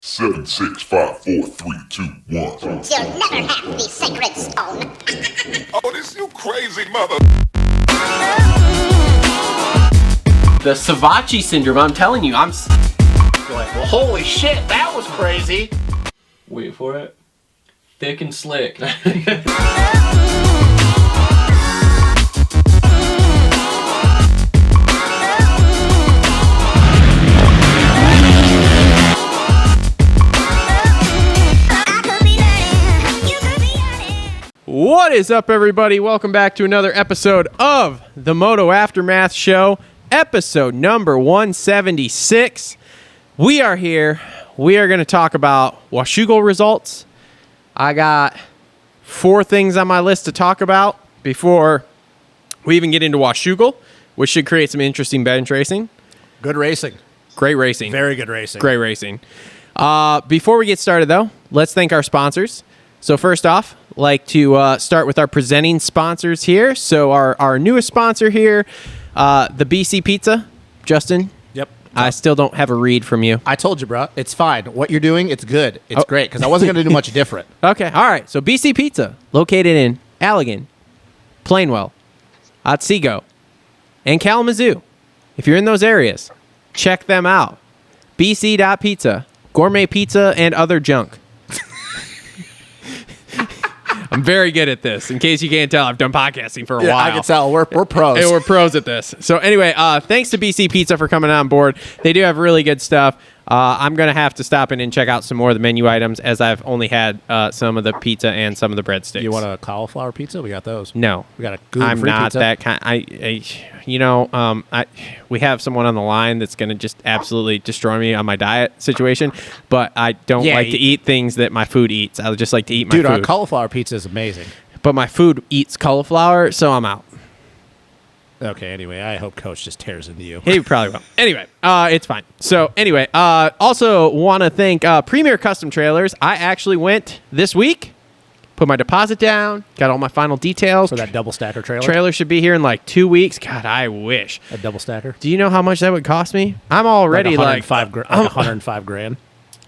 7, 6, 5, 4, 3, 2, 1. You'll never have the sacred stone. Oh, this you crazy mother. The Savachi syndrome, I'm telling you, I'm like, well, holy shit, that was crazy. Wait for it. Thick and slick. What is up, everybody? Welcome back to another episode of the Moto Aftermath Show, episode number 176. We are here. We are going to talk about Washougal results. I got 4 things on my list to talk about before we even get into Washougal, which should create some interesting bench racing. Good racing. Great racing. Very good racing. Great racing. Before we get started, though, let's thank our sponsors. So first off, like to start with our presenting sponsors here. So our newest sponsor here, the BC.Pizza. Justin? Yep. I still don't have a read from you. I told you, bro. It's fine. What you're doing, it's good. It's great, because I wasn't going to do much different. Okay, all right. So BC.Pizza, located in Allegan, Plainwell, Otsego, and Kalamazoo. If you're in those areas, check them out. BC.Pizza, gourmet pizza and other junk. I'm very good at this. In case you can't tell, I've done podcasting for a while. I can tell. We're pros. And we're pros at this. So anyway, thanks to BC.Pizza for coming on board. They do have really good stuff. I'm going to have to stop in and check out some more of the menu items, as I've only had some of the pizza and some of the breadsticks. You want a cauliflower pizza? We got those. No. We got a gluten-free I'm not pizza. that kind. We have someone on the line that's going to just absolutely destroy me on my diet situation, but I don't like to eat things that my food eats. I just like to eat my food. Dude, our cauliflower pizza is amazing. But my food eats cauliflower, so I'm out. Okay, anyway, I hope Coach just tears into you. He probably will. Anyway, it's fine. So anyway, also want to thank Premier Custom Trailers. I actually went this week, put my deposit down, got all my final details. For that double stacker trailer? Trailer should be here in like 2 weeks. God, I wish. A double stacker? Do you know how much that would cost me? I'm already like 105 grand.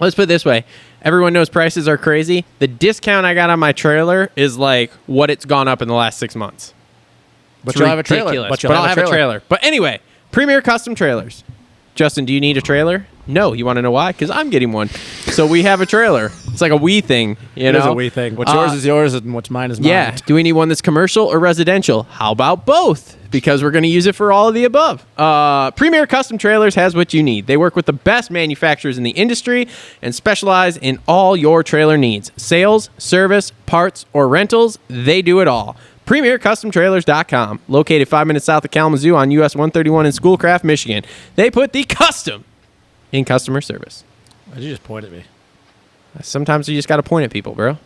Let's put it this way. Everyone knows prices are crazy. The discount I got on my trailer is like what it's gone up in the last 6 months. But you'll have a trailer. But I'll have a trailer. But anyway, Premier Custom Trailers. Justin, do you need a trailer? No. You want to know why? Because I'm getting one. So we have a trailer. It's like a we thing. It is a we thing. What's yours is yours, and what's mine is mine. Yeah. Do we need one that's commercial or residential? How about both? Because we're going to use it for all of the above. Premier Custom Trailers has what you need. They work with the best manufacturers in the industry and specialize in all your trailer needs. Sales, service, parts, or rentals, they do it all. PremierCustomTrailers.com, located 5 minutes south of Kalamazoo on US 131 in Schoolcraft, Michigan. They put the custom in customer service. Why'd you just point at me? Sometimes you just got to point at people, bro.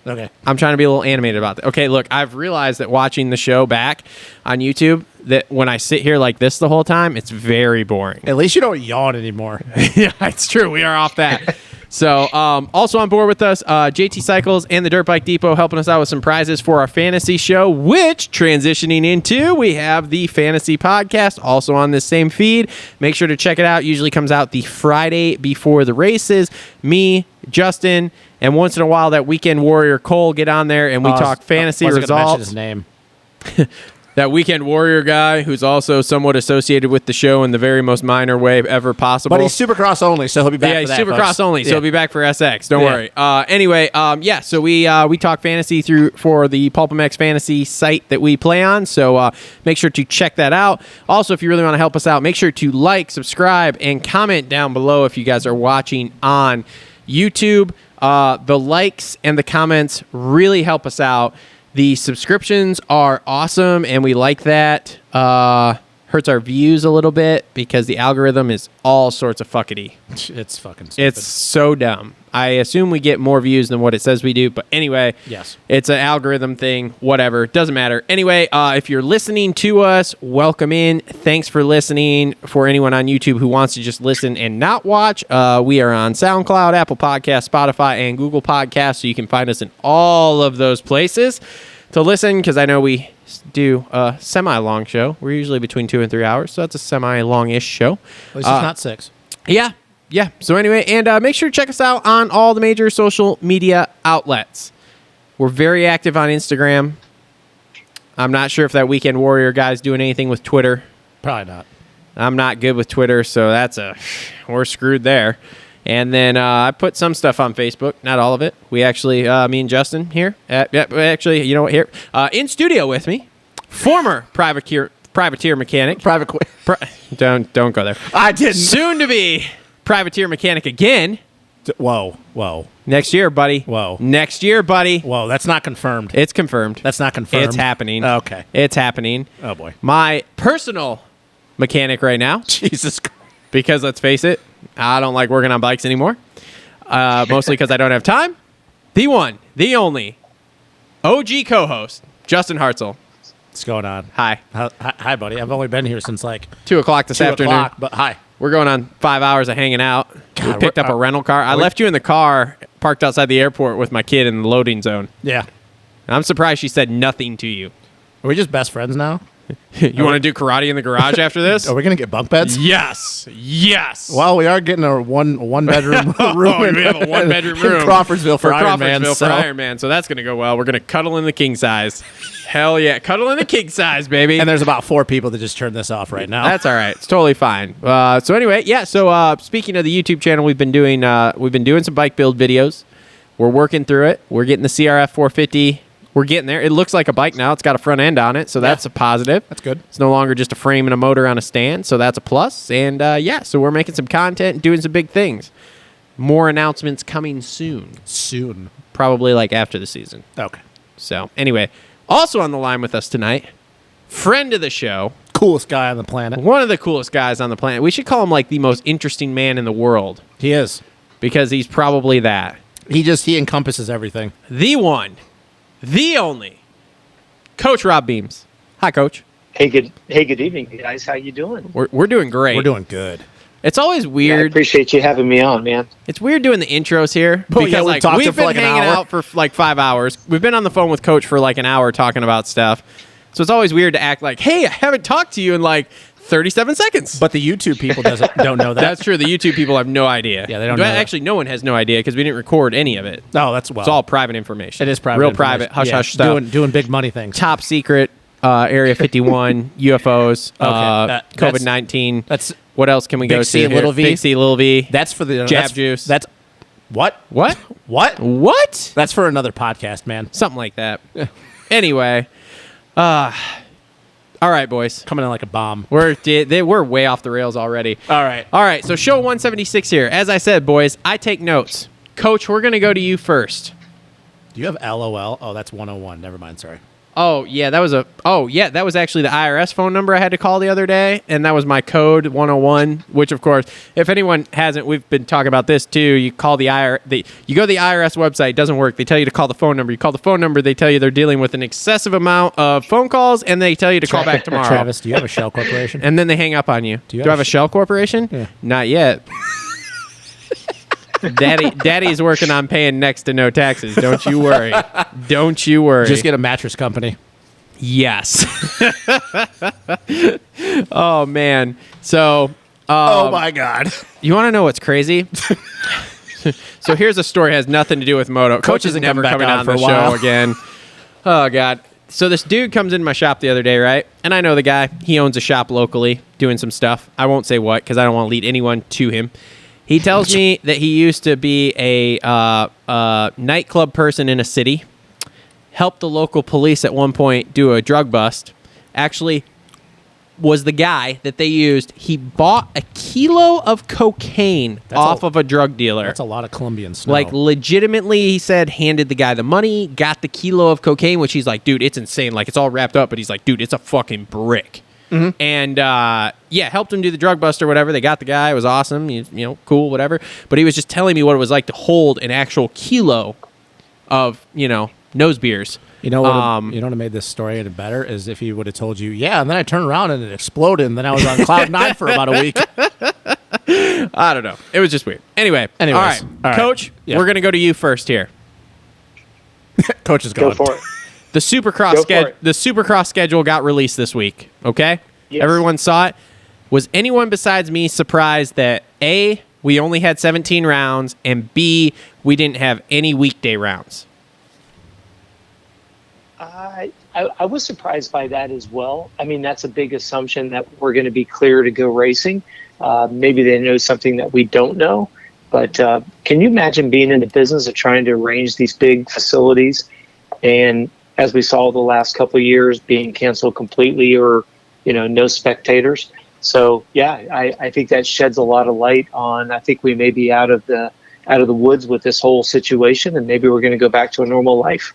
Okay. I'm trying to be a little animated about that. Okay, look, I've realized that watching the show back on YouTube, that when I sit here like this the whole time, it's very boring. At least you don't yawn anymore. Yeah, it's true. We are off that. So, also on board with us, JT Cycles and the Dirt Bike Depot helping us out with some prizes for our fantasy show, which, transitioning into, we have the Fantasy Podcast also on this same feed. Make sure to check it out. Usually comes out the Friday before the races. Me, Justin, and once in a while, that Weekend Warrior Cole get on there, and we talk fantasy results. I wasn't gonna mention his name. That Weekend Warrior guy who's also somewhat associated with the show in the very most minor way ever possible. But he's Supercross only, so he'll be back for that, he's Supercross only, so he'll be back for SX. Don't worry. Anyway, so we talk fantasy for the PulpMX Fantasy site that we play on, so make sure to check that out. Also, if you really want to help us out, make sure to like, subscribe, and comment down below if you guys are watching on YouTube. The likes and the comments really help us out. The subscriptions are awesome, and we like that. Hurts our views a little bit because the algorithm is all sorts of fuckity. It's fucking stupid. It's so dumb. I assume we get more views than what it says we do, but anyway, yes, it's an algorithm thing, whatever, doesn't matter. Anyway, if you're listening to us, welcome in. Thanks for listening. For anyone on YouTube who wants to just listen and not watch, we are on SoundCloud, Apple Podcasts, Spotify, and Google Podcasts, so you can find us in all of those places to listen, because I know we do a semi-long show. We're usually between 2 and 3 hours, so that's a semi-long-ish show. At least it's not 6. Yeah. yeah. So anyway, and make sure to check us out on all the major social media outlets. We're very active on Instagram. I'm not sure if that Weekend Warrior guy's doing anything with Twitter. Probably not. I'm not good with Twitter, so we're screwed there. And then I put some stuff on Facebook, not all of it. We actually, me and Justin here, actually, you know what, here, in studio with me, former privateer mechanic. Don't go there. I didn't. Soon to be privateer mechanic again. Whoa. Next year, buddy. Whoa. Next year, buddy. Whoa, that's not confirmed. It's confirmed. That's not confirmed. It's happening. Okay. It's happening. Oh, boy. My personal mechanic right now. Jesus Christ. Because let's face it, I don't like working on bikes anymore. Mostly because I don't have time. The one, the only, OG co-host, Justin Hartzell. What's going on? Hi. Hi, buddy. I've only been here since like 2 o'clock this 2 afternoon. o'clock, but hi. We're going on 5 hours of hanging out. God, we picked up a rental car. I left you in the car, parked outside the airport with my kid in the loading zone. Yeah. And I'm surprised she said nothing to you. Are we just best friends now? You want to do karate in the garage after this? Are we going to get bunk beds? Yes. Well, We are getting a one bedroom room. we have a 1-bedroom room in Crawfordsville for Iron Man. For Iron Man. So that's going to go well. We're going to cuddle in the king size. Hell yeah. Cuddle in the king size, baby. And there's about 4 people that just turned this off right now. That's all right. It's totally fine. So anyway, yeah. So speaking of the YouTube channel, we've been doing some bike build videos. We're working through it. We're getting the CRF 450. We're getting there. It looks like a bike now. It's got a front end on it, so that's a positive. That's good. It's no longer just a frame and a motor on a stand, so that's a plus. And so we're making some content and doing some big things. More announcements coming soon. Probably like after the season. Okay. So anyway, also on the line with us tonight, friend of the show. Coolest guy on the planet. One of the coolest guys on the planet. We should call him like the most interesting man in the world. He is. Because he's probably that. He encompasses everything. The one. The only Coach Robb Beams. Hi, Coach. Hey, good evening, guys. How you doing? We're doing great. We're doing good. It's always I weird. appreciate you having me on, man. It's weird doing the intros here Oh, because yeah, we've talked we've for been like an hanging hour. out for like 5 hours. We've been on the phone with Coach for like an hour talking about stuff. So it's always weird to act like, hey, I haven't talked to you in like 37 seconds. But the YouTube people don't know that. That's true. The YouTube people have no idea. Yeah, they don't know that. Actually, no one has no idea because we didn't record any of it. No, It's all private information. It is private. Real information. private. Hush, Yeah, hush stuff. Doing big money things. Top secret. Area 51, UFOs, Okay, COVID-19. That's what else can we Big go C, to? Here? little V? Big C, little V. That's for the Jab that's, juice. That's what? What? What? That's for another podcast, man. Something like that. Anyway, all right, boys. Coming in like a bomb. We're way off the rails already. All right. All right, so show 176 here. As I said, boys, I take notes. Coach, we're going to go to you first. Do you have LOL? Oh, that's 101. Never mind. Sorry. Oh, yeah, that was actually the IRS phone number I had to call the other day, and that was my code 101, which, of course, if anyone hasn't, we've been talking about this, too. You call you go to the IRS website, it doesn't work. They tell you to call the phone number. You call the phone number, they tell you they're dealing with an excessive amount of phone calls, and they tell you to call back tomorrow. Travis, do you have a shell corporation? And then they hang up on you. Do you I have a shell corporation? Yeah. Not yet. Daddy's working on paying next to no taxes. Don't you worry. Don't you worry. Just get a mattress company. Yes. Oh, man. So. Oh, my God. You want to know what's crazy? So here's a story that has nothing to do with Moto. Coach is isn't never coming coming back on on for the a while. show again. Oh, God. So this dude comes into my shop the other day, right? And I know the guy. He owns a shop locally doing some stuff. I won't say what because I don't want to lead anyone to him. He tells me that he used to be a nightclub person in a city, helped the local police at one point do a drug bust, actually was the guy that they used. He bought a kilo of cocaine off of a drug dealer. That's a lot of Colombian snow. Like, legitimately, he said, handed the guy the money, got the kilo of cocaine, which he's like, dude, it's insane. Like, it's all wrapped up, but he's like, dude, it's a fucking brick. Mm-hmm. And, helped him do the drug bust or whatever. They got the guy. It was awesome. Cool, whatever. But he was just telling me what it was like to hold an actual kilo of, nose beers. You know what made this story any better is if he would have told you, yeah, and then I turned around and it exploded, and then I was on cloud 9 for about a week. I don't know. It was just weird. Anyways. All right. Coach, Yeah. we're going to go to you first here. Coach is Go going. for it. The Supercross schedule got released this week, okay? Yes. Everyone saw it. Was anyone besides me surprised that A, we only had 17 rounds, and B, we didn't have any weekday rounds? I was surprised by that as well. I mean, that's a big assumption that we're going to be clear to go racing. Maybe they know something that we don't know. But can you imagine being in the business of trying to arrange these big facilities and, as we saw the last couple of years, being canceled completely or, no spectators? So, yeah, I think that sheds a lot of light on, I think we may be out of the woods with this whole situation, and maybe we're going to go back to a normal life.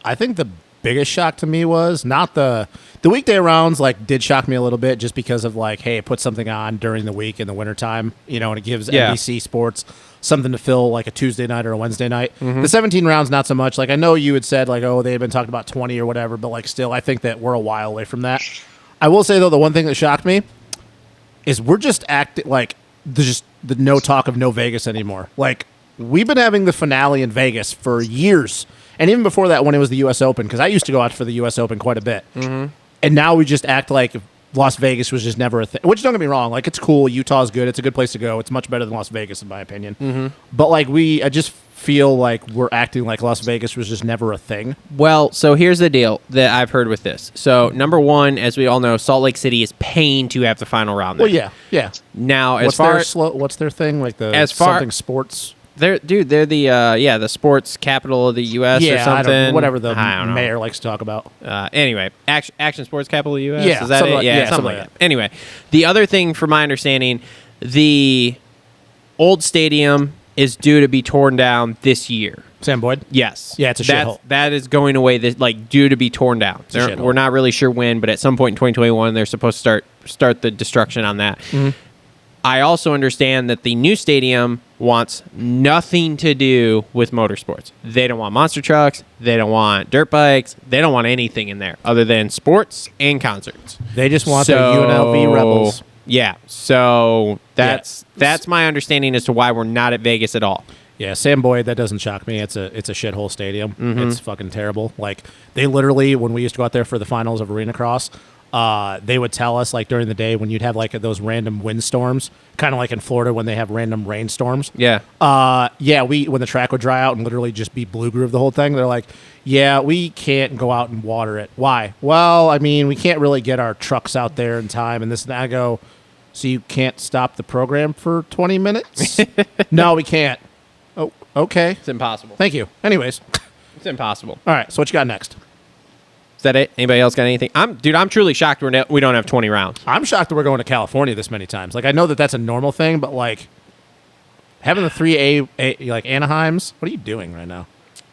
I think the biggest shock to me was not the weekday rounds, did shock me a little bit just because of hey, it puts something on during the week in the wintertime, and it gives NBC Sports something to fill a Tuesday night or a Wednesday night. The 17 rounds, not so much. I know you had said oh, they had been talking about 20 or whatever, but still, I think that we're a while away from that. I will say though, the one thing that shocked me is we're just acting there's just the no talk of no Vegas anymore. We've been having the finale in Vegas for years. And even before that, when it was the U.S. Open, because I used to go out for the U.S. Open quite a bit. And now we just act like Las Vegas was just never a thing. Which, don't get me wrong, it's cool. Utah's good. It's a good place to go. It's much better than Las Vegas, in my opinion. But, I just feel like we're acting like Las Vegas was just never a thing. Well, so here's the deal that I've heard with this. So, number one, as we all know, Salt Lake City is paying to have the final round there. Well, yeah. Now, as what's their thing? Something sports... They're the sports capital of the U.S. or something. Whatever the mayor likes to talk about. Anyway, action sports capital of the U.S. Yeah, is that it? Something like that. Anyway, the other thing, from my understanding, the old stadium is due to be torn down this year. Sam Boyd? Yes. Yeah, it's a shithole. That is going away, due to be torn down. We're not really sure when, but at some point in 2021, they're supposed to start the destruction on that. I also understand that the new stadium wants nothing to do with motorsports. They don't want monster trucks. They don't want dirt bikes. They don't want anything in there other than sports and concerts. They just want the UNLV Rebels. Yeah. So that's my understanding as to why we're not at Vegas at all. Yeah, Sam Boyd, that doesn't shock me. It's a shithole stadium. It's fucking terrible. They literally, when we used to go out there for the finals of Arena Cross, they would tell us during the day when you'd have those random windstorms, kind of like in Florida when they have random rainstorms. Yeah. When the track would dry out and literally just be blue groove the whole thing, they're like, yeah, we can't go out and water it. Why? Well, I mean, we can't really get our trucks out there in time and this and that. I go, so you can't stop the program for 20 minutes? No, we can't. Oh, okay. It's impossible. Thank you. Anyways. It's impossible. All right, so what you got next? Is that it? Anybody else got anything? I'm truly shocked we don't have 20 rounds. I'm shocked that we're going to California this many times. I know that that's a normal thing, but having the 3A Anaheims. What are you doing right now?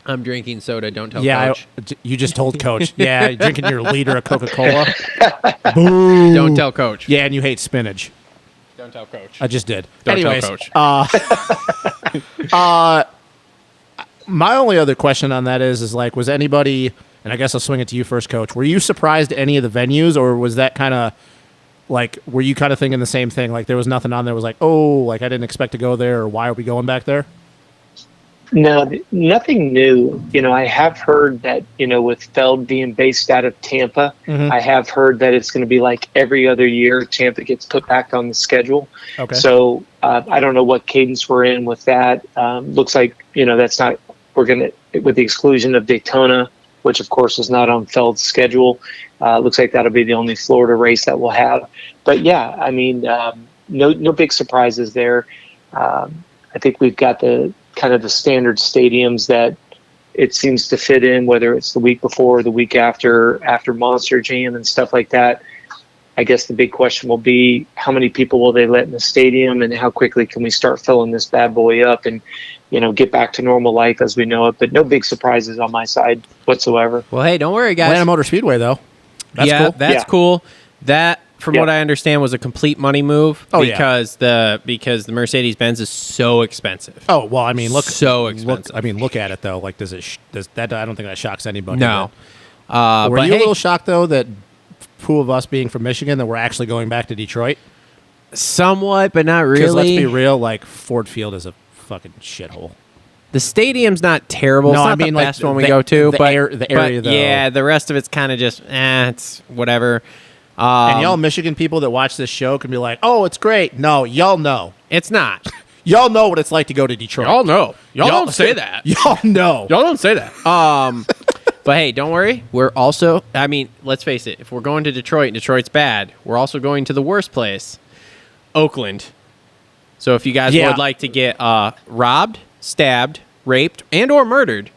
I'm drinking soda. Don't tell Coach. You just told Coach. Yeah, you're drinking your liter of Coca-Cola. Boo. Don't tell Coach. Yeah, and you hate spinach. Don't tell Coach. I just did. Don't Anyways, tell Coach. My only other question on that is was anybody? And I guess I'll swing it to you first, Coach. Were you surprised at any of the venues, or was that kind of were you kind of thinking the same thing? There was nothing on there. It was I didn't expect to go there, or why are we going back there? No, nothing new. I have heard that, with Feld being based out of Tampa, I have heard that it's going to be every other year, Tampa gets put back on the schedule. Okay. So I don't know what cadence we're in with that. Looks like, that's not, we're going to, with the exclusion of Daytona, which of course is not on Feld's schedule. Looks like that'll be the only Florida race that we'll have. But yeah, I mean, no big surprises there. I think we've got the kind of the standard stadiums that it seems to fit in, whether it's the week before or the week after Monster Jam and stuff like that. I guess the big question will be how many people will they let in the stadium, and how quickly can we start filling this bad boy up and, get back to normal life as we know it. But no big surprises on my side whatsoever. Well, hey, don't worry, guys. Atlanta Motor Speedway, though. That's cool. That's cool. That, from what I understand, was a complete money move because the Mercedes-Benz is so expensive. Oh, well, I mean, so expensive. Look at it though. Does that? I don't think that shocks anybody. No. Were you a little shocked though that two of us being from Michigan that we're actually going back to Detroit? Somewhat, but not really. Because let's be real, Ford Field is a fucking shithole. The stadium's not terrible. No, it's not the best one we go to. The area, though. Yeah, the rest of it's kind of just, it's whatever. And y'all Michigan people that watch this show can be like, oh, it's great. No, y'all know. It's not. Y'all know what it's like to go to Detroit. Y'all know. Y'all don't say that. Y'all know. Y'all don't say that. But hey, don't worry. We're also, I mean, let's face it. If we're going to Detroit and Detroit's bad, we're also going to the worst place, Oakland. So if you guys would like to get robbed, stabbed, raped, and or murdered,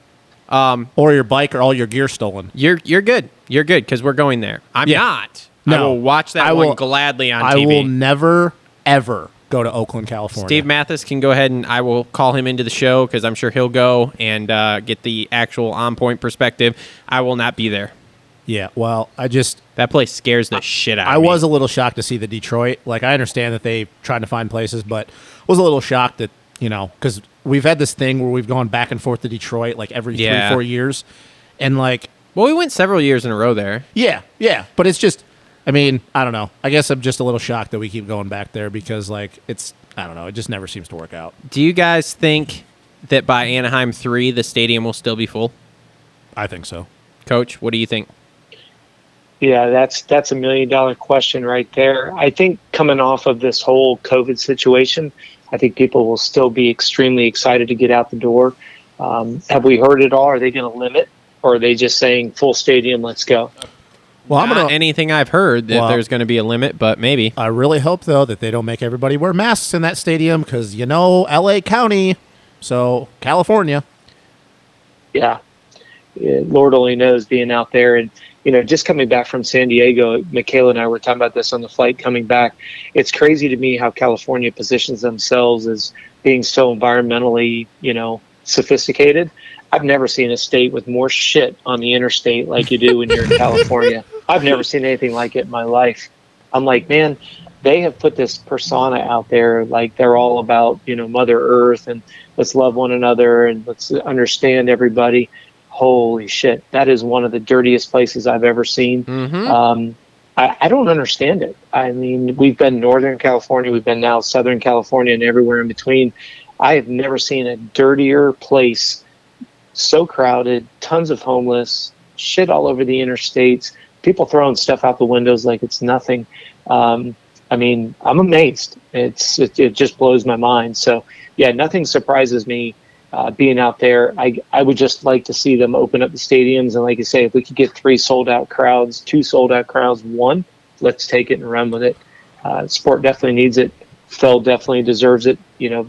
or your bike or all your gear stolen, you're good. You're good because we're going there. I'm not. No. I will watch that one gladly on TV. I will never, ever go to Oakland, California. Steve Mathis can go ahead and I will call him into the show because I'm sure he'll go and get the actual on-point perspective. I will not be there. Yeah, well, that place scares the shit out of me. I was a little shocked to see the Detroit. Like, I understand that they trying to find places, but was a little shocked that, because we've had this thing where we've gone back and forth to Detroit like every 3-4 years. And like... Well, we went several years in a row there. Yeah. But it's just... I mean, I don't know. I guess I'm just a little shocked that we keep going back there because, like, I don't know. It just never seems to work out. Do you guys think that by Anaheim 3, the stadium will still be full? I think so. Coach, what do you think? Yeah, that's $1 million question right there. I think coming off of this whole COVID situation, I think people will still be extremely excited to get out the door. Have we heard it all? Are they going to limit? Or are they just saying full stadium, let's go? Well, not anything I've heard that there's going to be a limit, but maybe. I really hope, though, that they don't make everybody wear masks in that stadium because, L.A. County, so California. Yeah. Lord only knows being out there. And, just coming back from San Diego, Michaela and I were talking about this on the flight coming back. It's crazy to me how California positions themselves as being so environmentally, sophisticated. I've never seen a state with more shit on the interstate like you do when you're in California. I've never seen anything like it in my life. I'm like, man, they have put this persona out there like they're all about, Mother Earth and let's love one another and let's understand everybody. Holy shit. That is one of the dirtiest places I've ever seen. Mm-hmm. I don't understand it. I mean, we've been Northern California, we've been now Southern California and everywhere in between. I have never seen a dirtier place. So crowded, tons of homeless, shit all over the interstates, people throwing stuff out the windows like it's nothing. I mean, I'm amazed. It just blows my mind. So, yeah, nothing surprises me being out there. I would just like to see them open up the stadiums. And like you say, if we could get 3 sold-out crowds, 2 sold-out crowds, 1, let's take it and run with it. Sport definitely needs it. Feld definitely deserves it,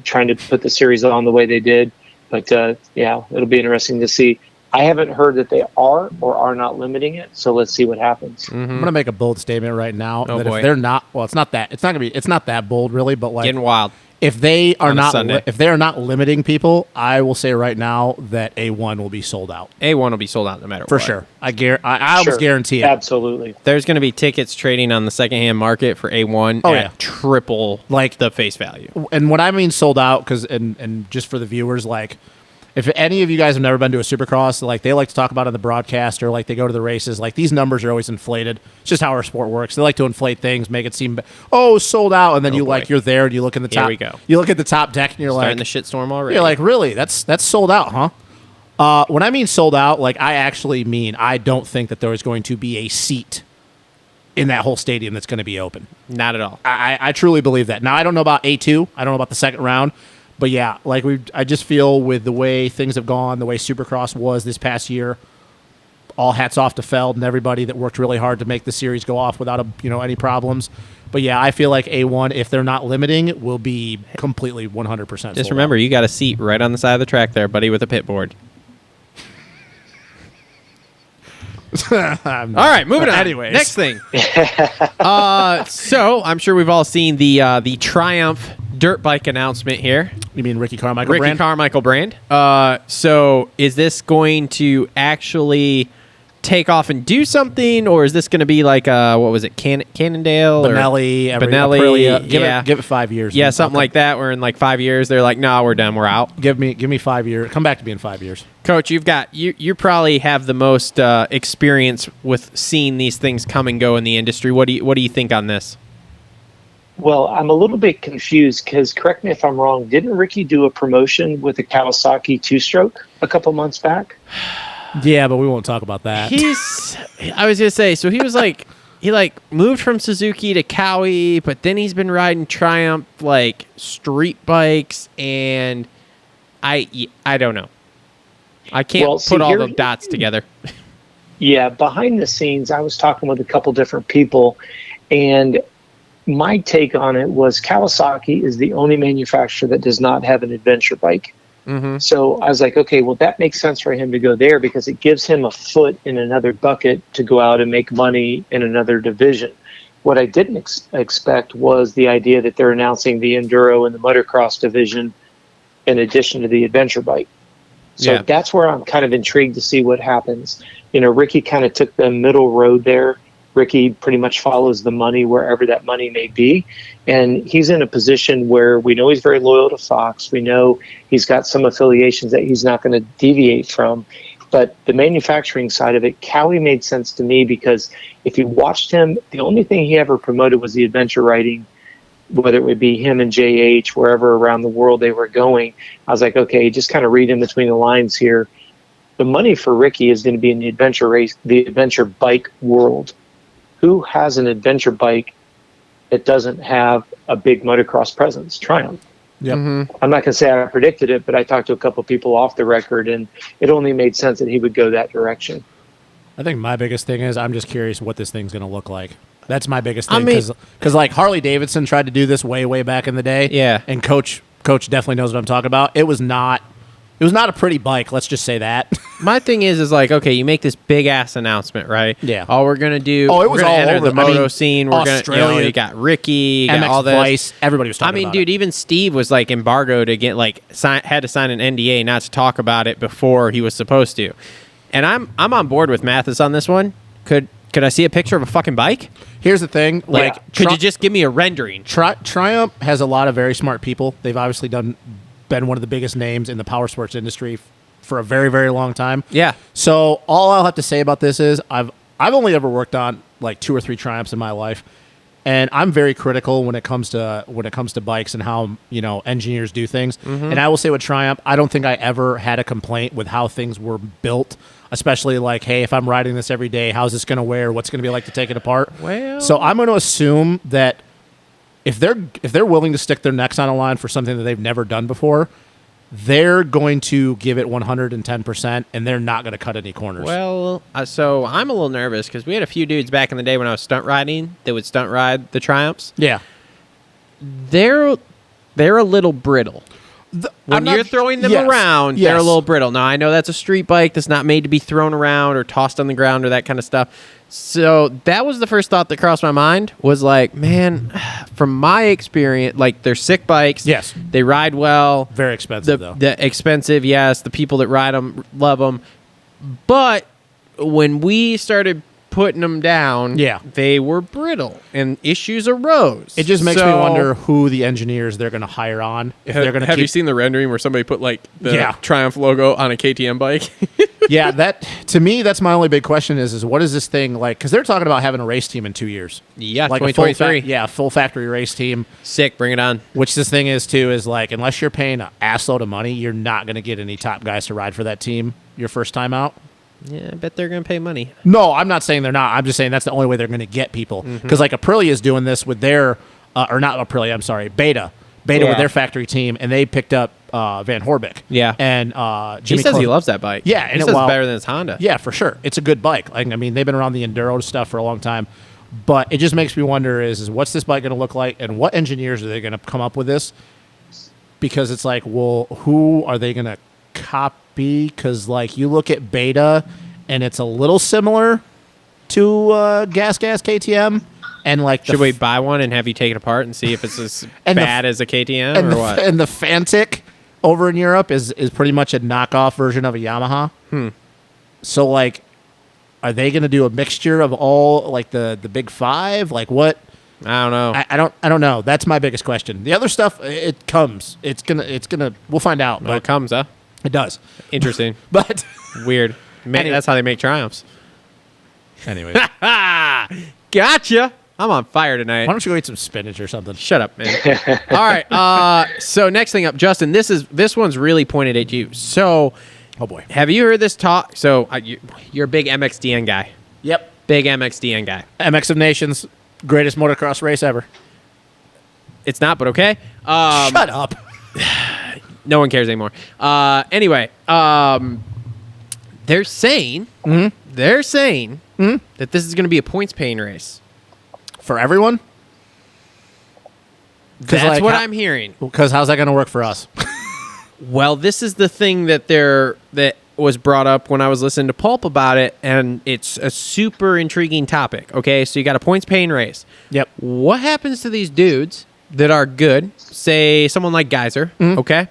trying to put the series on the way they did. But, yeah, it'll be interesting to see. I haven't heard that they are or are not limiting it, so let's see what happens. Mm-hmm. I'm going to make a bold statement right now that if they're not, well, it's not that bold really, but like getting wild. If they are not limiting people, I will say right now that A1 will be sold out. A1 will be sold out no matter what. For sure. I almost guarantee it. Absolutely. There's going to be tickets trading on the secondhand market for A1 at triple like the face value. And when I mean sold out, because and just for the viewers, like if any of you guys have never been to a Supercross, like they like to talk about on the broadcast or like they go to the races, like these numbers are always inflated. It's just how our sport works. They like to inflate things, make it seem sold out, and then you're there and you look in the top. Here we go. You look at the top deck and you're starting like the shitstorm already. You're like, really? That's sold out, huh? When I mean sold out, like I actually mean I don't think that there is going to be a seat in that whole stadium that's going to be open. Not at all. I truly believe that. Now I don't know about A2. I don't know about the second round. But yeah, like I just feel with the way things have gone, the way Supercross was this past year, all hats off to Feld and everybody that worked really hard to make the series go off without any problems. But yeah, I feel like A1, if they're not limiting, will be completely 100%. Just remember, you got a seat right on the side of the track there, buddy, with a pit board. All right, moving on. Anyways. Next thing. So I'm sure we've all seen the Triumph dirt bike announcement here. You mean Ricky Carmichael brand? Ricky Carmichael brand. So is this going to actually take off and do something, or is this going to be like what was it, Cannondale Benelli, or Benelli? Give it 5 years. Yeah, something like that. Where in like 5 years they're like, no, we're done, we're out. Give me 5 years. Come back to me in 5 years. Coach, you probably have the most experience with seeing these things come and go in the industry. What do you think on this? Well, I'm a little bit confused because, correct me if I'm wrong, didn't Ricky do a promotion with a Kawasaki 2-stroke a couple months back? Yeah, but we won't talk about that. I was going to say, so he was like he like moved from Suzuki to Cowie, but then he's been riding Triumph like street bikes, and I don't know. I can't put all the dots together. Yeah, behind the scenes, I was talking with a couple different people, and my take on it was Kawasaki is the only manufacturer that does not have an adventure bike. Mm-hmm. So I was like, okay, well, that makes sense for him to go there because it gives him a foot in another bucket to go out and make money in another division. What I didn't expect was the idea that they're announcing the enduro and the motocross division in addition to the adventure bike. So that's where I'm kind of intrigued to see what happens. You know, Ricky kind of took the middle road there. Ricky pretty much follows the money wherever that money may be. And he's in a position where we know he's very loyal to Fox. We know he's got some affiliations that he's not going to deviate from. But the manufacturing side of it, Cowie made sense to me because if you watched him, the only thing he ever promoted was the adventure riding, whether it would be him and JH, wherever around the world they were going. I was like, okay, just kind of read in between the lines here. The money for Ricky is going to be in the adventure race, the adventure bike world. Who has an adventure bike that doesn't have a big motocross presence? Triumph. Yep. Mm-hmm. I'm not going to say I predicted it, but I talked to a couple of people off the record, and it only made sense that he would go that direction. I think my biggest thing is I'm just curious what this thing's going to look like. That's my biggest thing because like Harley Davidson tried to do this way back in the day. Yeah. And Coach definitely knows what I'm talking about. It was not a pretty bike. Let's just say that. My thing is like, okay, you make this big ass announcement, right? Yeah. Oh, we're gonna do. Oh, it was we're gonna all enter over. the moto I mean, scene. We're Australia, gonna, you got Ricky, you got MX all this. Vice, everybody was talking about dude, it. even Steve was like embargoed to get like had to sign an NDA not to talk about it before he was supposed to. And I'm on board with Mathis on this one. Could I see a picture of a fucking bike? Here's the thing, like, could you just give me a rendering? Triumph has a lot of very smart people. They've obviously been one of the biggest names in the power sports industry for a very, very long time. Yeah. So all I'll have to say about this is I've only ever worked on like 2 or 3 Triumphs in my life, and I'm very critical when it comes to bikes and how, you know, engineers do things. Mm-hmm. And I will say with Triumph, I don't think I ever had a complaint with how things were built. Especially like, hey, if I'm riding this every day, how's this going to wear? What's going to be like to take it apart? Well, So I'm going to assume that if they're willing to stick their necks on a line for something that they've never done before, they're going to give it 110%, and they're not going to cut any corners. well, so I'm a little nervous because we had a few dudes back in the day when I was stunt riding that would stunt ride the Triumphs. Yeah. They're a little brittle. When you're throwing them around, they're a little brittle. Now, I know that's a street bike that's not made to be thrown around or tossed on the ground or that kind of stuff. So that was the first thought that crossed my mind was like, man, from my experience, like they're sick bikes. Yes. They ride well. Very expensive, though. The expensive, yes. The people that ride them love them. But when we started putting them down, they were brittle and issues arose. It just makes me wonder who the engineers they're going to hire on. If they're going to have you seen the rendering where somebody put like the Triumph logo on a KTM bike? Yeah, that to me, that's my only big question is what is this thing like? Because they're talking about having a race team in 2 years. Yeah, like 2023. A full factory race team. Sick, bring it on. Which this thing is too is like unless you're paying an assload of money, you're not going to get any top guys to ride for that team your first time out. Yeah, I bet they're going to pay money. No, I'm not saying they're not. I'm just saying that's the only way they're going to get people. Because like Aprilia is doing this with their, or not Aprilia, I'm sorry, Beta with their factory team, and they picked up Van Horbeck. Yeah. And he Jimmy says he Close. loves that bike. Yeah. He says it's better than his Honda. Yeah, for sure. It's a good bike. Like, I mean, they've been around the enduro stuff for a long time. But it just makes me wonder is what's this bike going to look like, and what engineers are they going to come up with this? Because it's like, well, who are they going to copy? Because, like, you look at Beta, and it's a little similar to Gas KTM. And like, should we buy one and have you take it apart and see if it's as bad as a KTM or what? And the Fantic over in Europe is pretty much a knockoff version of a Yamaha. So like, are they going to do a mixture of all like the big five? Like what? I don't know. I don't know. That's my biggest question. The other stuff, it comes. It's gonna. We'll find out. Well, it comes, huh? It does. Interesting. But weird. That's how they make Triumphs. Anyway, gotcha. I'm on fire tonight. Why don't you go eat some spinach or something? Shut up, man. All right. So next thing up, Justin. This one's really pointed at you. So, oh boy, have you heard this talk? So you're a big MXDN guy. Yep. Big MXDN guy. MX of Nations, greatest motocross race ever. It's not, but okay. Shut up. No one cares anymore. Anyway, they're saying that this is going to be a points paying race. For everyone? That's what I'm hearing. Because how's that going to work for us? Well, this is the thing that was brought up when I was listening to Pulp about it, and it's a super intriguing topic. Okay, so you got a points paying race. Yep. What happens to these dudes that are good? Say someone like Geyser, okay,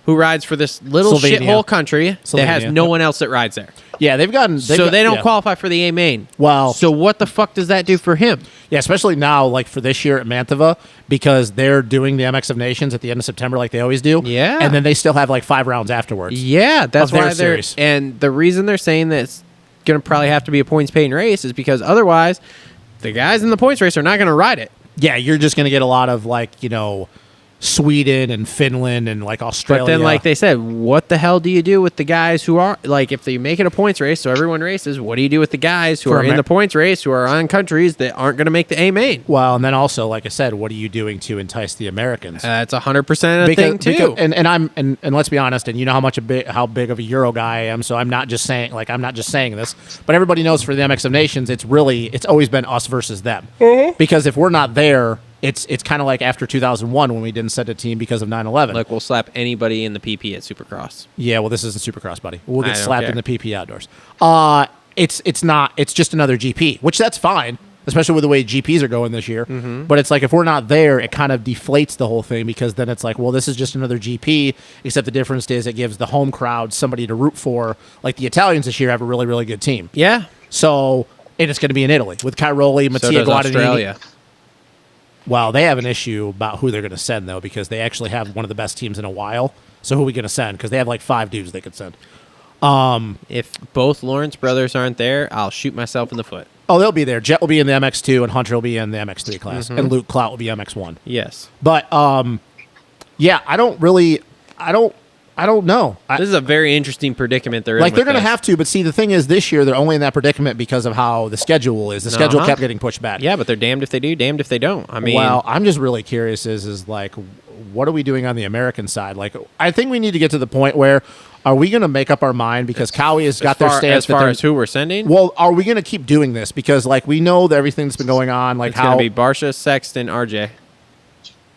who rides for this little Slovenia. shithole country that has Slovenia, no yep. one else that rides there. Yeah, they don't qualify for the A main. Well, so what the fuck does that do for him? Yeah, especially now, like for this year at Mantova, because they're doing the MX of Nations at the end of September, like they always do. Yeah, and then they still have like 5 rounds afterwards. Yeah, that's why their series. And the reason they're saying that it's going to probably have to be a points paying race is because otherwise, the guys in the points race are not going to ride it. Yeah, you're just going to get a lot of like Sweden and Finland and like Australia. But then, like they said, what the hell do you do with the guys who are like, if they make it a points race, so everyone races, what do you do with the guys who are in the points race who are on countries that aren't going to make the A main? Well, and then also, like I said, what are you doing to entice the Americans? That's 100% a thing too. And let's be honest, and you know how big of a Euro guy I am, so I'm not just saying this, but everybody knows for the MX of Nations, it's always been us versus them. Because if we're not there, it's kind of like after 2001 when we didn't send a team because of 9/11. Like we'll slap anybody in the PP at Supercross. Yeah, well, this isn't Supercross, buddy. We'll I get don't slapped care. in the PP outdoors. It's not. It's just another GP, which that's fine, especially with the way GPs are going this year. But it's like if we're not there, it kind of deflates the whole thing because then it's like, well, this is just another GP, except the difference is it gives the home crowd somebody to root for. Like the Italians this year have a really, really good team. Yeah. So, and it's going to be in Italy with Cairoli, So Mattia does Guadagnini. Australia. Well, they have an issue about who they're going to send, though, because they actually have one of the best teams in a while. So who are we going to send? Because they have like 5 dudes they could send. If both Lawrence brothers aren't there, I'll shoot myself in the foot. Oh, they'll be there. Jet will be in the MX2, and Hunter will be in the MX3 class, and Luke Clout will be MX1. Yes. But yeah, I don't know. This is a very interesting predicament they're in. Like they're going to have to, but see, the thing is, this year they're only in that predicament because of how the schedule is. The schedule kept getting pushed back. Yeah, but they're damned if they do, damned if they don't. I mean, well, I'm just really curious. Is like, what are we doing on the American side? Like, I think we need to get to the point where are we going to make up our mind because Cowie has got their stance as far as who we're sending. Well, are we going to keep doing this because like we know that everything that's been going on, like it's going to be Barsha, Sexton, RJ.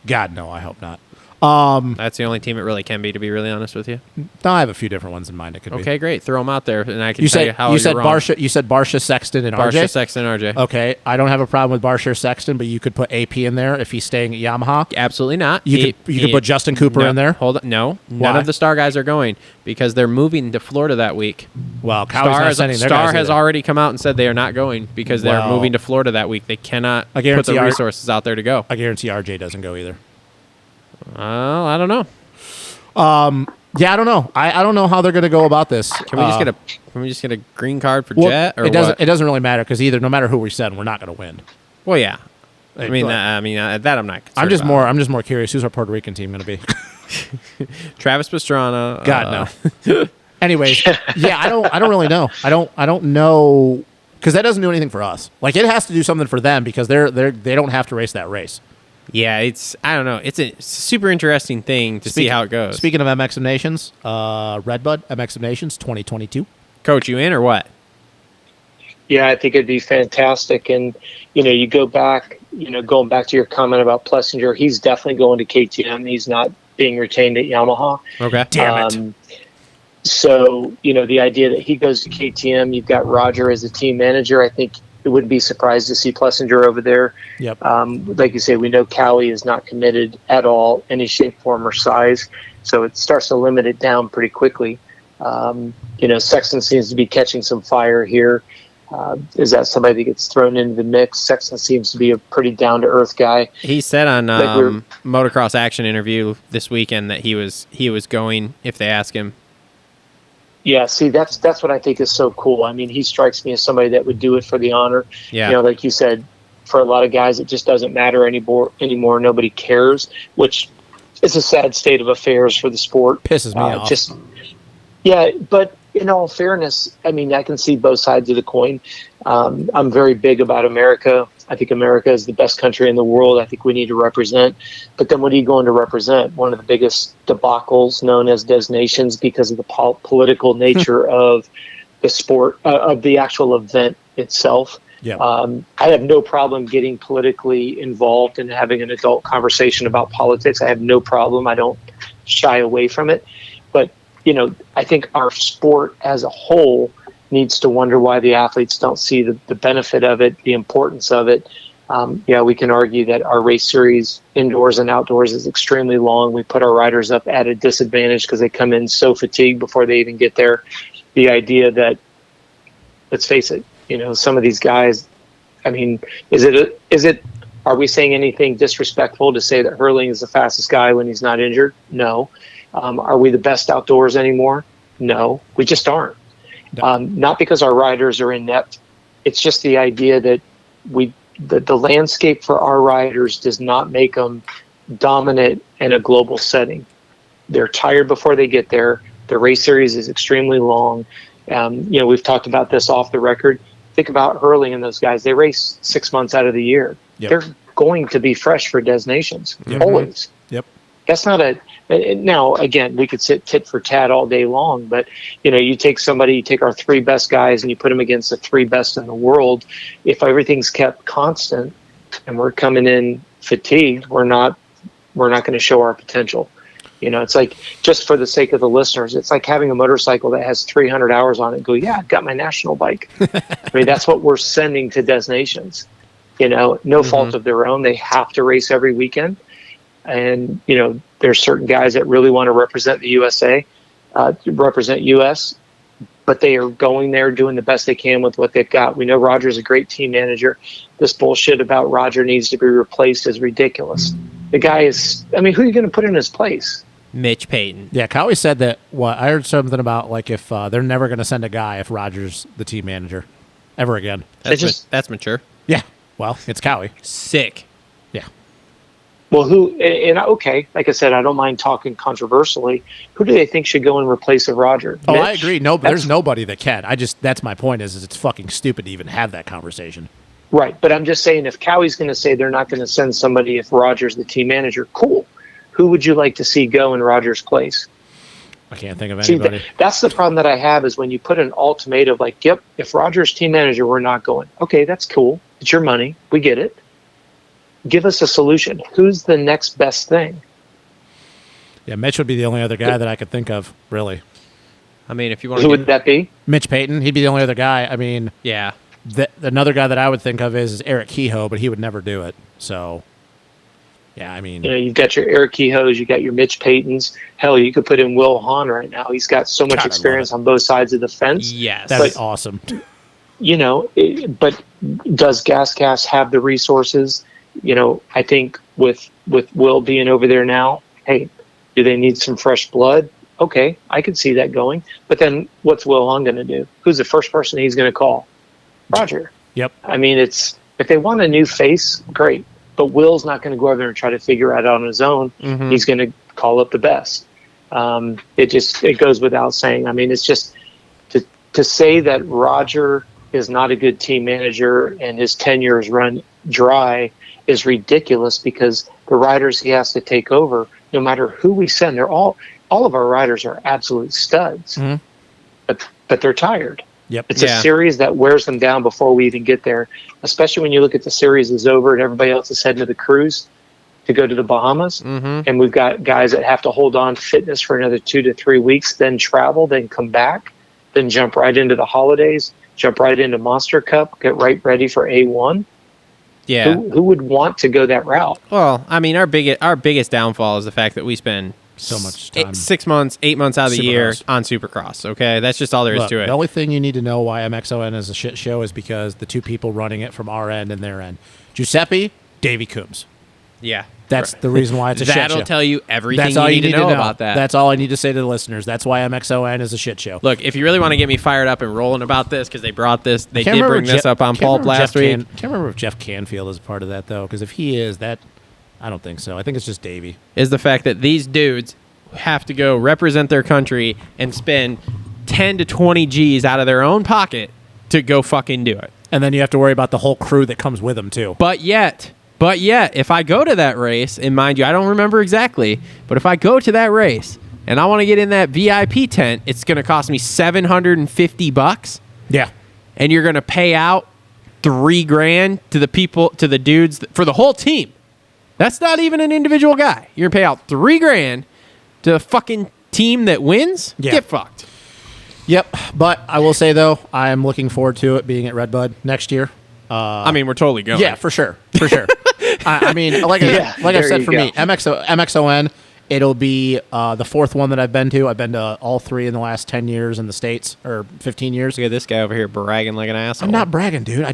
God, no, I hope not. That's the only team it really can be, to be really honest with you. No, I have a few different ones in mind. It could be. Okay, great. Throw them out there, and I can You tell said you how you said you're wrong. Barsha. You said Barsha, Sexton, and Barsha, RJ. Sexton, RJ. Okay, I don't have a problem with Barsha or Sexton, but you could put AP in there if he's staying at Yamaha. Absolutely not. You could put Justin Cooper in there. Hold on. No, Why? none of the Star guys are going because they're moving to Florida that week. Well, Cowie's not sending their Star guys has either. already come out and said they are not going because they're Well, moving to Florida that week. They cannot I put guarantee the our- resources out there to go. I guarantee RJ doesn't go either. Well, I don't know. Yeah, I don't know. I don't know how they're going to go about this. Can we just get a green card for well, Jet or it doesn't. what? It doesn't really matter because no matter who we send, we're not going to win. Well, yeah. Hey, that I'm not. I'm just concerned I'm just more curious. Who's our Puerto Rican team going to be? about. Travis Pastrana. God no. Anyways, yeah, I don't really know. I don't know because that doesn't do anything for us. Like it has to do something for them because they don't have to race that race. Yeah, I don't know. It's a super interesting thing to see how it goes. Speaking of MX of Nations, Redbud MX of Nations 2022. Coach, you in or what? Yeah, I think it'd be fantastic. And, you go back, going back to your comment about Plessinger, he's definitely going to KTM. He's not being retained at Yamaha. Okay. Damn it. So, the idea that he goes to KTM, you've got Roger as the team manager. I think it wouldn't be surprised to see Plessinger over there. Yep. Like you say, we know Cowie is not committed at all, any shape, form, or size. So it starts to limit it down pretty quickly. Sexton seems to be catching some fire here. Is that somebody that gets thrown into the mix? Sexton seems to be a pretty down-to-earth guy. He said on Motocross Action interview this weekend that he was going if they ask him. Yeah, see, that's what I think is so cool. I mean, he strikes me as somebody that would do it for the honor. Yeah. Like you said, for a lot of guys, it just doesn't matter anymore. Nobody cares, which is a sad state of affairs for the sport. Pisses me off. Yeah, but in all fairness, I mean, I can see both sides of the coin. I'm very big about America. I think America is the best country in the world. I think we need to represent. But then what are you going to represent? One of the biggest debacles known as designations because of the political nature of the sport, of the actual event itself. Yeah. I have no problem getting politically involved and having an adult conversation about politics. I have no problem. I don't shy away from it. But, I think our sport as a whole needs to wonder why the athletes don't see the benefit of it, the importance of it. We can argue that our race series indoors and outdoors is extremely long. We put our riders up at a disadvantage because they come in so fatigued before they even get there. The idea that, let's face it, some of these guys, I mean, are we saying anything disrespectful to say that Hurling is the fastest guy when he's not injured? No. Are we the best outdoors anymore? No, we just aren't. Not because our riders are inept. It's just the idea that the landscape for our riders does not make them dominant in a global setting. They're tired before they get there. The race series is extremely long. We've talked about this off the record. Think about Hurling and those guys. They race 6 months out of the year. Yep. They're going to be fresh for designations, always. Yep. That's not now, again, we could sit tit for tat all day long, but, you take our 3 best guys and you put them against the 3 best in the world. If everything's kept constant and we're coming in fatigued, we're not going to show our potential. It's like, just for the sake of the listeners, it's like having a motorcycle that has 300 hours on it and go, yeah, I've got my national bike. I mean, that's what we're sending to designations, no fault of their own. They have to race every weekend. And, there's certain guys that really want to represent the USA, represent US, but they are going there doing the best they can with what they've got. We know Roger's a great team manager. This bullshit about Roger needs to be replaced is ridiculous. The guy is, who are you going to put in his place? Mitch Payton. Yeah, Cowie said that. I heard something about like if they're never going to send a guy if Roger's the team manager ever again. That's mature. Yeah. Well, it's Cowie. Sick. Yeah. Well, okay, like I said, I don't mind talking controversially. Who do they think should go in replace of Roger? Oh, Mitch? I agree. No, there's nobody that can. That's my point is it's fucking stupid to even have that conversation. Right, but I'm just saying if Cowie's going to say they're not going to send somebody if Roger's the team manager, cool. Who would you like to see go in Roger's place? I can't think of anybody. See, that's the problem that I have is when you put an ultimatum like, yep, if Roger's team manager, we're not going. Okay, that's cool. It's your money. We get it. Give us a solution. Who's the next best thing? Yeah, Mitch would be the only other guy that I could think of, really. If you want to. Who would that be? Mitch Payton. He'd be the only other guy. Yeah. Another guy that I would think of is Eric Kehoe, but he would never do it. So, yeah, you've got your Eric Kehoes, you got your Mitch Paytons. Hell, you could put in Will Hahn right now. He's got so much experience on both sides of the fence. Yes. That'd be awesome. But does GasCast have the resources? I think with Will being over there now, hey, do they need some fresh blood? Okay, I could see that going. But then what's Will Hahn going to do? Who's the first person he's going to call? Roger. Yep. If they want a new face, great. But Will's not going to go over there and try to figure it out on his own. Mm-hmm. He's going to call up the best. It goes without saying. It's just to say that Roger is not a good team manager and his tenure is run dry is ridiculous because the riders he has to take over, no matter who we send, they're all of our riders are absolute studs, but they're tired. Yep. It's a series that wears them down before we even get there, especially when you look at the series is over and everybody else is heading to the cruise to go to the Bahamas. Mm-hmm. And we've got guys that have to hold on to fitness for another 2 to 3 weeks, then travel, then come back, then jump right into the holidays, jump right into Monster Cup, get right ready for A1. Yeah. Who would want to go that route? Well, our biggest downfall is the fact that we spend so much time. 6 months, 8 months out of the year on Supercross. Okay, that's just all there is to it. The only thing you need to know why MXON is a shit show is because the 2 people running it from our end and their end, Giuseppe, Davey Coombs. Yeah, that's the reason why it's a shit show. That'll tell you everything you need to know about that. That's all I need to say to the listeners. That's why MXON is a shit show. Look, if you really want to get me fired up and rolling about this, because they did bring this up on Pulp last week. Can't remember if Jeff Canfield is part of that though, because if he is, I don't think so. I think it's just Davey. Is the fact that these dudes have to go represent their country and spend 10 to 20 G's out of their own pocket to go fucking do it. And then you have to worry about the whole crew that comes with them too. But yet, if I go to that race, and mind you, I don't remember exactly, but if I go to that race and I want to get in that VIP tent, it's going to cost me $750. Yeah. And you're going to pay out $3,000 to the people, to the dudes for the whole team. That's not even an individual guy. You're going to pay out $3,000 to the fucking team that wins? Yeah. Get fucked. Yep. But I will say, though, I am looking forward to it being at Redbud next year. I mean, we're totally going. Yeah, for sure. For sure. I mean, like I said, for me, MXON, it'll be the fourth one that I've been to. I've been to all three in the last 10 years in the States, or 15 years. Look at this guy over here bragging like an asshole. I'm not bragging, dude. I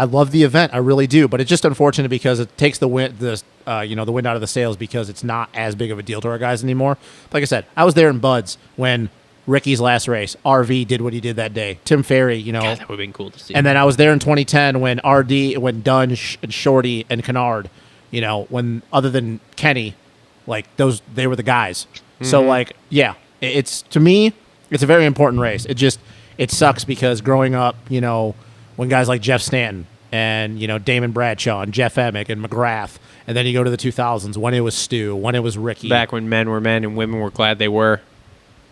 love the event. I really do. But it's just unfortunate because it takes the wind, the wind out of the sails because it's not as big of a deal to our guys anymore. Like I said, I was there in Buds when Ricky's last race. RV did what he did that day. Tim Ferry, God, that would have been cool to see. And then I was there in 2010 when when Dunn and Shorty and Kennard, when other than Kenny, like they were the guys. Mm-hmm. So like, yeah, it's to me, it's a very important race. It sucks because growing up, when guys like Jeff Stanton and Damon Bradshaw and Jeff Emick and McGrath, and then you go to the 2000s when it was Stu, when it was Ricky, back when men were men and women were glad they were.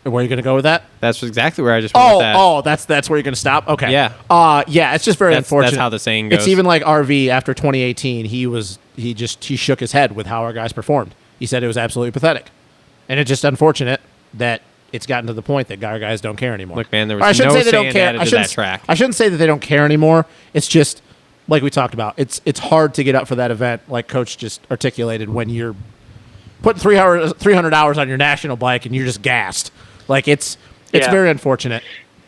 Where are you going to go with that? That's exactly where I just went with that. Oh, that's where you're going to stop? Okay. Yeah. Yeah, it's just very unfortunate. That's how the saying goes. It's even like RV after 2018, he shook his head with how our guys performed. He said it was absolutely pathetic. And it's just unfortunate that it's gotten to the point that our guys don't care anymore. Look, man, there was no sand added to that track. I shouldn't say that they don't care anymore. It's just, like we talked about, it's hard to get up for that event, like Coach just articulated, when you're putting 300 hours on your national bike and you're just gassed. Like it's very unfortunate.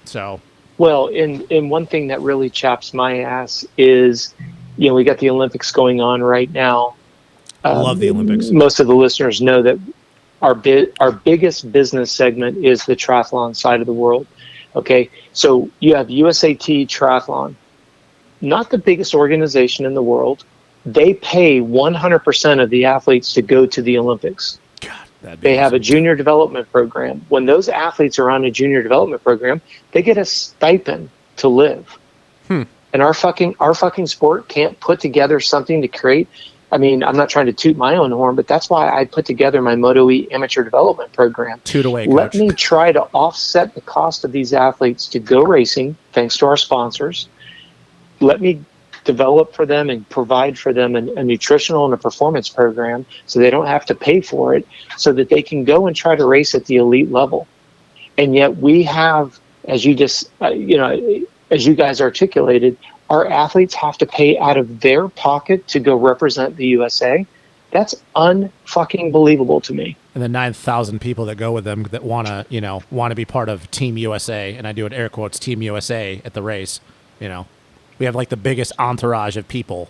So, well, and one thing that really chaps my ass is, we got the Olympics going on right now. I love the Olympics. Most of the listeners know that our biggest business segment is the triathlon side of the world. Okay, so you have USAT Triathlon, not the biggest organization in the world. They pay 100% of the athletes to go to the Olympics. They have a junior development program. When those athletes are on a junior development program, they get a stipend to live. And our fucking sport can't put together something to create. I mean, I'm not trying to toot my own horn, but that's why I put together my Moto E amateur development program. Toot away, Let Coach. me try to offset the cost of these athletes to go racing, thanks to our sponsors. Let me develop for them and provide for them a nutritional and a performance program so they don't have to pay for it, so that they can go and try to race at the elite level. And yet we have, as you just, as you guys articulated, our athletes have to pay out of their pocket to go represent the USA. That's unfucking believable to me. And the 9,000 people that go with them that want to be part of Team USA, and I do it air quotes, Team USA at the race, We have like the biggest entourage of people.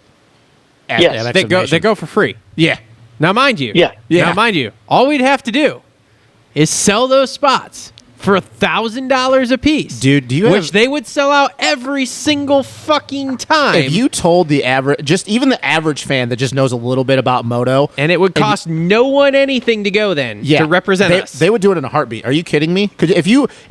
Yes, they go for free. Yeah. Now, mind you. Yeah. Now, mind you, all we'd have to do is sell those spots for $1,000 a piece, dude. Which they would sell out every single fucking time. If you told even the average fan that just knows a little bit about moto, and it would cost no one anything to go then to represent us, they would do it in a heartbeat. Are you kidding me? Because if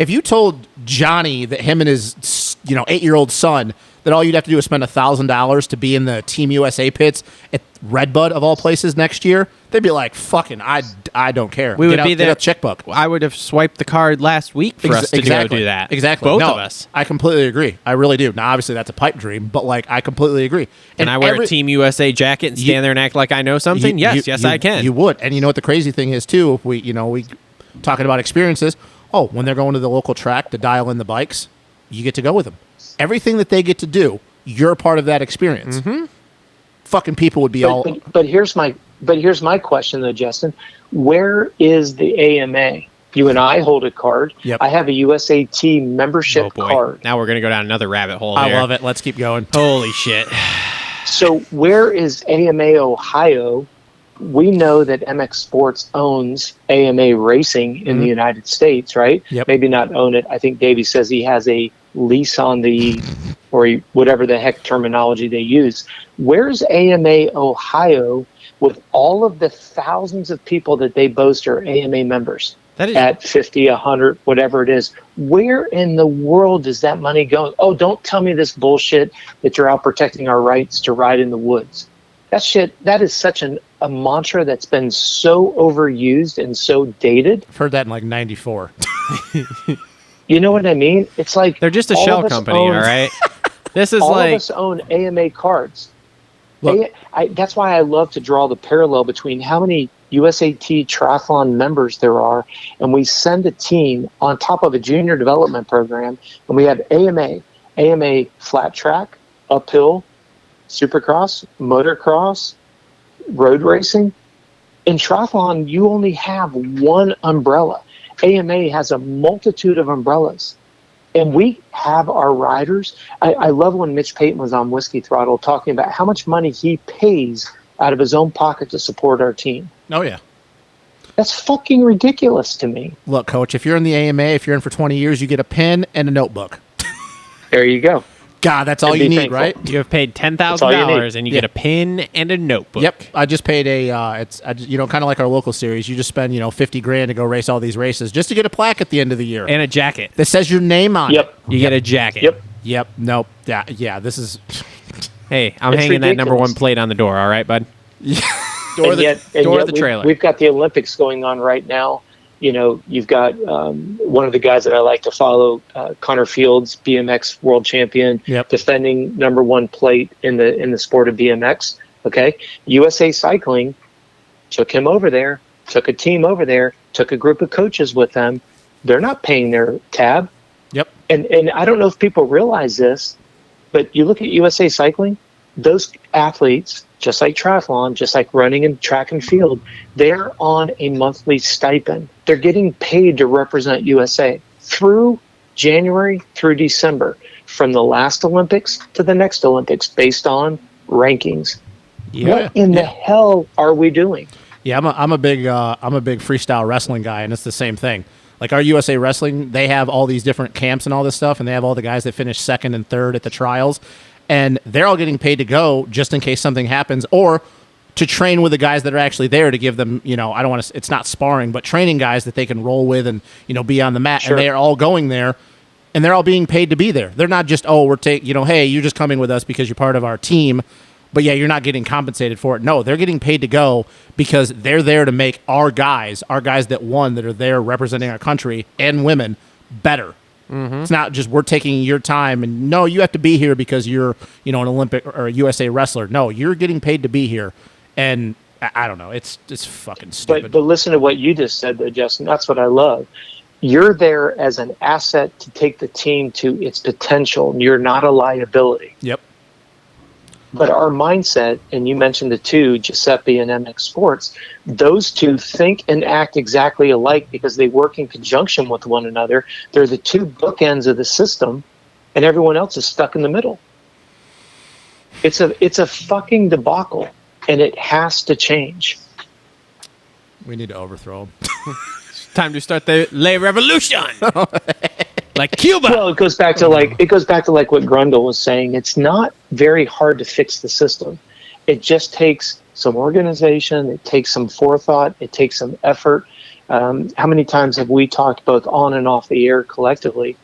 you told Johnny that him and his 8-year-old son that all you'd have to do is spend $1,000 to be in the Team USA pits at Redbud of all places next year, they'd be like, "Fucking, I don't care." We would be there. Get a checkbook. I would have swiped the card last week for us to go do that. Exactly, both of us. I completely agree. I really do. Now, obviously, that's a pipe dream, but I completely agree. And I wear a Team USA jacket and stand there and act like I know something? Yes, I can. You would, and you know what the crazy thing is too? If we talking about experiences. Oh, when they're going to the local track to dial in the bikes, you get to go with them. Everything that they get to do, you're part of that experience. Mm-hmm. Fucking people would be But here's my question though, Justin. Where is the AMA? You and I hold a card. Yep. I have a USAT membership card. Now we're gonna go down another rabbit hole. I love it. Let's keep going. Holy shit. So where is AMA Ohio? We know that MX Sports owns AMA Racing in the United States, right? Yep. Maybe not own it. I think Davey says he has a lease on whatever the heck terminology they use. Where's AMA Ohio with all of the thousands of people that they boast are AMA members? That is at 50, 100, whatever it is. Where in the world is that money going? Oh, don't tell me this bullshit that you're out protecting our rights to ride in the woods. That is such a mantra that's been so overused and so dated. I've heard that in like 94. You know what I mean? It's like they're just a all shell of us company, own- all right? This is all like of us own AMA cards. Look. That's why I love to draw the parallel between how many USAT triathlon members there are, and we send a team on top of a junior development program, and we have AMA flat track, uphill, supercross, motocross, road racing. In triathlon, you only have one umbrella. AMA has a multitude of umbrellas. And we have our riders. I love when Mitch Payton was on Whiskey Throttle talking about how much money he pays out of his own pocket to support our team. Oh, yeah. That's fucking ridiculous to me. Look, Coach, if you're in the AMA, if you're in for 20 years, you get a pen and a notebook. There you go. God, that's all And you be need, thankful. right? you have paid all you $10,000 need. and you get a pin and a notebook. Yep. I just paid kind of like our local series. You just spend, $50,000 to go race all these races just to get a plaque at the end of the year And a jacket. that says your name on Yep. it. You get a jacket. Yep. Yep. Nope. Yeah. This is Hey, I'm It's hanging that number ridiculous. one plate on the door, all right, bud? door And yet of the trailer. We've got the Olympics going on right now. You've got one of the guys that I like to follow, Connor Fields, BMX world champion, Yep. defending number one plate in the sport of BMX. Okay, USA Cycling took him over there, took a team over there, took a group of coaches with them. They're not paying their tab. Yep. And I don't know if people realize this, but you look at USA Cycling, those athletes, just like triathlon, just like running and track and field, they're on a monthly stipend. They're getting paid to represent USA through January through December, from the last Olympics to the next Olympics, based on rankings. What in the hell are we doing? Yeah, I'm a big freestyle wrestling guy, and it's the same thing. Like our USA Wrestling, they have all these different camps and all this stuff, and they have all the guys that finish second and third at the trials, and they're all getting paid to go just in case something happens, or to train with the guys that are actually there to give them, I don't want to. It's not sparring, but training guys that they can roll with and be on the mat, Sure. and they are all going there, and they're all being paid to be there. They're not just hey, you're just coming with us because you're part of our team. But yeah, you're not getting compensated for it. No, they're getting paid to go because they're there to make our guys that won, that are there representing our country and women, better. Mm-hmm. It's not just we're taking your time and no, you have to be here because you're, an Olympic or a USA wrestler. No, you're getting paid to be here. And I don't know. It's fucking stupid. But listen to what you just said, though, Justin. That's what I love. You're there as an asset to take the team to its potential. And you're not a liability. Yep. But our mindset, and you mentioned the two, Giuseppe and MX Sports, those two think and act exactly alike because they work in conjunction with one another. They're the two bookends of the system, and everyone else is stuck in the middle. It's a fucking debacle, and it has to change. We need to overthrow them. Time to start the lay revolution. Like Cuba. Well, it goes back to like what Grundle was saying. It's not very hard to fix the system. It just takes some organization. It takes some forethought. It takes some effort. How many times have we talked both on and off the air collectively?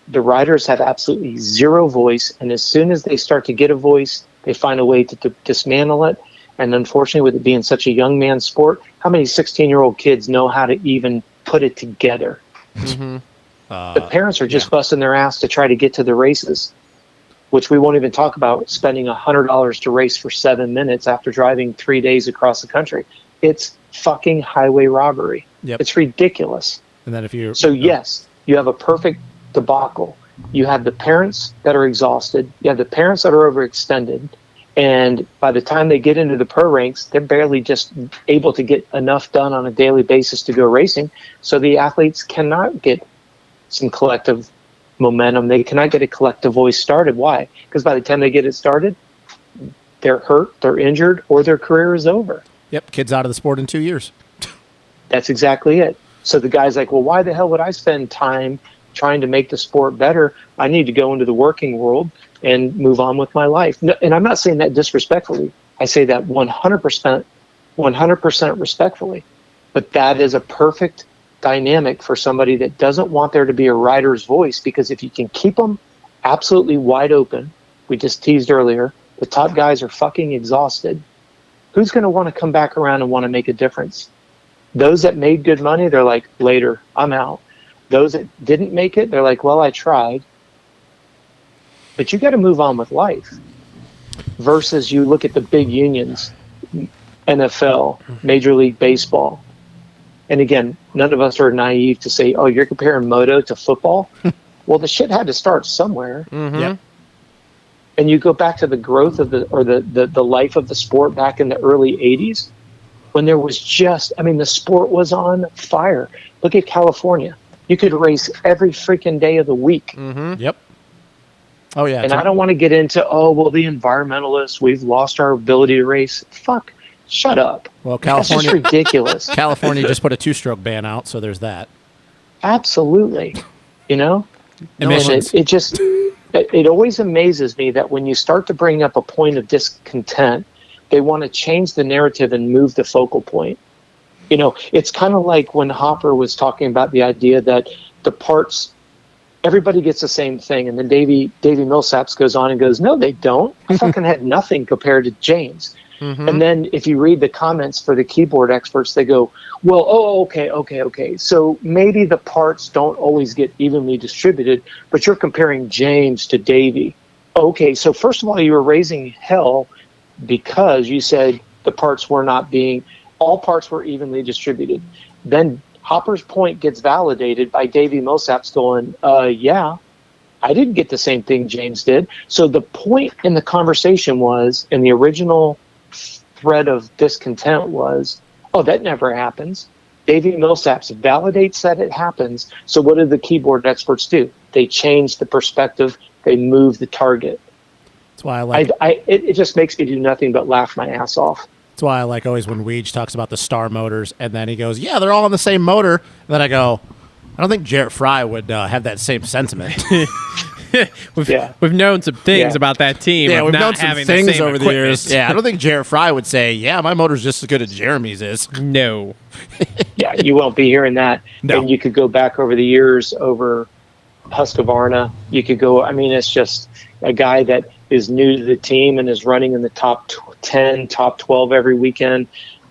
The riders have absolutely zero voice, and as soon as they start to get a voice, they find a way to dismantle it. And unfortunately, with it being such a young man's sport, how many 16-year-old kids know how to even put it together? Mm-hmm. The parents are just busting their ass to try to get to the races, which we won't even talk about spending $100 to race for 7 minutes after driving 3 days across the country. It's fucking highway robbery. Yep. It's ridiculous. And then Yes, you have a perfect debacle. You have the parents that are exhausted. You have the parents that are overextended. And by the time they get into the pro ranks, they're barely just able to get enough done on a daily basis to go racing. So the athletes cannot get some collective momentum. They cannot get a collective voice started. Why? Because by the time they get it started, they're hurt, they're injured, or their career is over. Yep, kids out of the sport in 2 years. That's exactly it. So the guy's like, well, why the hell would I spend time trying to make the sport better? I need to go into the working world and move on with my life. No, and I'm not saying that disrespectfully. I say that 100% respectfully. But that is a perfect dynamic for somebody that doesn't want there to be a rider's voice, because if you can keep them absolutely wide open, we just teased earlier, the top guys are fucking exhausted. Who's going to want to come back around and want to make a difference? Those that made good money, they're like, later, I'm out. Those that didn't make it, they're like, well, I tried. But you got to move on with life. Versus you look at the big unions, NFL, Major League Baseball. And again, none of us are naive to say, oh, you're comparing moto to football. Well, the shit had to start somewhere. Yep. And you go back to the growth of the life of the sport back in the early 80s, when there was just, I mean, the sport was on fire. Look at California. You could race every freaking day of the week. Yep. Oh, yeah. And I don't want to get into, oh, well, the environmentalists, we've lost our ability to race. Fuck. Shut up. Well, That's just California, ridiculous. California just put a 2-stroke ban out, so there's that. Absolutely. You know? Emissions. It always amazes me that when you start to bring up a point of discontent, they want to change the narrative and move the focal point. You know, it's kind of like when Hopper was talking about the idea that the parts, everybody gets the same thing. And then Davey Millsaps goes on and goes, no, they don't. I fucking had nothing compared to James. And then if you read the comments for the keyboard experts, they go, well, okay. So maybe the parts don't always get evenly distributed, but you're comparing James to Davey. Okay, so first of all, you were raising hell because you said the parts were not being, all parts were evenly distributed. Then Hopper's point gets validated by Davey Millsaps going, yeah, I didn't get the same thing James did. So the point in the conversation was, in the original thread of discontent was, oh, that never happens. Davey Millsaps validates that it happens. So what do the keyboard experts do? They change the perspective. They move the target. That's why I like it just makes me do nothing but laugh my ass off. That's why I like always when Weege talks about the Star motors, and then he goes, yeah, they're all on the same motor. And then I go, I don't think Jarrett Fry would have that same sentiment. We've known some things about that team. Yeah, of we've not known some having things the same over the equipment. years. Yeah, I don't think Jarrett Fry would say, yeah, my motor's just as good as Jeremy's is. No. Yeah, you won't be hearing that. No. And you could go back over the years over Husqvarna. You could go, I mean, it's just a guy that is new to the team and is running in the top 10, top 12 every weekend,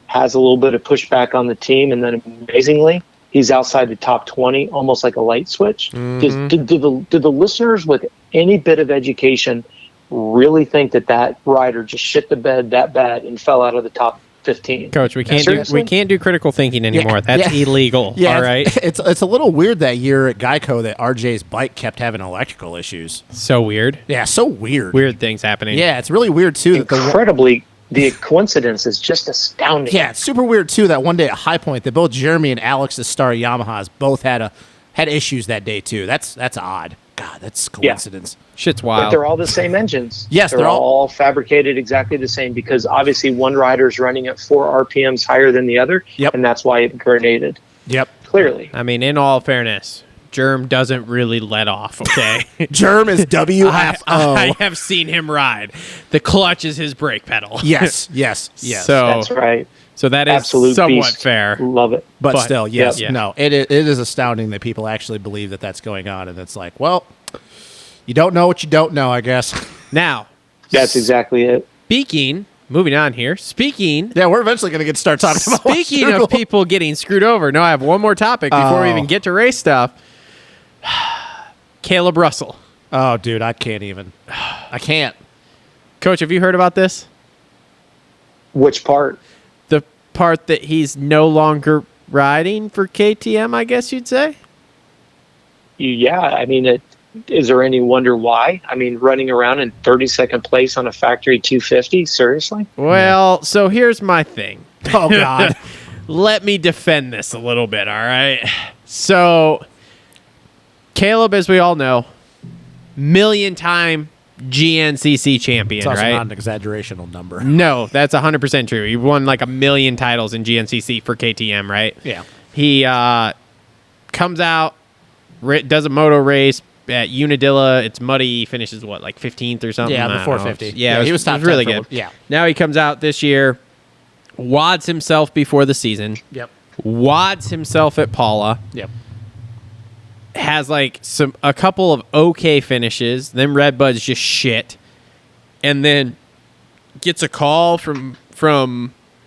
has a little bit of pushback on the team, and then amazingly, he's outside the top 20, almost like a light switch. Do the listeners with any bit of education really think that rider just shit the bed that bad and fell out of the top 15? Coach, we can't do critical thinking anymore. Yeah, That's illegal. Yeah, all right. It's a little weird that year at Geico that RJ's bike kept having electrical issues. So weird. Yeah, so weird. Weird things happening. Yeah, it's really weird too. Incredibly, the coincidence is just astounding. Yeah, it's super weird too that one day at High Point that both Jeremy and Alex's Star Yamahas both had issues that day too. That's odd. God, that's coincidence. Shit's But wild. they're all the same engines. Yes, they're all fabricated exactly the same, because obviously one rider's running at 4 RPMs higher than the other, and that's why it grenaded. Yep. Clearly. I mean, in all fairness, Germ doesn't really let off, okay? Germ is WFO. I have seen him ride. The clutch is his brake pedal. Yes. So That's right. So that is Absolute somewhat beast. fair. Love it. But still, yes. yeah. No, it is astounding that people actually believe that that's going on. And it's like, well, you don't know what you don't know, I guess. Now, That's exactly it. moving on here. Yeah, we're eventually going to start talking about Speaking Washougal. of people getting screwed over, no, I have one more topic before we even get to race stuff. Caleb Russell. Oh, dude, I can't even. I can't. Coach, have you heard about this? Which part? The part that he's no longer riding for KTM, I guess you'd say? Yeah, I mean, is there any wonder why? I mean, running around in 32nd place on a factory 250? Seriously? Well, so here's my thing. Oh, God. Let me defend this a little bit, all right? So, Caleb, as we all know, million-time GNCC champion, It's also right? not an exaggerational number. No, that's 100% true. He won like 1 million titles in GNCC for KTM, right? Yeah. He comes out, does a moto race at Unadilla. It's muddy. He finishes, what, like 15th or something? Yeah, I the don't 450. know. Yeah, he was top 10 really for good. Yeah. Now he comes out this year, wads himself before the season. Yep. wads himself at Paula. Yep. Has like a couple of okay finishes. Then Redbud's just shit, and then gets a call from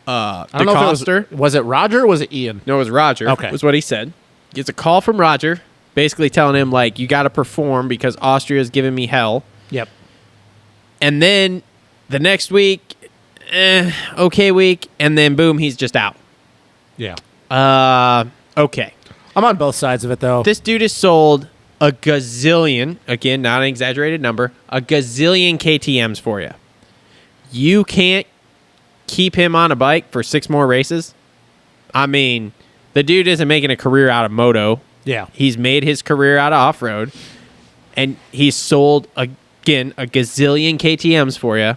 I don't know if it was it Roger or was it Ian? No, it was Roger. Okay. Was what he said. Gets a call from Roger, basically telling him like, you got to perform because Austria's giving me hell. Yep. And then the next week, okay week, and then boom, he's just out. Yeah. Okay. I'm on both sides of it though. This dude has sold a gazillion, again, not an exaggerated number, a gazillion KTMs for you. You can't keep him on a bike for 6 more races? I mean, the dude isn't making a career out of moto. Yeah. He's made his career out of off-road, and he's sold, again, a gazillion KTMs for you,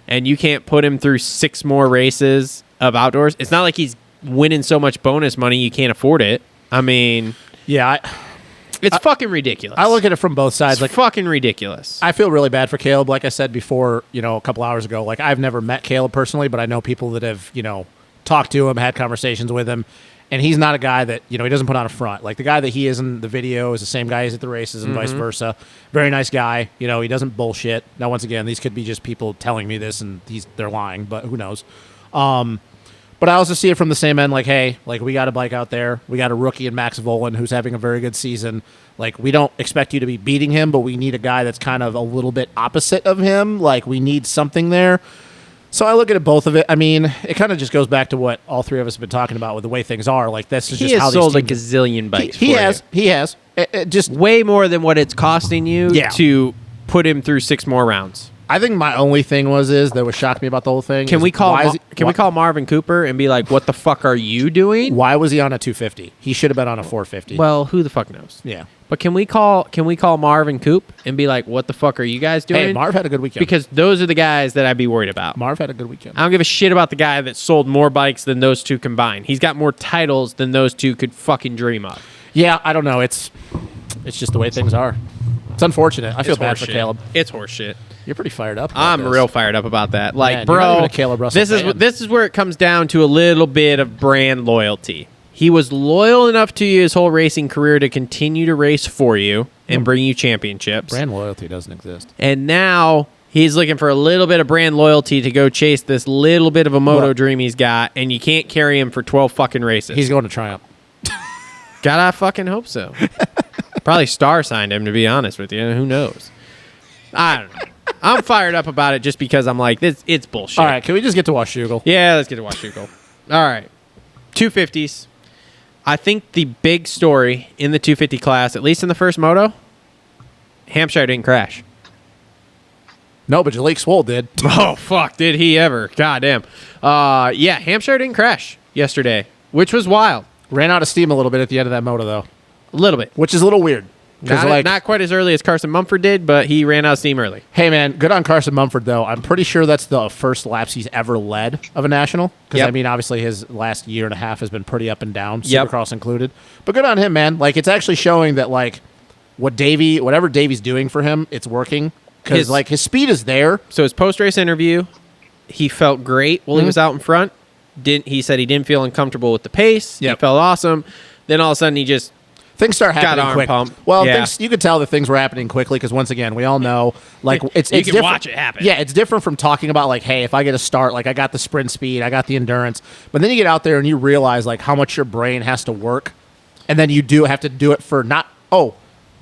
and you can't put him through 6 more races of outdoors. It's not like he's winning so much bonus money you can't afford it. I mean, yeah, it's fucking ridiculous. I look at it from both sides. It's like fucking ridiculous. I feel really bad for Caleb. Like I said before, a couple hours ago, like I've never met Caleb personally, but I know people that have, talked to him, had conversations with him, and he's not a guy that, he doesn't put on a front. Like the guy that he is in the video is the same guy he's at the races and vice versa. Very nice guy. He doesn't bullshit. Now, once again, these could be just people telling me this and they're lying, but who knows? But I also see it from the same end, like, hey, like we got a bike out there. We got a rookie in Max Volan who's having a very good season. Like, we don't expect you to be beating him, but we need a guy that's kind of a little bit opposite of him. Like, we need something there. So I look at it both of it. I mean, it kind of just goes back to what all three of us have been talking about with the way things are. Like, that's just how these sold a teams... gazillion bikes. He has. It just way more than what it's costing you Yeah. to put him through 6 more rounds. I think my only thing that would shock me about the whole thing. Can we call we call Marvin Cooper and be like, "What the fuck are you doing?" Why was he on a 250? He should have been on a 450. Well, who the fuck knows? Yeah. But can we call Marvin Coop and be like, "What the fuck are you guys doing?" Hey, Marv had a good weekend. Because those are the guys that I'd be worried about. Marv had a good weekend. I don't give a shit about the guy that sold more bikes than those two combined. He's got more titles than those two could fucking dream of. Yeah, I don't know. It's just the way things are. It's unfortunate. I feel bad for Caleb. It's horseshit. You're pretty fired up. I'm real fired up about that. Like, Man, you're not bro, even a Caleb Russell fan. this is where it comes down to a little bit of brand loyalty. He was loyal enough to you his whole racing career to continue to race for you and bring you championships. Brand loyalty doesn't exist. And now he's looking for a little bit of brand loyalty to go chase this little bit of a moto dream he's got, and you can't carry him for 12 fucking races. He's going to Triumph. Gotta fucking hope so. Probably Star signed him, to be honest with you. Who knows? I don't know. I'm fired up about it just because I'm like, it's bullshit. All right, can we just get to Washougal? Yeah, let's get to Washougal. All right. 250s. I think the big story in the 250 class, at least in the first moto, Hampshire didn't crash. No, but Jalik Swoll did. Oh, fuck. Did he ever? Goddamn. Yeah, Hampshire didn't crash yesterday, which was wild. Ran out of steam a little bit at the end of that moto, though. A little bit. Which is a little weird. Not quite as early as Carson Mumford did, but he ran out of steam early. Hey, man, good on Carson Mumford, though. I'm pretty sure that's the first laps he's ever led of a national. Because, Yep. I mean, obviously his last year and a half has been pretty up and down, Yep. Supercross included. But good on him, man. Like, it's actually showing that, like, whatever Davey's doing for him, it's working. Because, like, his speed is there. So his post-race interview, he felt great while he was out in front. He said he didn't feel uncomfortable with the pace. Yep. He felt awesome. Then all of a sudden he just... Things start happening arm quick. pump. Well, Yeah. you could tell that things were happening quickly because once again, we all know like it's You can different. watch it happen. Yeah, it's different from talking about like, hey, if I get a start, like I got the sprint speed, I got the endurance, but then you get out there and you realize like how much your brain has to work, and then you do have to do it for not. Oh,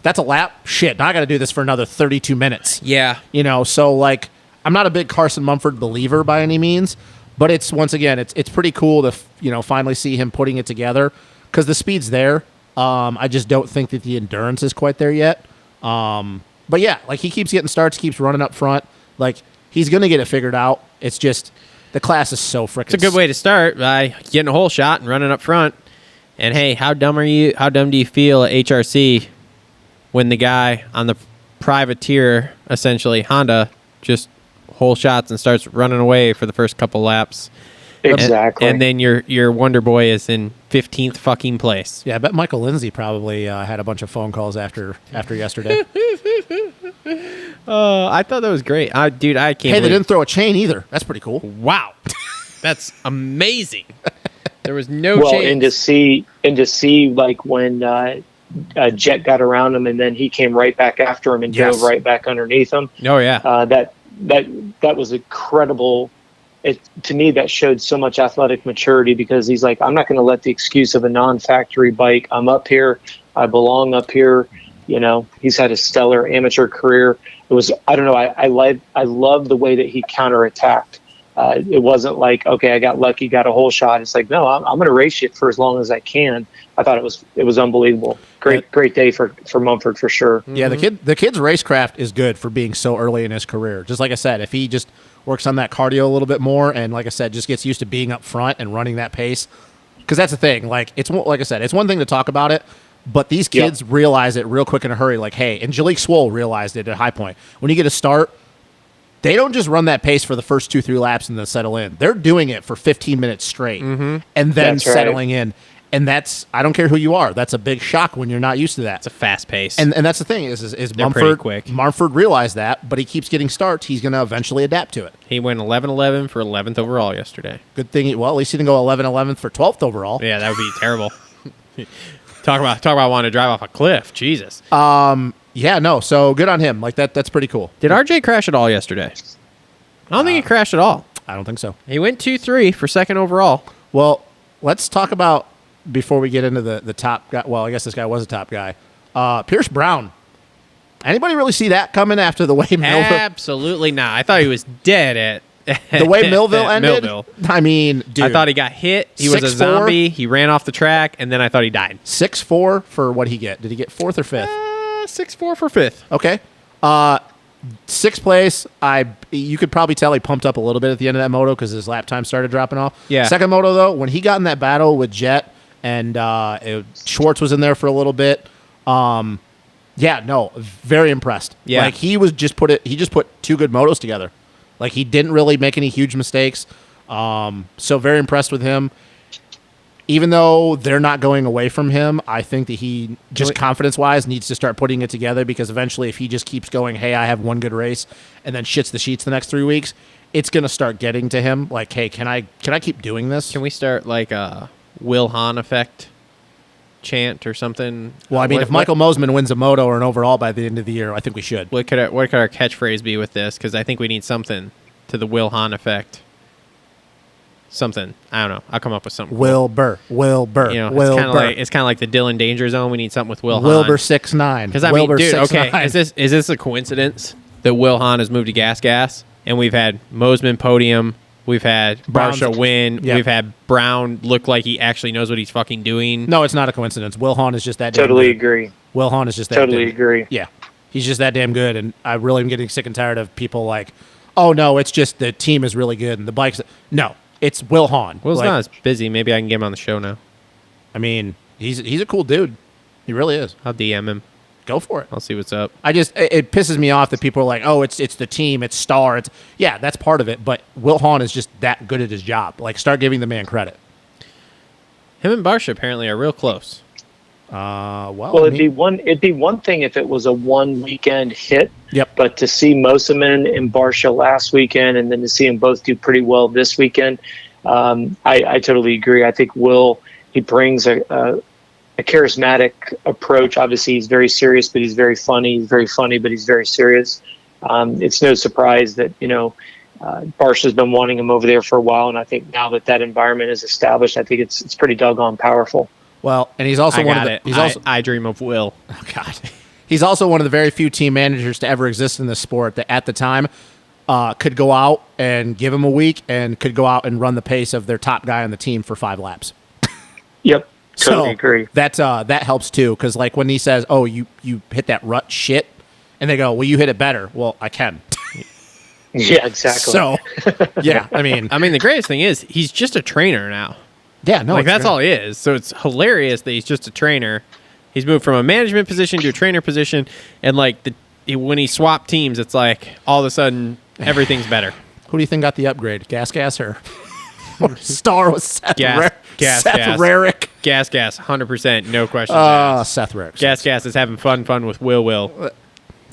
that's a lap. Shit, now I got to do this for another 32 minutes. Yeah. So like I'm not a big Carson Mumford believer by any means, but it's once again it's pretty cool to finally see him putting it together because the speed's there. I just don't think that the endurance is quite there yet. But yeah, like he keeps getting starts, keeps running up front. Like he's gonna get it figured out. It's just the class is so freaking. It's a good way to start by getting a hole shot and running up front. And hey, how dumb are you? How dumb do you feel at HRC when the guy on the privateer, essentially Honda, just hole shots and starts running away for the first couple laps? Exactly. And then your Wonder Boy is in 15th fucking place. Yeah, I bet Michael Lindsay probably had a bunch of phone calls after yesterday. I thought that was great. Dude, I can't Hey, they believe- didn't throw a chain either. That's pretty cool. Wow. That's amazing. There was no Well, chance. and to see like when Jet got around him and then he came right back after him and Yes. drove right back underneath him. Oh yeah. That was incredible. To me, that showed so much athletic maturity because he's like, I'm not going to let the excuse of a non-factory bike. I'm up here. I belong up here. You know, he's had a stellar amateur career. It was, I don't know. I love the way that he counterattacked. It wasn't like, okay, I got lucky, got a whole shot. It's like, no, I'm going to race it for as long as I can. I thought it was unbelievable. Great day for Mumford for sure. Yeah, the kid's racecraft is good for being so early in his career. Just like I said, if he just works on that cardio a little bit more, and like I said, just gets used to being up front and running that pace, because that's the thing. Like like I said, it's one thing to talk about it, but these kids realize it real quick in a hurry. Like, hey, and Jalek Swoll realized it at High Point. When you get a start, they don't just run that pace for the first 2-3 laps and then settle in. They're doing it for 15 minutes straight and then That's right. settling in. And that's, I don't care who you are, that's a big shock when you're not used to that. It's a fast pace. And that's the thing is They're pretty quick. Mumford realized that, but he keeps getting starts. He's going to eventually adapt to it. He went 11-11 for 11th overall yesterday. Good thing. At least he didn't go 11-11 for 12th overall. Yeah, that would be terrible. Talk about wanting to drive off a cliff. Jesus. Yeah, no. So good on him. Like that's pretty cool. Did RJ crash at all yesterday? I don't think he crashed at all. I don't think so. He went 2-3 for second overall. Well, let's talk about before we get into the top guy. Well, I guess this guy was a top guy. Pierce Brown. Anybody really see that coming after the way Millville? Absolutely not. I thought he was dead at The way Millville ended. Millville. I mean, dude. I thought he got hit. He was a 6'4". zombie. He ran off the track, and then I thought he died. 6'4" for what he get? Did he get 4th or 5th? 6'4" for 5th. Okay. 6th place. You could probably tell he pumped up a little bit at the end of that moto because his lap time started dropping off. Yeah. Second moto though, when he got in that battle with Jet and Schwartz was in there for a little bit. Yeah, no, very impressed. Yeah. Like he just put 2 good motos together. Like he didn't really make any huge mistakes. So very impressed with him. Even though they're not going away from him, I think that he just confidence-wise needs to start putting it together because eventually if he just keeps going, hey, I have one good race, and then shits the sheets the next 3 weeks, it's going to start getting to him. Like, hey, can I keep doing this? Can we start like a Will Hahn effect chant or something? Well, I mean, if Michael Mosman wins a moto or an overall by the end of the year, I think we should. What could our catchphrase be with this? Because I think we need something to the Will Hahn effect. Something. I don't know. I'll come up with something. Will Burr. You know, it's kind of like the Dylan Danger Zone. We need something with Will Hahn. Wilbur 6'9". Because I mean, dude, okay, is this a coincidence that Will Hahn has moved to Gas, and we've had Mosman podium, we've had Barsha win, Yep. we've had Brown look like he actually knows what he's fucking doing. No, it's not a coincidence. Will Hahn is just that damn Totally good. agree. Will Hahn is just that Totally damn- agree. Yeah. He's just that damn good, and I really am getting sick and tired of people like, oh, no, it's just the team is really good, and the bikes... No, it's Will Hahn. Will's Like, not as busy. Maybe I can get him on the show now. I mean, he's a cool dude. He really is. I'll DM him. Go for it. I'll see what's up. It pisses me off that people are like, oh, it's the team, it's Star. Yeah, that's part of it, but Will Hahn is just that good at his job. Like, start giving the man credit. Him and Barsha apparently are real close. Well, it'd be one thing if it was a one weekend hit. Yep. But to see Mosiman and Barsha last weekend, and then to see them both do pretty well this weekend, I totally agree. I think Will, he brings a charismatic approach. Obviously, he's very serious, but he's very funny. He's very funny, but he's very serious. It's no surprise that Barsha's been wanting him over there for a while, and I think now that environment is established, I think it's pretty doggone powerful. Well, and he's also I dream of Will. Oh God, he's also one of the very few team managers to ever exist in this sport that at the time could go out and give him a week and could go out and run the pace of their top guy on the team for 5 laps. Yep, totally agree. That helps too, because like when he says, "Oh, you hit that rut shit," and they go, "Well, you hit it better." Well, I can. Yeah, exactly. So, yeah, I mean, the greatest thing is he's just a trainer now. yeah, no, Like, it's that's great. all he is. So it's hilarious that he's just a trainer. He's moved from a management position to a trainer position, and like when he swapped teams, it's like all of a sudden everything's better. Who do you think got the upgrade? Gas or Star was Seth Gas. Rarick. Gas, 100%, no questions asked. Seth Rarick. Gas is having fun with Will.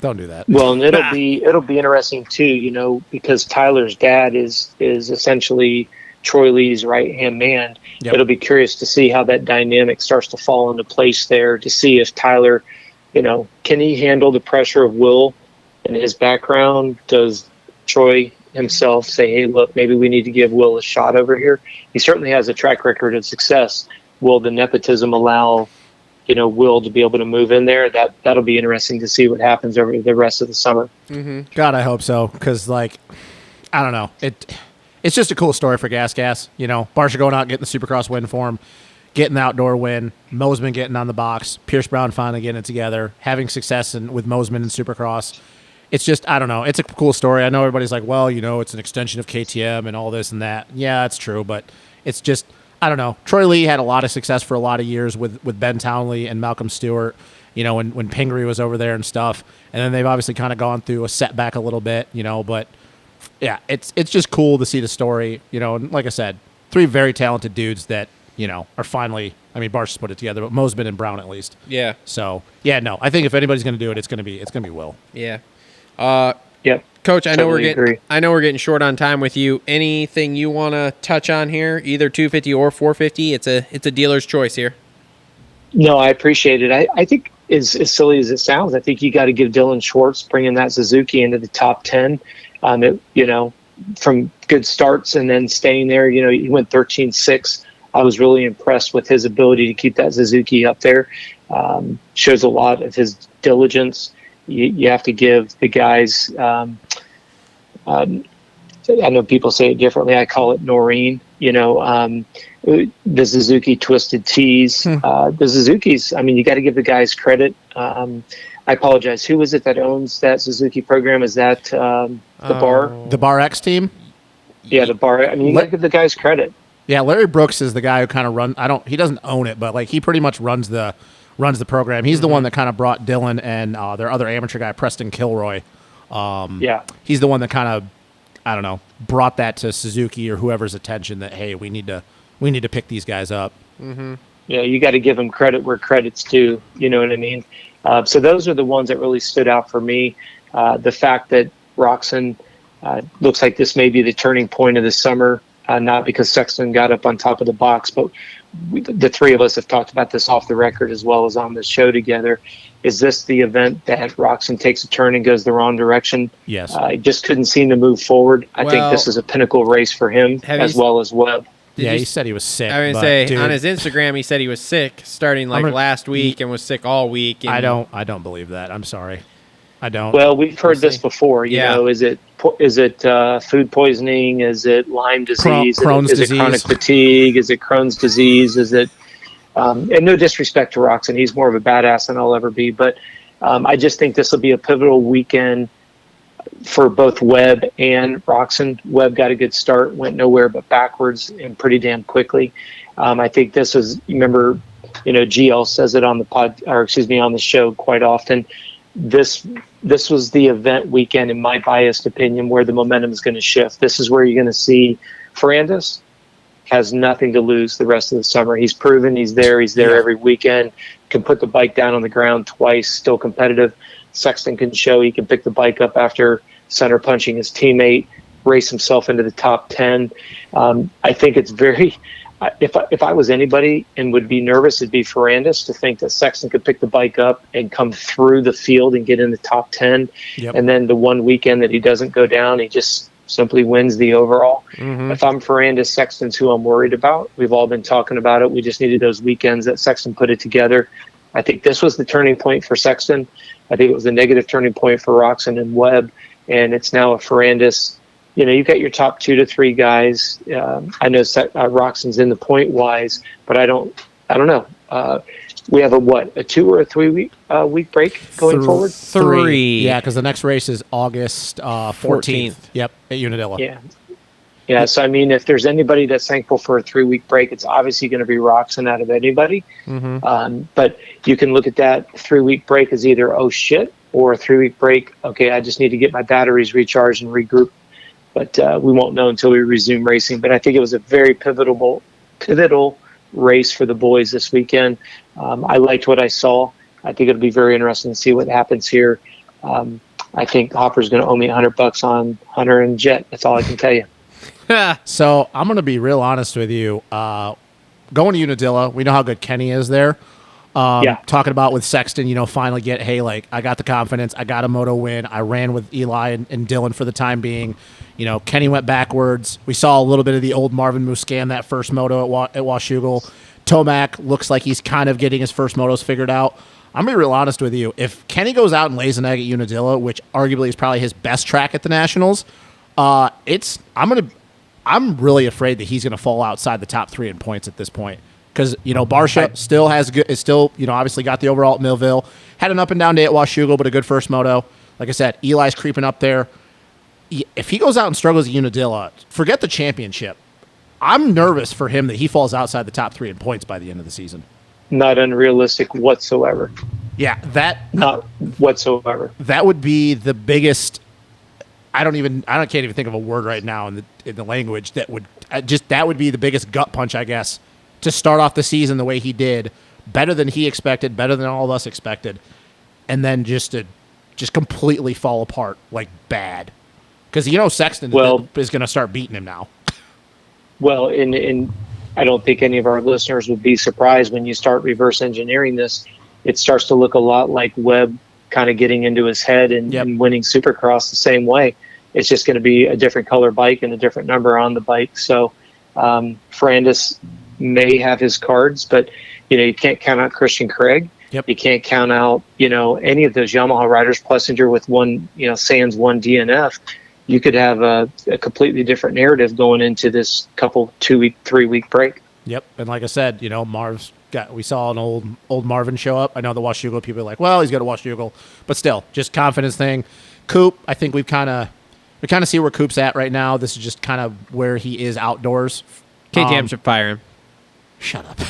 Don't do that. Well, and it'll be interesting too, because Tyler's dad is essentially Troy Lee's right-hand man. Yep. It'll be curious to see how that dynamic starts to fall into place there, to see if Tyler, can he handle the pressure of Will and his background? Does Troy himself say, hey, look, maybe we need to give Will a shot over here? He certainly has a track record of success. Will the nepotism allow, Will to be able to move in there? That'll be interesting to see what happens over the rest of the summer. Mm-hmm. God, I hope so, because, I don't know. It's just a cool story for Gas. Barsha going out, getting the Supercross win for him, getting the outdoor win, Mosman getting on the box, Pierce Brown finally getting it together, having success with Mosman and Supercross. It's just, I don't know. It's a cool story. I know everybody's like, well, it's an extension of KTM and all this and that. Yeah, that's true, but it's just, I don't know. Troy Lee had a lot of success for a lot of years with Ben Townley and Malcolm Stewart, when Pingree was over there and stuff. And then they've obviously kind of gone through a setback a little bit, but yeah, it's just cool to see the story, and like I said, 3 very talented dudes that, are finally, Barsh put it together, but Mosman and Brown at least. Yeah. So, yeah, no, I think if anybody's going to do it, it's going to be Will. Yeah. Yep. Coach, I know Totally agree. we're getting short on time with you. Anything you want to touch on here, either 250 or 450? It's a dealer's choice here. No, I appreciate it. I think, as silly as it sounds, I think you got to give Dylan Schwartz bringing that Suzuki into the top 10. From good starts and then staying there, he went 13.6. I was really impressed with his ability to keep that Suzuki up there. Shows a lot of his diligence. You have to give the guys, I know people say it differently. I call it Noreen, the Suzuki Twisted Tees. The Suzuki's, you got to give the guys credit. I apologize. Who is it that owns that Suzuki program? Is that the Bar? The Bar X team? Yeah, the Bar. You got to give the guys credit. Yeah, Larry Brooks is the guy who kind of he doesn't own it, but he pretty much runs the program. He's the one that kind of brought Dylan and their other amateur guy, Preston Kilroy. He's the one that kind of, I don't know, brought that to Suzuki or whoever's attention that, hey, we need to pick these guys up. Mm-hmm. Yeah, you got to give them credit where credit's due. You know what I mean? So those are the ones that really stood out for me. The fact that Roxon looks like this may be the turning point of the summer, not because Sexton got up on top of the box, but the 3 of us have talked about this off the record as well as on the show together. Is this the event that Roxon takes a turn and goes the wrong direction? Yes. He just couldn't seem to move forward. I think this is a pinnacle race for him as well as Webb. He said he was sick. I was going to say, on his Instagram, he said he was sick starting last week and was sick all week. And I don't believe that. I'm sorry. I don't. Well, we've heard this before. You know, is it food poisoning? Is it Lyme disease? Crohn's is disease? It chronic fatigue? Is it Crohn's disease? Is it? And no disrespect to Roxon, he's more of a badass than I'll ever be. But I just think this will be a pivotal weekend for both Webb and Roxon. Webb got a good start, went nowhere but backwards and pretty damn quickly. I think this is, remember, GL says it on the on the show quite often. This was the event weekend, in my biased opinion, where the momentum is going to shift. This is where you're going to see Ferrandis has nothing to lose the rest of the summer. He's proven he's there every weekend, can put the bike down on the ground twice, still competitive. Sexton can show he can pick the bike up after center punching his teammate, race himself into the top 10. I think it's very, if I was anybody and would be nervous, it'd be Ferrandis, to think that Sexton could pick the bike up and come through the field and get in the top 10. Yep. And then the one weekend that he doesn't go down, he just simply wins the overall. Mm-hmm. If I'm Ferrandis, Sexton's who I'm worried about. We've all been talking about it. We just needed those weekends that Sexton put it together. I think this was the turning point for Sexton. I think it was a negative turning point for Roxon and Webb, and it's now a Ferrandis. You've got your top 2 to 3 guys. I know Roxon's in the point wise, but I don't know. We have a 2 or a 3 week break going forward? 3. Yeah, because the next race is August 14th. Yep, at Unadilla. Yeah. So if there's anybody that's thankful for a 3-week break, it's obviously going to be Roxon out of anybody. Mm-hmm. But you can look at that 3-week break as either oh shit or a 3-week break. Okay, I just need to get my batteries recharged and regroup. But we won't know until we resume racing. But I think it was a very pivotal race for the boys this weekend. I liked what I saw. I think it'll be very interesting to see what happens here. I think Hopper's going to owe me $100 on Hunter and Jet. That's all I can tell you. So I'm going to be real honest with you. Going to Unadilla, we know how good Kenny is there. Talking about with Sexton, finally I got the confidence. I got a moto win. I ran with Eli and Dylan for the time being. Kenny went backwards. We saw a little bit of the old Marvin Muscan that first moto at Washougal. Tomac looks like he's kind of getting his first motos figured out. I'm going to be real honest with you. If Kenny goes out and lays an egg at Unadilla, which arguably is probably his best track at the Nationals, I'm really afraid that he's going to fall outside the top 3 in points at this point. Because, Barsha still obviously got the overall at Millville. Had an up and down day at Washougal, but a good first moto. Like I said, Eli's creeping up there. If he goes out and struggles at Unadilla, forget the championship. I'm nervous for him that he falls outside the top 3 in points by the end of the season. Not unrealistic whatsoever. Yeah, not whatsoever. That would be the biggest. I can't even think of a word right now in the language that would be the biggest gut punch, I guess, to start off the season the way he did, better than he expected, better than all of us expected, and then just completely fall apart like bad. Because Sexton is going to start beating him now. Well, and I don't think any of our listeners would be surprised when you start reverse engineering this. It starts to look a lot like Webb kind of getting into his head and winning Supercross the same way. It's just going to be a different color bike and a different number on the bike. So Ferrandis may have his cards, but you can't count out Christian Craig. Yep. You can't count out any of those Yamaha riders. Plessinger with one sans one DNF. You could have a completely different narrative going into this 2-week, 3-week break. Yep, and like I said, we saw an old Marvin show up. I know the Washougal people are like, well, he's got a Washougal, but still, just confidence thing. Coop, I think we kind of see where Coop's at right now. This is just kind of where he is outdoors. KTM should fire him. Shut up.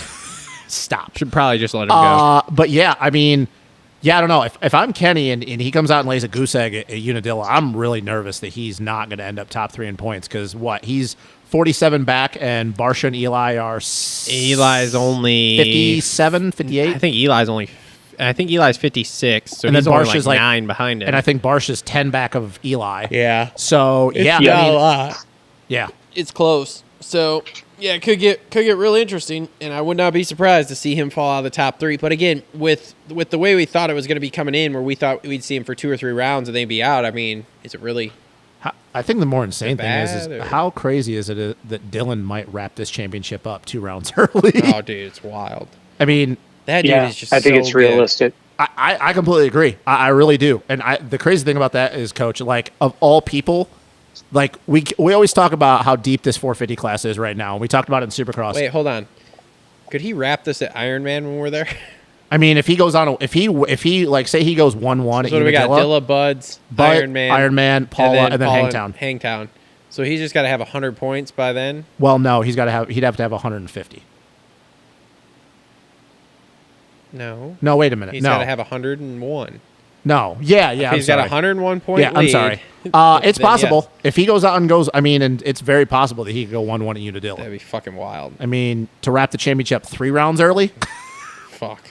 Stop. Should probably just let him go. But yeah, I don't know. If I'm Kenny and he comes out and lays a goose egg at Unadilla, I'm really nervous that he's not going to end up top 3 in points because he's 47 back and Barsha and Eli are Eli's only 57, 58. I think Eli's 56, so and he's then only Barsha's like 9 behind him. And I think Barsha's 10 back of Eli. Yeah. So a lot. Yeah. It's close. So yeah, it could get really interesting, and I would not be surprised to see him fall out of the top 3. But again, with the way we thought it was going to be coming in, where we thought we'd see him for 2 or 3 rounds and they'd be out, is it really? I think the more insane thing is how crazy is it that Dylan might wrap this championship up 2 rounds early? Oh, dude, it's wild. That dude is just I think it's realistic. I completely agree. I really do. And the crazy thing about that is, Coach, of all people, we always talk about how deep this 450 class is right now. We talked about it in Supercross. Wait, hold on. Could he wrap this at Ironman when we're there? If he goes on, if he say he goes 1-1 at so we got Dilla, Buds, Ironman, Paula, and then Hangtown. Hangtown. So he's just got to have 100 points by then. Well, no, he'd have to have 150. No. No, wait a minute. He's got to have 101. No. Yeah. If he's got 101 point lead. Yeah, I'm sorry. It's possible. Yes. If he goes out and goes, and it's very possible that he could go 1-1 at Unadilla. That'd be fucking wild. To wrap the championship 3 rounds early? Fuck.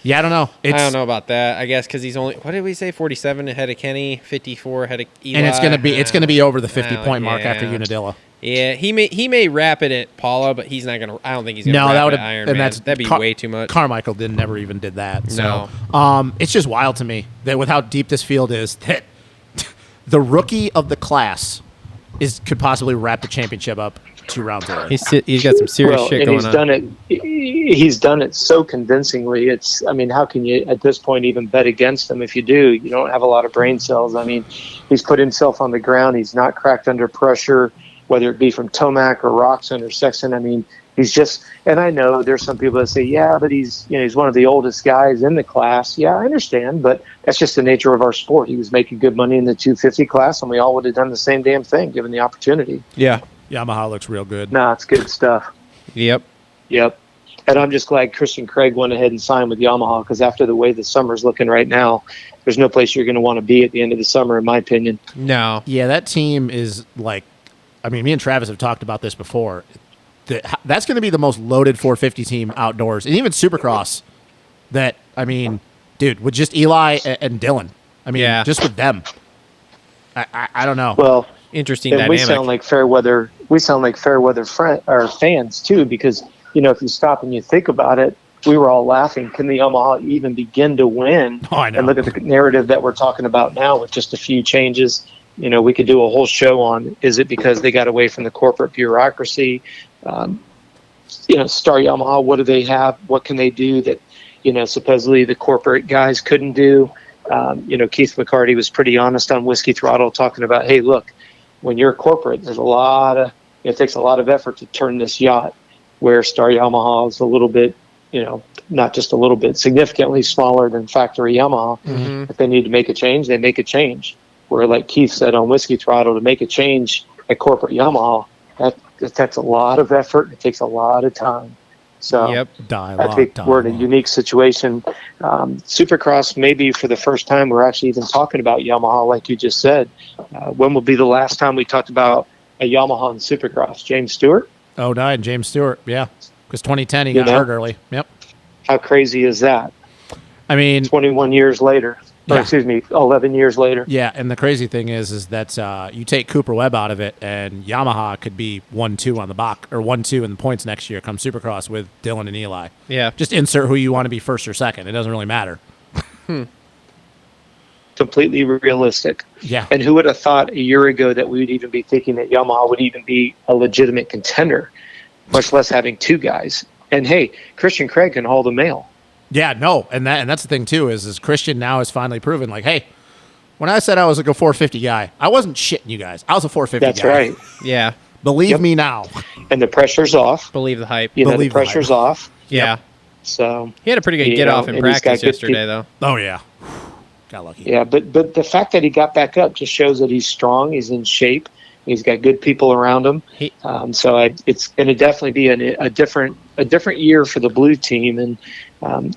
Yeah, I don't know. I don't know about that. I guess because he's only, what did we say, 47 ahead of Kenny, 54 ahead of Eli. And it's gonna be over the 50-point mark after Unadilla. Yeah, he may wrap it at Paula, but he's not gonna. I don't think he's gonna. Wrap it at Ironman. That'd be way too much. Carmichael never even did that. So, no. It's just wild to me that with how deep this field is, that the rookie of the class could possibly wrap the championship up 2 rounds early. He's got some serious shit going on. He's done it so convincingly. How can you at this point even bet against him? If you do, you don't have a lot of brain cells. He's put himself on the ground. He's not cracked under pressure, whether it be from Tomac or Roxon or Sexton. He's just, and I know there's some people that say, yeah, but he's one of the oldest guys in the class. Yeah, I understand, but that's just the nature of our sport. He was making good money in the 250 class, and we all would have done the same damn thing given the opportunity. Yeah. Yamaha looks real good. Nah, it's good stuff. Yep. And I'm just glad Christian Craig went ahead and signed with Yamaha, because after the way the summer's looking right now, there's no place you're going to want to be at the end of the summer, in my opinion. No. Yeah, that team is me and Travis have talked about this before. That's going to be the most loaded 450 team outdoors, and even Supercross. Dude, with just Eli and Dylan. Just with them. I don't know. Well, interesting and dynamic. we sound like fair weather we sound like fair weather or fans too, because if you stop and you think about it, we were all laughing. Can the Yamaha even begin to win? Oh, I know. And look at the narrative that we're talking about now with just a few changes. We could do a whole show on, is it because they got away from the corporate bureaucracy? Star Yamaha, what do they have? What can they do that, supposedly the corporate guys couldn't do? Keith McCarty was pretty honest on Whiskey Throttle, talking about, hey, look, when you're corporate, it takes a lot of effort to turn this yacht, where Star Yamaha is a little bit, not just a little bit, significantly smaller than factory Yamaha. Mm-hmm. If they need to make a change, they make a change. Where, like Keith said on Whiskey Throttle, to make a change at corporate Yamaha, that takes a lot of effort. It takes a lot of time. So I think we're in a unique situation. Supercross, maybe for the first time, we're actually even talking about Yamaha, like you just said. When will be the last time we talked about a Yamaha in Supercross? James Stewart? 09, James Stewart, yeah. Because 2010, he got hurt early. Yep. How crazy is that? I mean, 21 years later. Yeah. Or, excuse me, 11 years later. Yeah, and the crazy thing is that you take Cooper Webb out of it, and Yamaha could be 1-2 on the Bach, or 1-2 in the points next year come Supercross with Dylan and Eli. Yeah. Just insert who you want to be first or second. It doesn't really matter. Completely realistic. Yeah. And who would have thought a year ago that we would even be thinking that Yamaha would even be a legitimate contender, much less having two guys. And hey, Christian Craig can haul the mail. Yeah, no, and that's the thing too is Christian now has finally proven, like, hey, when I said I was like a 450 guy, I wasn't shitting you guys. I was a 450 That's guy. right. Yeah. Believe me now. And the pressure's off. Believe the hype. The pressure's off. Yeah. So He had a pretty good get off in and he's got practice good yesterday, though. Oh yeah, got lucky. Yeah, but the fact that he got back up just shows that he's strong. He's in shape. He's got good people around him. So it's going to definitely be a different year for the blue team. And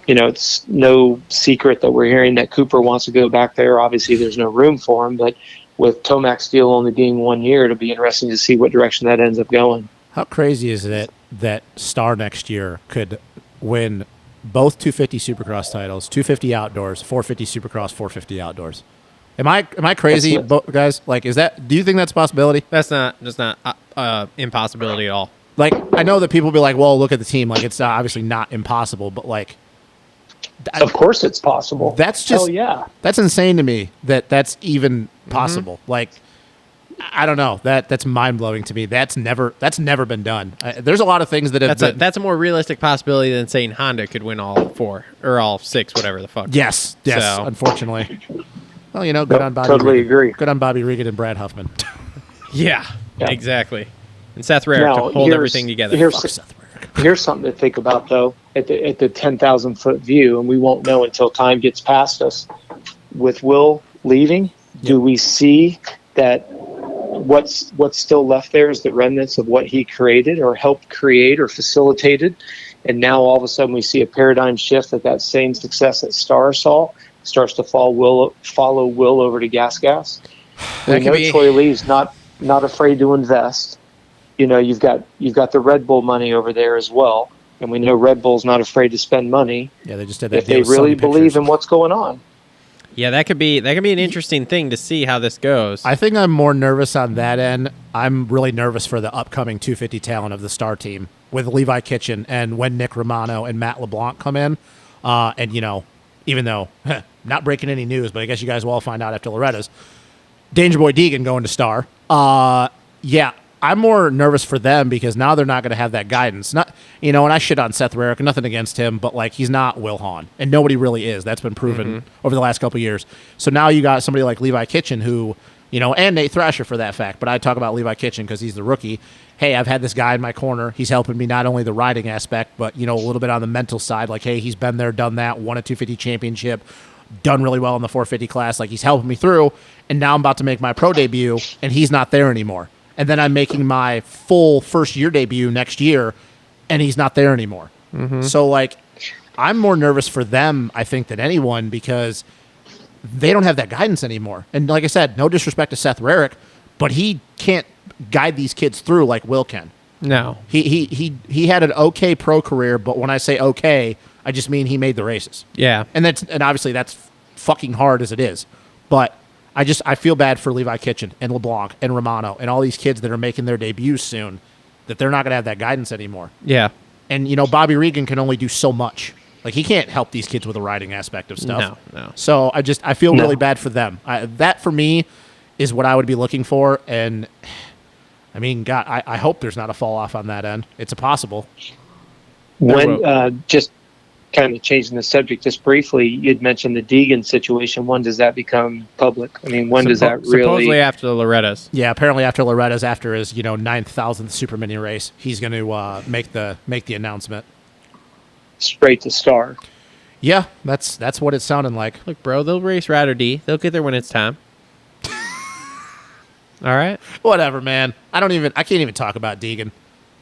it's no secret that we're hearing that Cooper wants to go back there. Obviously, there's no room for him, but with Tomac's deal only being 1 year, it'll be interesting to see what direction that ends up going. How crazy is it that Star next year could win both 250 Supercross titles, 250 outdoors, 450 Supercross, 450 outdoors? Am I crazy, guys? Like, do you think that's a possibility? That's not impossibility at all. Like, I know that people be like, well, look at the team. Like, it's obviously not impossible, but like, of course it's possible. That's just, hell yeah. That's insane to me that's even possible. Like, I don't know. That's mind blowing to me. That's never been done. There's a lot of things that have that's a more realistic possibility than saying Honda could win all 4 or all 6, whatever the fuck. Yes. So. Unfortunately. Well, good on Bobby. Totally Regan. agree. Good on Bobby Regan and Brad Huffman. Yeah, exactly. And Seth Rarick to hold everything together. Here's something to think about, though, at the 10,000 foot view, and we won't know until time gets past us. With Will leaving, do we see that what's still left there is the remnants of what he created or helped create or facilitated? And now all of a sudden we see a paradigm shift that same success that Star saw starts to follow Will over to Gas. We know Troy Lee's not afraid to invest. You've got the Red Bull money over there as well, and we know Red Bull's not afraid to spend money. Yeah, they just did that. If they really believe in what's going on. Yeah, that could be an interesting thing to see how this goes. I think I'm more nervous on that end. I'm really nervous for the upcoming 250 talent of the Star team with Levi Kitchen and when Nick Romano and Matt LeBlanc come in. And even though not breaking any news, but I guess you guys will all find out after Loretta's, Danger Boy Deegan going to Star. Yeah, I'm more nervous for them because now they're not going to have that guidance. Not, and I shit on Seth Rarick, nothing against him, but like he's not Will Hahn, and nobody really is. That's been proven over the last couple of years. So now you got somebody like Levi Kitchen who, and Nate Thrasher for that fact. But I talk about Levi Kitchen because he's the rookie. Hey, I've had this guy in my corner. He's helping me not only the riding aspect, but a little bit on the mental side. Like, hey, he's been there, done that, won a 250 championship, done really well in the 450 class. Like, he's helping me through. And now I'm about to make my pro debut, and he's not there anymore. And then I'm making my full first-year debut next year, and he's not there anymore. So, like, I'm more nervous for them, I think, than anyone because they don't have that guidance anymore. And like I said, no disrespect to Seth Rarick, but he can't guide these kids through like Will can. No. He had an okay pro career, but when I say okay, I just mean he made the races. Yeah. And obviously that's fucking hard as it is. But I feel bad for Levi Kitchen and LeBlanc and Romano and all these kids that are making their debuts soon, that they're not going to have that guidance anymore. Yeah. And, Bobby Regan can only do so much. Like, he can't help these kids with the riding aspect of stuff. No. So I feel really bad for them. That, for me, is what I would be looking for. And, I mean, God, I hope there's not a fall off on that end. It's possible. When, just kind of changing the subject just briefly, you'd mentioned the Deegan situation. When does that become public? I mean, when does that really... Supposedly after the Loretta's. Yeah, apparently after Loretta's, after his 9,000th Super Mini race, he's going to make the announcement. Straight to star. Yeah, that's what it's sounding like. Look, bro, they'll race Rad or D. They'll get there when it's time. All right? Whatever, man. I can't even talk about Deegan.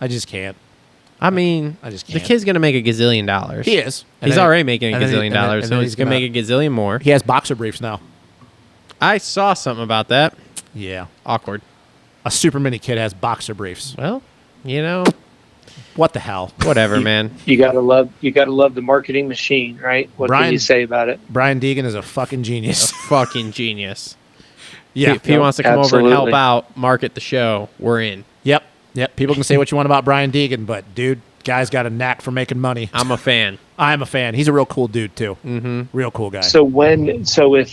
I just can't. I mean, I just the can't. kid's going to make $1 gazillion. He is. He's already making $1 gazillion, and so then he's going to make $1 gazillion more. He has boxer briefs now. I saw something about that. Yeah. Awkward. A Super Mini kid has boxer briefs. Well, What the hell? whatever, man. You gotta love the marketing machine, right? What can you say about it? Brian Deegan is a fucking A genius. fucking genius. Yeah. If he wants to come over and help Absolutely. out, market the show, we're in. Yep. People can say what you want about Brian Deegan, but dude, guy's got a knack for making money. I'm a fan. I'm a fan. He's a real cool dude too. Mm-hmm. Real cool guy. So if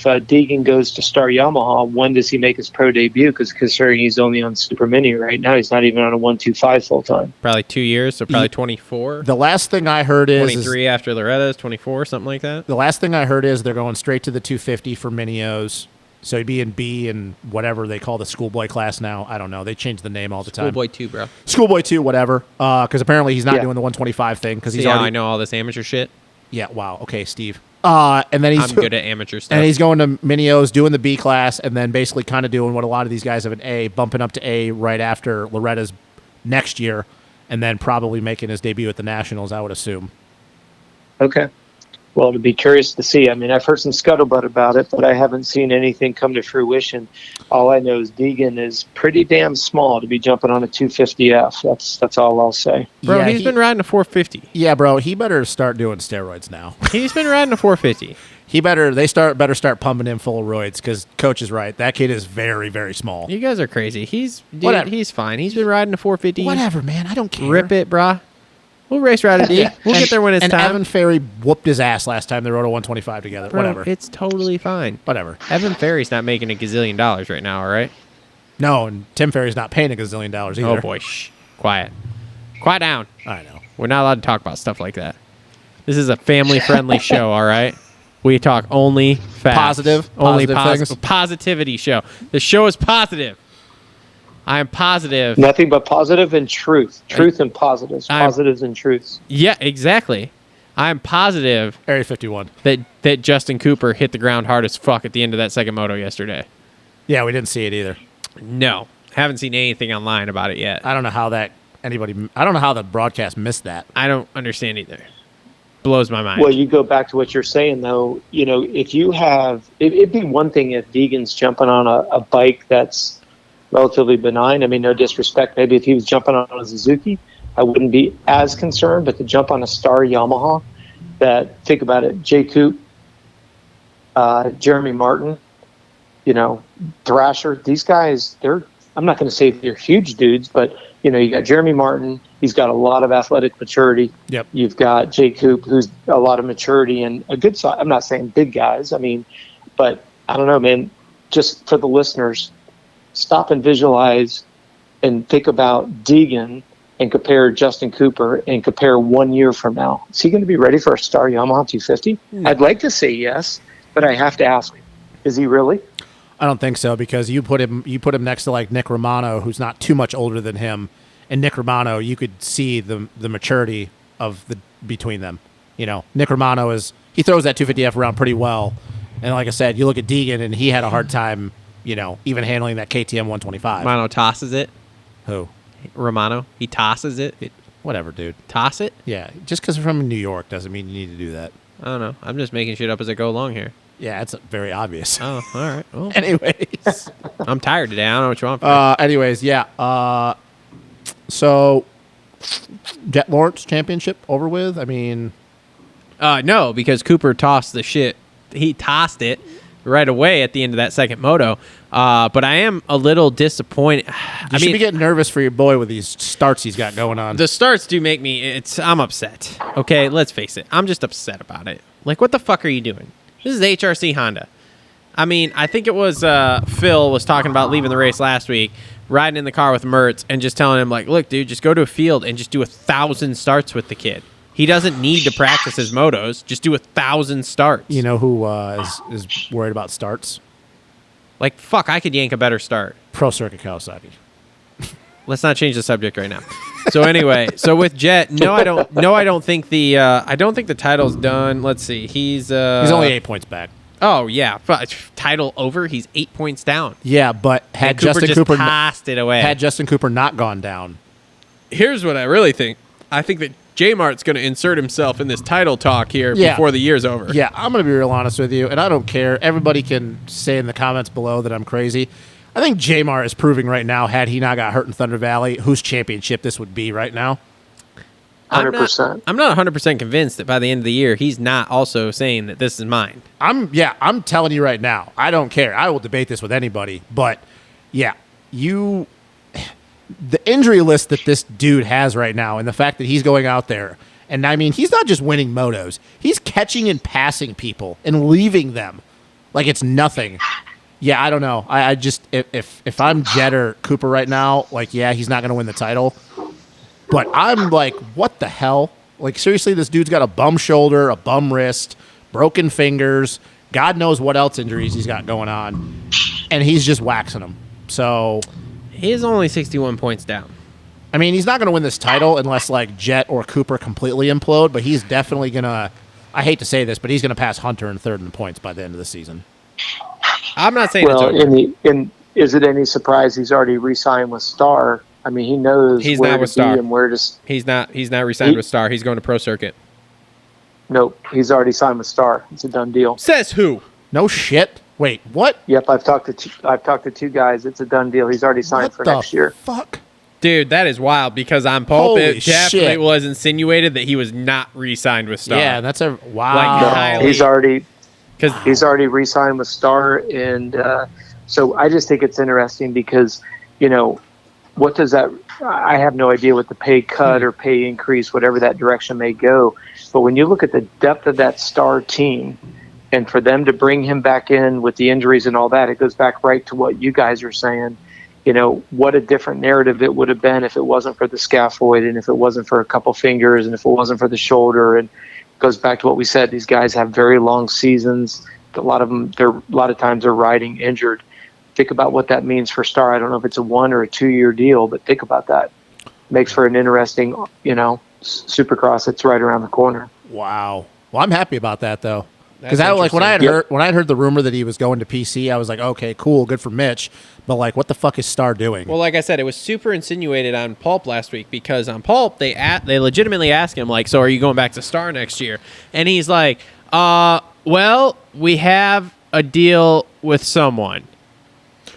Deegan goes to Star Yamaha, when does he make his pro debut? Because considering he's only on Super Mini right now, he's not even on a 125 full time. Probably 2 years, so probably 24. The last thing I heard is 23 after Loretta's, 24, something like that. The last thing I heard is they're going straight to the 250 for Minios. So he'd be in B and whatever they call the schoolboy class now. I don't know. They change the name all the time. Schoolboy 2, bro. Schoolboy 2, whatever. Because apparently he's not doing the 125 thing. Because he's See how already. I know all this amateur shit? Yeah. Wow. Okay, Steve. And then he's I'm good at amateur stuff. And he's going to Minios, doing the B class, and then basically kind of doing what a lot of these guys have an A, bumping up to A right after Loretta's next year, and then probably making his debut at the Nationals, I would assume. Okay. Well, to be curious to see. I mean, I've heard some scuttlebutt about it, but I haven't seen anything come to fruition. All I know is Deegan is pretty damn small to be jumping on a 250F. That's all I'll say. Bro, Yeah, he's been riding a 450. Yeah, bro, he better start doing steroids now. He's been riding a 450. Better start pumping him full of roids because Coach is right. That kid is very, very small. You guys are crazy. Whatever. He's fine. He's been riding a 450. Whatever, man. I don't care. Rip it, brah. We'll race Rad or D. We'll get there when it's and time. Evan Ferry whooped his ass last time they rode a 125 together. Bro, Whatever. it's totally fine. Whatever. Evan Ferry's not making $1 gazillion right now, all right? No, and Tim Ferry's not paying $1 gazillion either. Oh, boy. Shh. Quiet. Quiet down. I know. We're not allowed to talk about stuff like that. This is a family-friendly show, all right? We talk only facts. Positive things. Positivity show. The show is positive. I am positive. Nothing but positive and truth. Truth and positives. Positives and truths. Yeah, exactly. I am positive Area 51. that Justin Cooper hit the ground hard as fuck at the end of that second moto yesterday. Yeah, we didn't see it either. No. Haven't seen anything online about it yet. I don't know how the broadcast missed that. I don't understand either. Blows my mind. Well, you go back to what you're saying, though. If you have... It'd be one thing if Deegan's jumping on a bike that's relatively benign. I mean, no disrespect. Maybe if he was jumping on a Suzuki, I wouldn't be as concerned. But to jump on a Star Yamaha, think about it, Jay Coop, Jeremy Martin, Thrasher, these guys, I'm not going to say they're huge dudes, but, you got Jeremy Martin. He's got a lot of athletic maturity. Yep. You've got Jay Coop, who's a lot of maturity and a good size. I'm not saying big guys. I mean, but I don't know, man, just for the listeners, stop and visualize and think about Deegan and compare Justin Cooper and compare 1 year from now. Is he going to be ready for a Star Yamaha 250? No. I'd like to say yes, but I have to ask, is he really? I don't think so because you put him next to like Nick Romano, who's not too much older than him, and Nick Romano, you could see the maturity of between them. Nick Romano he throws that 250F around pretty well, and like I said, you look at Deegan and he had a hard time, even handling that KTM 125. Romano tosses it. Who? Romano. He tosses it. Whatever, dude. Toss it? Yeah, just because we're from New York doesn't mean you need to do that. I don't know. I'm just making shit up as I go along here. Yeah, it's very obvious. Oh, all right. Well, anyways. I'm tired today. I don't know what you want from me. Anyways, yeah. So, Jet Lawrence Championship over with? I mean... No, because Cooper tossed the shit. He tossed it right away at the end of that second moto. But I am a little disappointed. You should be getting nervous for your boy with these starts he's got going on. The starts do make me. I'm upset. Okay, let's face it. I'm just upset about it. Like, what the fuck are you doing? This is HRC Honda. I mean, I think it was Phil was talking about leaving the race last week, riding in the car with Mertz, and just telling him, like, look, dude, just go to a field and just do 1,000 starts with the kid. He doesn't need to practice his motos. Just do 1,000 starts. You know who is worried about starts? Like, fuck, I could yank a better start. Pro Circuit Kawasaki. Let's not change the subject right now. So anyway, so with Jet, I don't think the title's done. Let's see. He's only 8 points back. Oh yeah, title over. He's 8 points down. Yeah, but had Justin Cooper passed it away. Had Justin Cooper not gone down. Here's what I really think. I think that J-Mart's going to insert himself in this title talk here before the year's over. Yeah, I'm going to be real honest with you, and I don't care. Everybody can say in the comments below that I'm crazy. I think J-Mart is proving right now, had he not got hurt in Thunder Valley, whose championship this would be right now. 100%. I'm not 100% convinced that by the end of the year, he's not also saying that this is mine. I'm telling you right now, I don't care. I will debate this with anybody, but yeah, the injury list that this dude has right now and the fact that he's going out there, and I mean, he's not just winning motos, he's catching and passing people and leaving them like it's nothing. Yeah, I don't know. I just, if I'm Jet or Cooper right now, like, yeah, he's not going to win the title. But I'm like, what the hell? Like, seriously, this dude's got a bum shoulder, a bum wrist, broken fingers, God knows what else injuries he's got going on, and he's just waxing them. So he's only 61 points down. I mean, he's not going to win this title unless, like, Jet or Cooper completely implode, but he's definitely going to, I hate to say this, but he's going to pass Hunter in third in points by the end of the season. I'm not saying it's over. Is it any surprise he's already re-signed with Star? I mean, he knows he's where not to with Star. be and where to. He's not re-signed with Star. He's going to Pro Circuit. Nope, he's already signed with Star. It's a done deal. Says who? No shit. Wait, what? Yep, I've talked to two guys. It's a done deal. He's already signed for next year. Fuck. Dude, that is wild because on Pulp, Holy it definitely shit. was insinuated that he was not re-signed with Star. Yeah, that's a wow. Like, highly- He's already re-signed with Star, and so I just think it's interesting because, you know, what does that? I have no idea what the pay cut or pay increase, whatever that direction may go. But when you look at the depth of that Star team, and for them to bring him back in with the injuries and all that, it goes back right to what you guys are saying. You know, what a different narrative it would have been if it wasn't for the scaphoid and if it wasn't for a couple fingers and if it wasn't for the shoulder. And it goes back to what we said. These guys have very long seasons. A lot of times they're riding injured. Think about what that means for Star. I don't know if it's a 1 or a 2 year deal, but think about that. Makes for an interesting, you know, Supercross that's right around the corner. Wow. Well, I'm happy about that though. Because when I had heard the rumor that he was going to PC, I was like, okay, cool, good for Mitch. But like, what the fuck is Star doing? Well, like I said, it was super insinuated on Pulp last week because on Pulp they legitimately asked him like, so are you going back to Star next year? And he's like, well, we have a deal with someone.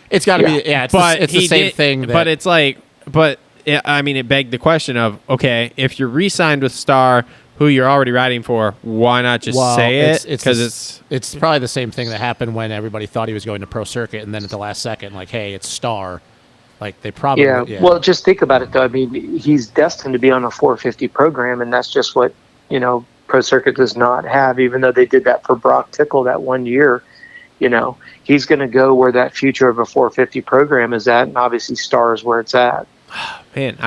It's got to be, yeah. It's the same thing. But it's like, I mean, it begged the question of, okay, if you're re-signed with Star, who you're already riding for, why not just say it? Because it's probably the same thing that happened when everybody thought he was going to Pro Circuit, and then at the last second, like, hey, it's Star. Like, they probably... Yeah, well, just think about it, though. I mean, he's destined to be on a 450 program, and that's just what, you know, Pro Circuit does not have, even though they did that for Brock Tickle that 1 year. You know, he's going to go where that future of a 450 program is at, and obviously Star is where it's at. Man,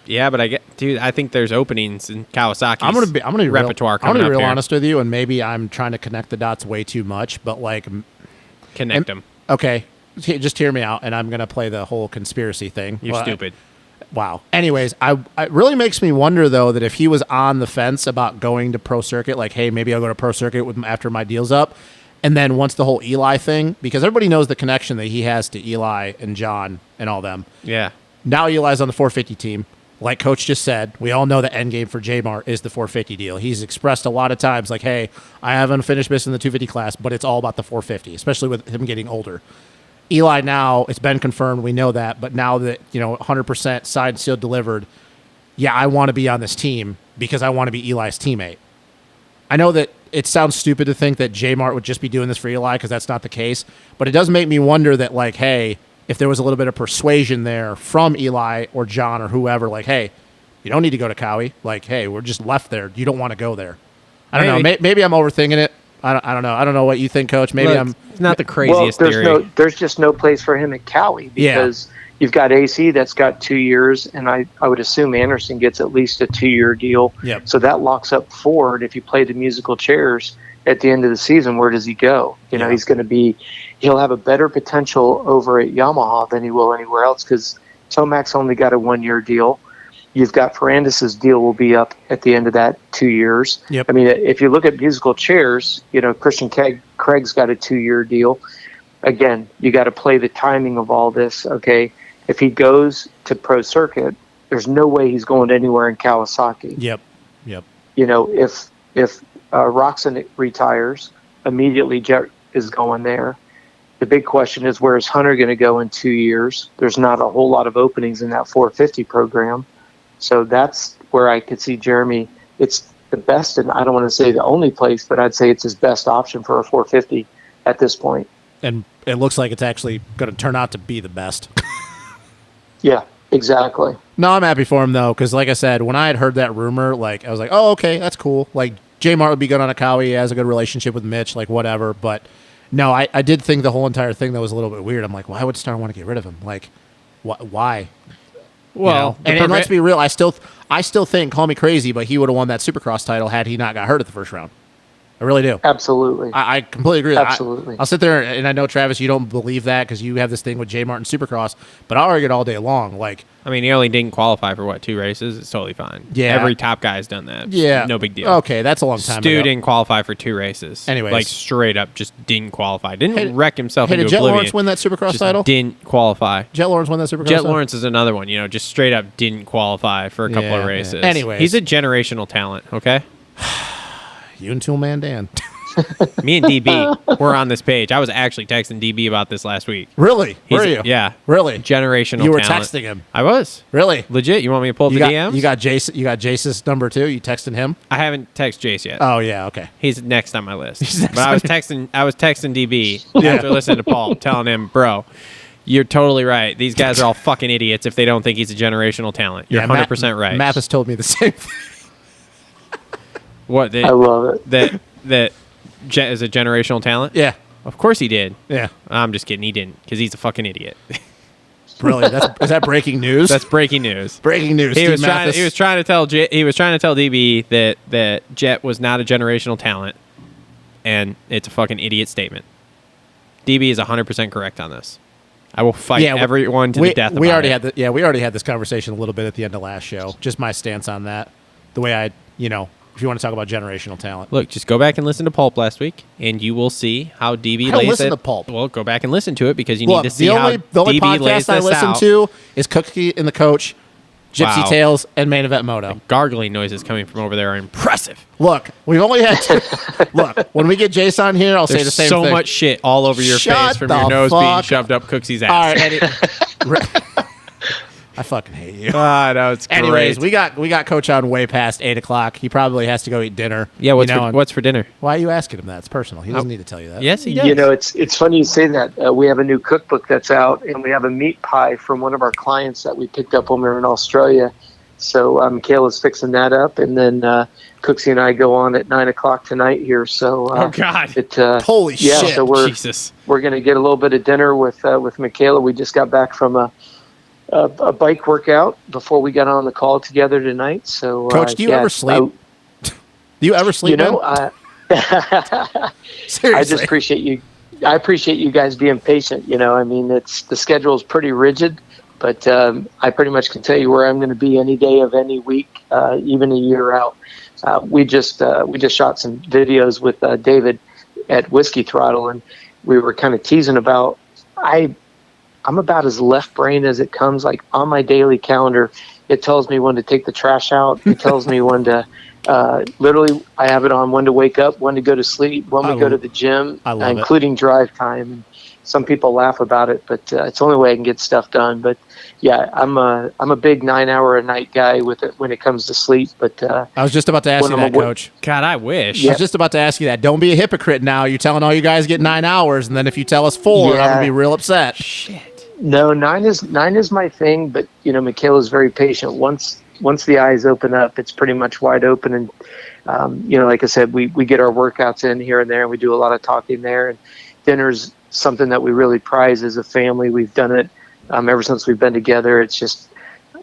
but I think there's openings in Kawasaki's I'm gonna be repertoire I'm gonna be real here. honest with you, and maybe I'm trying to connect the dots way too much, but like Connect them. Okay, just hear me out, and I'm gonna play the whole conspiracy thing. You're stupid. Wow. Anyways, it really makes me wonder though that if he was on the fence about going to Pro Circuit, like, hey, maybe I'll go to Pro Circuit after my deal's up, and then once the whole Eli thing, because everybody knows the connection that he has to Eli and John and all them. Yeah. Now Eli's on the 450 team. Like Coach just said, we all know the end game for J-Mart is the 450 deal. He's expressed a lot of times like, hey, I haven't finished this in the 250 class, but it's all about the 450, especially with him getting older. Eli now, it's been confirmed, we know that, but now that, 100% signed, sealed, delivered, yeah, I want to be on this team because I want to be Eli's teammate. I know that it sounds stupid to think that J-Mart would just be doing this for Eli, because that's not the case. But it does make me wonder that, like, hey, if there was a little bit of persuasion there from Eli or John or whoever, like, hey, you don't need to go to Cowie. Like, hey, we're just left there. You don't want to go there. I don't know. Maybe I'm overthinking it. I don't know. I don't know what you think, Coach. Maybe it's not the craziest theory. There's just no place for him at Cowie because you've got AC that's got 2 years, and I would assume Anderson gets at least a 2-year deal. Yep. So that locks up Ford. If you play the musical chairs at the end of the season, where does he go? You know, he'll have a better potential over at Yamaha than he will anywhere else because Tomac's only got a 1-year deal. You've got Ferrandis's deal will be up at the end of that 2 years. Yep. I mean, if you look at musical chairs, you know, Christian Craig's got a 2-year deal. Again, you got to play the timing of all this, okay? If he goes to pro circuit, there's no way he's going anywhere in Kawasaki. Yep. You know, if Roxon retires, immediately Jet is going there. The big question is, where is Hunter going to go in 2 years? There's not a whole lot of openings in that 450 program. So that's where I could see Jeremy. It's the best, and I don't want to say the only place, but I'd say it's his best option for a 450 at this point. And it looks like it's actually going to turn out to be the best. Yeah, exactly. No, I'm happy for him, though, because like I said, when I had heard that rumor, like, I was like, oh, okay, that's cool. Like, J-Mart would be good on a Cowie. He has a good relationship with Mitch, like, whatever. But, no, I did think the whole entire thing that was a little bit weird. I'm like, why would Star want to get rid of him? Like, why? Well, you know? And let's be real, I still think, call me crazy, but he would have won that Supercross title had he not got hurt at the first round. I really do. Absolutely. I completely agree with that. Absolutely. I'll sit there, and I know, Travis, you don't believe that because you have this thing with J. Martin Supercross, but I'll argue it all day long. Like, I mean, he only didn't qualify for, 2 races? It's totally fine. Yeah. Every top guy's done that. Yeah. No big deal. Okay, that's a long time Stu ago. didn't qualify for 2 races. Anyways. Like, straight up just didn't qualify. Didn't wreck himself Hey, into did Jet oblivion. Lawrence win that Supercross Just title? didn't qualify. Jet Lawrence won that Supercross Jet title? Lawrence is another one, just straight up didn't qualify for a couple Yeah, of yeah. races. Anyways. He's a generational talent, okay? You and Toolman Dan. Me and DB were on this page. I was actually texting DB about this last week. Really? He's Were you? Yeah. Really? Generational You were talent. texting him. I was. Really? Legit. You want me to pull up You the got, DMs? you got Jason. You got Jace's number too. You texting him? I haven't texted Jace yet. Oh yeah. Okay. He's next on my list. next But I was texting DB after listening to Paul, telling him, bro, you're totally right. These guys are all fucking idiots if they don't think he's a generational talent. You're 100% right. Matt has told me the same thing. What? I love it. That Jet is a generational talent? Yeah. Of course he did. Yeah. I'm just kidding. He didn't because he's a fucking idiot. Really? Is that breaking news? That's breaking news. breaking news. He Steve was Mathis. trying to tell DB that Jet was not a generational talent, and it's a fucking idiot statement. DB is 100% correct on this. I will fight everyone to the death. We about already it. had we already had this conversation a little bit at the end of last show. Just my stance on that. The way if you want to talk about generational talent. Look, just go back and listen to Pulp last week, and you will see how DB I don't lays listen it. to Pulp. Well, go back and listen to it because you Look, need to see the how only DB lays podcast I this listen out. to is Cookie and the Coach, Gypsy Wow. Tales, and Main Event Moto. Gargling noises coming from over there are impressive. Look, we've only had look, when we get Jace on here, I'll say There's the same so thing. much shit all over your Shut face from the your nose being fuck- shoved up Cooksy's ass. All right, I fucking hate you. Ah, no, it's great. Anyways, we got Coach on way past 8:00. He probably has to go eat dinner. yeah. What's for dinner? Why are you asking him that? It's personal. He doesn't need to tell you that. Yes, he does. You know, it's funny you say that. We have a new cookbook that's out, and we have a meat pie from one of our clients that we picked up when we were in Australia. So Michaela's fixing that up, and then Cooksy and I go on at 9:00 tonight here. So oh God, Holy shit! So we're Jesus. we're gonna get a little bit of dinner with Michaela. We just got back from a bike workout before we got on the call together tonight. So Coach, do you ever sleep? Do you ever sleep? You know, Seriously. I just appreciate you. I appreciate you guys being patient. You know, I mean, the schedule is pretty rigid, but I pretty much can tell you where I'm going to be any day of any week, even a year out. We just shot some videos with David at Whiskey Throttle, and we were kind of teasing about I'm about as left brain as it comes. Like on my daily calendar, it tells me when to take the trash out. It tells me when to literally I have it on when to wake up, when to go to sleep, when we go to the gym, I love including drive time. some people laugh about it, but it's the only way I can get stuff done. But yeah, I'm a big 9 hour a night guy with it when it comes to sleep. But I was just about to ask you that, Coach. God, I wish. I was just about to ask you that. Don't be a hypocrite now. You're telling all you guys get 9 hours, and then if you tell us 4, I'm gonna be real upset. Shit. No, nine is my thing. But Michaela's very patient. Once the eyes open up, it's pretty much wide open. And like I said, we get our workouts in here and there, and we do a lot of talking there. And dinner's something that we really prize as a family. We've done it ever since we've been together. It's just,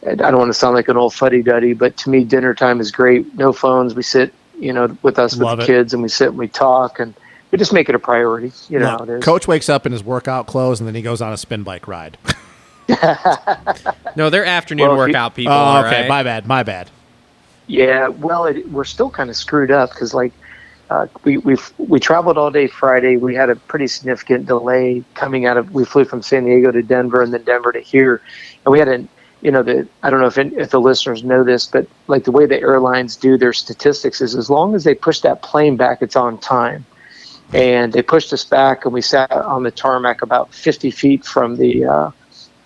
I don't want to sound like an old fuddy-duddy, but to me, dinner time is great. No phones. We sit, with the kids, and we sit and we talk, and we just make it a priority. How it is. Coach wakes up in his workout clothes, and then he goes on a spin bike ride. No, they're afternoon workout people. Oh, okay. Right? My bad. Yeah, well, we're still kind of screwed up because, we traveled all day Friday. We had a pretty significant delay coming out of. We flew from San Diego to Denver, and then Denver to here, and we had I don't know if the listeners know this, but like the way the airlines do their statistics is as long as they push that plane back, it's on time. And they pushed us back, and we sat on the tarmac about 50 feet from the,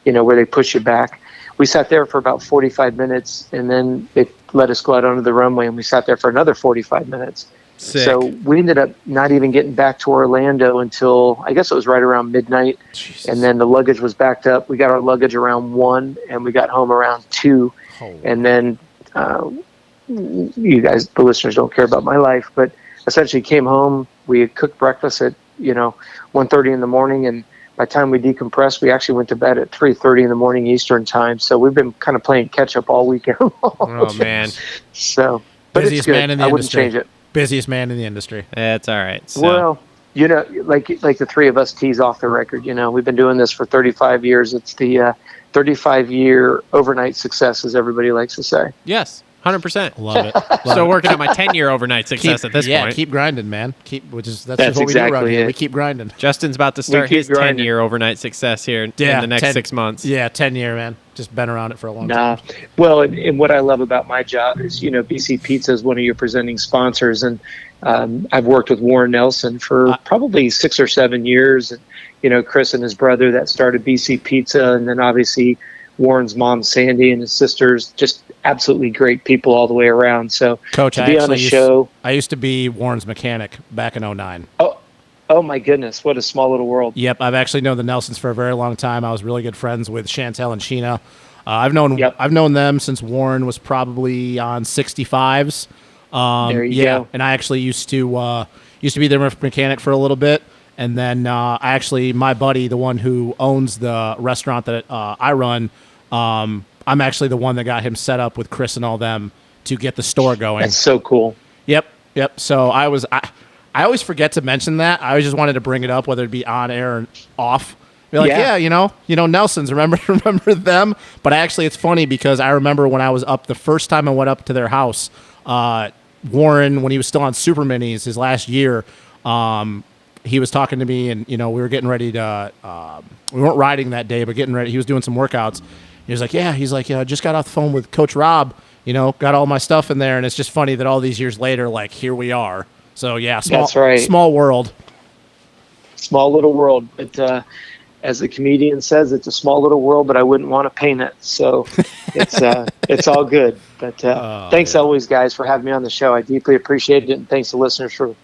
where they push you back. We sat there for about 45 minutes, and then they let us go out onto the runway, and we sat there for another 45 minutes. Sick. So we ended up not even getting back to Orlando until, I guess it was right around midnight. Jesus. And then the luggage was backed up. We got our luggage around 1, and we got home around 2. Oh. And then you guys, the listeners, don't care about my life, but essentially came home. We had cooked breakfast at 1:30 in the morning, and by the time we decompressed, we actually went to bed at 3:30 in the morning Eastern time. So we've been kind of playing catch up all weekend long. Oh man! So, but busiest it's good. Man in the I industry. wouldn't change it. Busiest man in the industry. That's all right. So. Well, like the three of us tease off the record. We've been doing this for 35 years. It's the 35-year overnight success, as everybody likes to say. Yes. 100%. Love it. Still working on my 10-year overnight success at this point. Yeah, keep grinding, man. That's just what exactly we do around here. it. We keep grinding. Justin's about to start his 10-year overnight success here in the next 6 months. Yeah, 10-year, man. Just been around it for a long time. Well, and what I love about my job is, BC.Pizza is one of your presenting sponsors, and I've worked with Warren Nelson for probably 6 or 7 years. And, Chris and his brother that started BC.Pizza, and then obviously Warren's mom, Sandy, and his sisters, just absolutely great people all the way around. So, Coach, to be on a show. I used to be Warren's mechanic back in 2009. Oh my goodness, what a small little world. Yep, I've actually known the Nelsons for a very long time. I was really good friends with Chantel and Sheena. I've known them since Warren was probably on 65s. There you go. And I actually used to be their mechanic for a little bit. And then my buddy, the one who owns the restaurant that I run, I'm actually the one that got him set up with Chris and all them to get the store going. That's so cool. Yep. So I always forget to mention that. I always just wanted to bring it up, whether it be on air or off. Be like, Nelsons, remember them? But actually, it's funny because I remember when I was up the first time I went up to their house, Warren, when he was still on Super Minis his last year, he was talking to me, and we were getting ready to. We weren't riding that day, but getting ready. He was doing some workouts. He was like, I just got off the phone with Coach Robb. Got all my stuff in there, and it's just funny that all these years later, like here we are. So yeah, that's right. Small world. Small little world, but as the comedian says, it's a small little world, but I wouldn't want to paint it. So it's all good. But thanks always, guys, for having me on the show. I deeply appreciate it, and thanks to listeners for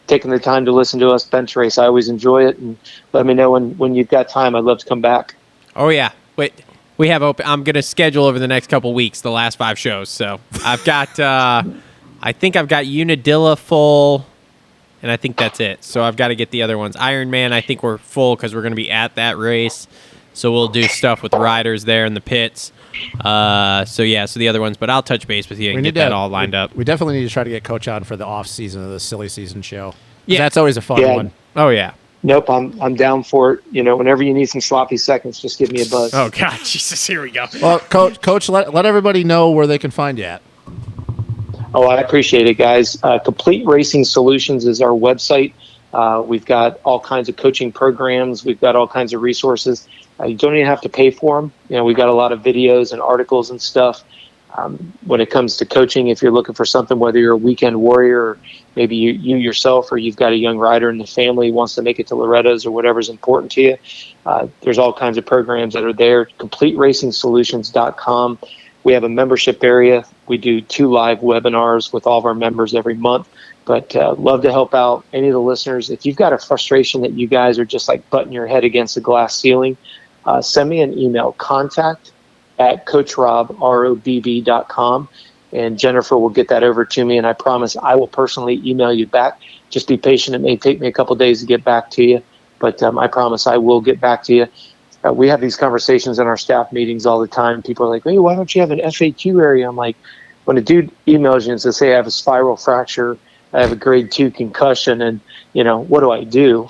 taking the time to listen to us bench race. I always enjoy it, and let me know when you've got time. I'd love to come back. Oh yeah, wait. We have open. I'm gonna schedule over the next couple weeks the last 5 shows. So I've got. I think I've got Unadilla full, and I think that's it. So I've got to get the other ones. Ironman, I think we're full because we're going to be at that race. So we'll do stuff with the riders there in the pits. So the other ones. But I'll touch base with you and get that all lined up. We definitely need to try to get Coach on for the off season of the silly season show. Yeah, that's always a fun one. Oh yeah. Nope, I'm down for it. Whenever you need some sloppy seconds, just give me a buzz. Oh God, Jesus, here we go. Well, Coach, let everybody know where they can find you at. Oh, I appreciate it, guys. Complete Racing Solutions is our website. We've got all kinds of coaching programs. We've got all kinds of resources. You don't even have to pay for them. We've got a lot of videos and articles and stuff. When it comes to coaching, if you're looking for something, whether you're a weekend warrior or maybe you yourself, or you've got a young rider in the family who wants to make it to Loretta's or whatever's important to you, there's all kinds of programs that are there. CompleteRacingSolutions.com. We have a membership area. We do 2 live webinars with all of our members every month. But love to help out any of the listeners. If you've got a frustration that you guys are just like butting your head against a glass ceiling, send me an email, contact@CoachRobb.com, and Jennifer will get that over to me, and I promise I will personally email you back. Just be patient. It may take me a couple days to get back to you, but I promise I will get back to you. We have these conversations in our staff meetings all the time. People are like, hey, why don't you have an FAQ area? I'm like, when a dude emails you and says, hey, I have a spiral fracture, I have a grade 2 concussion, and what do?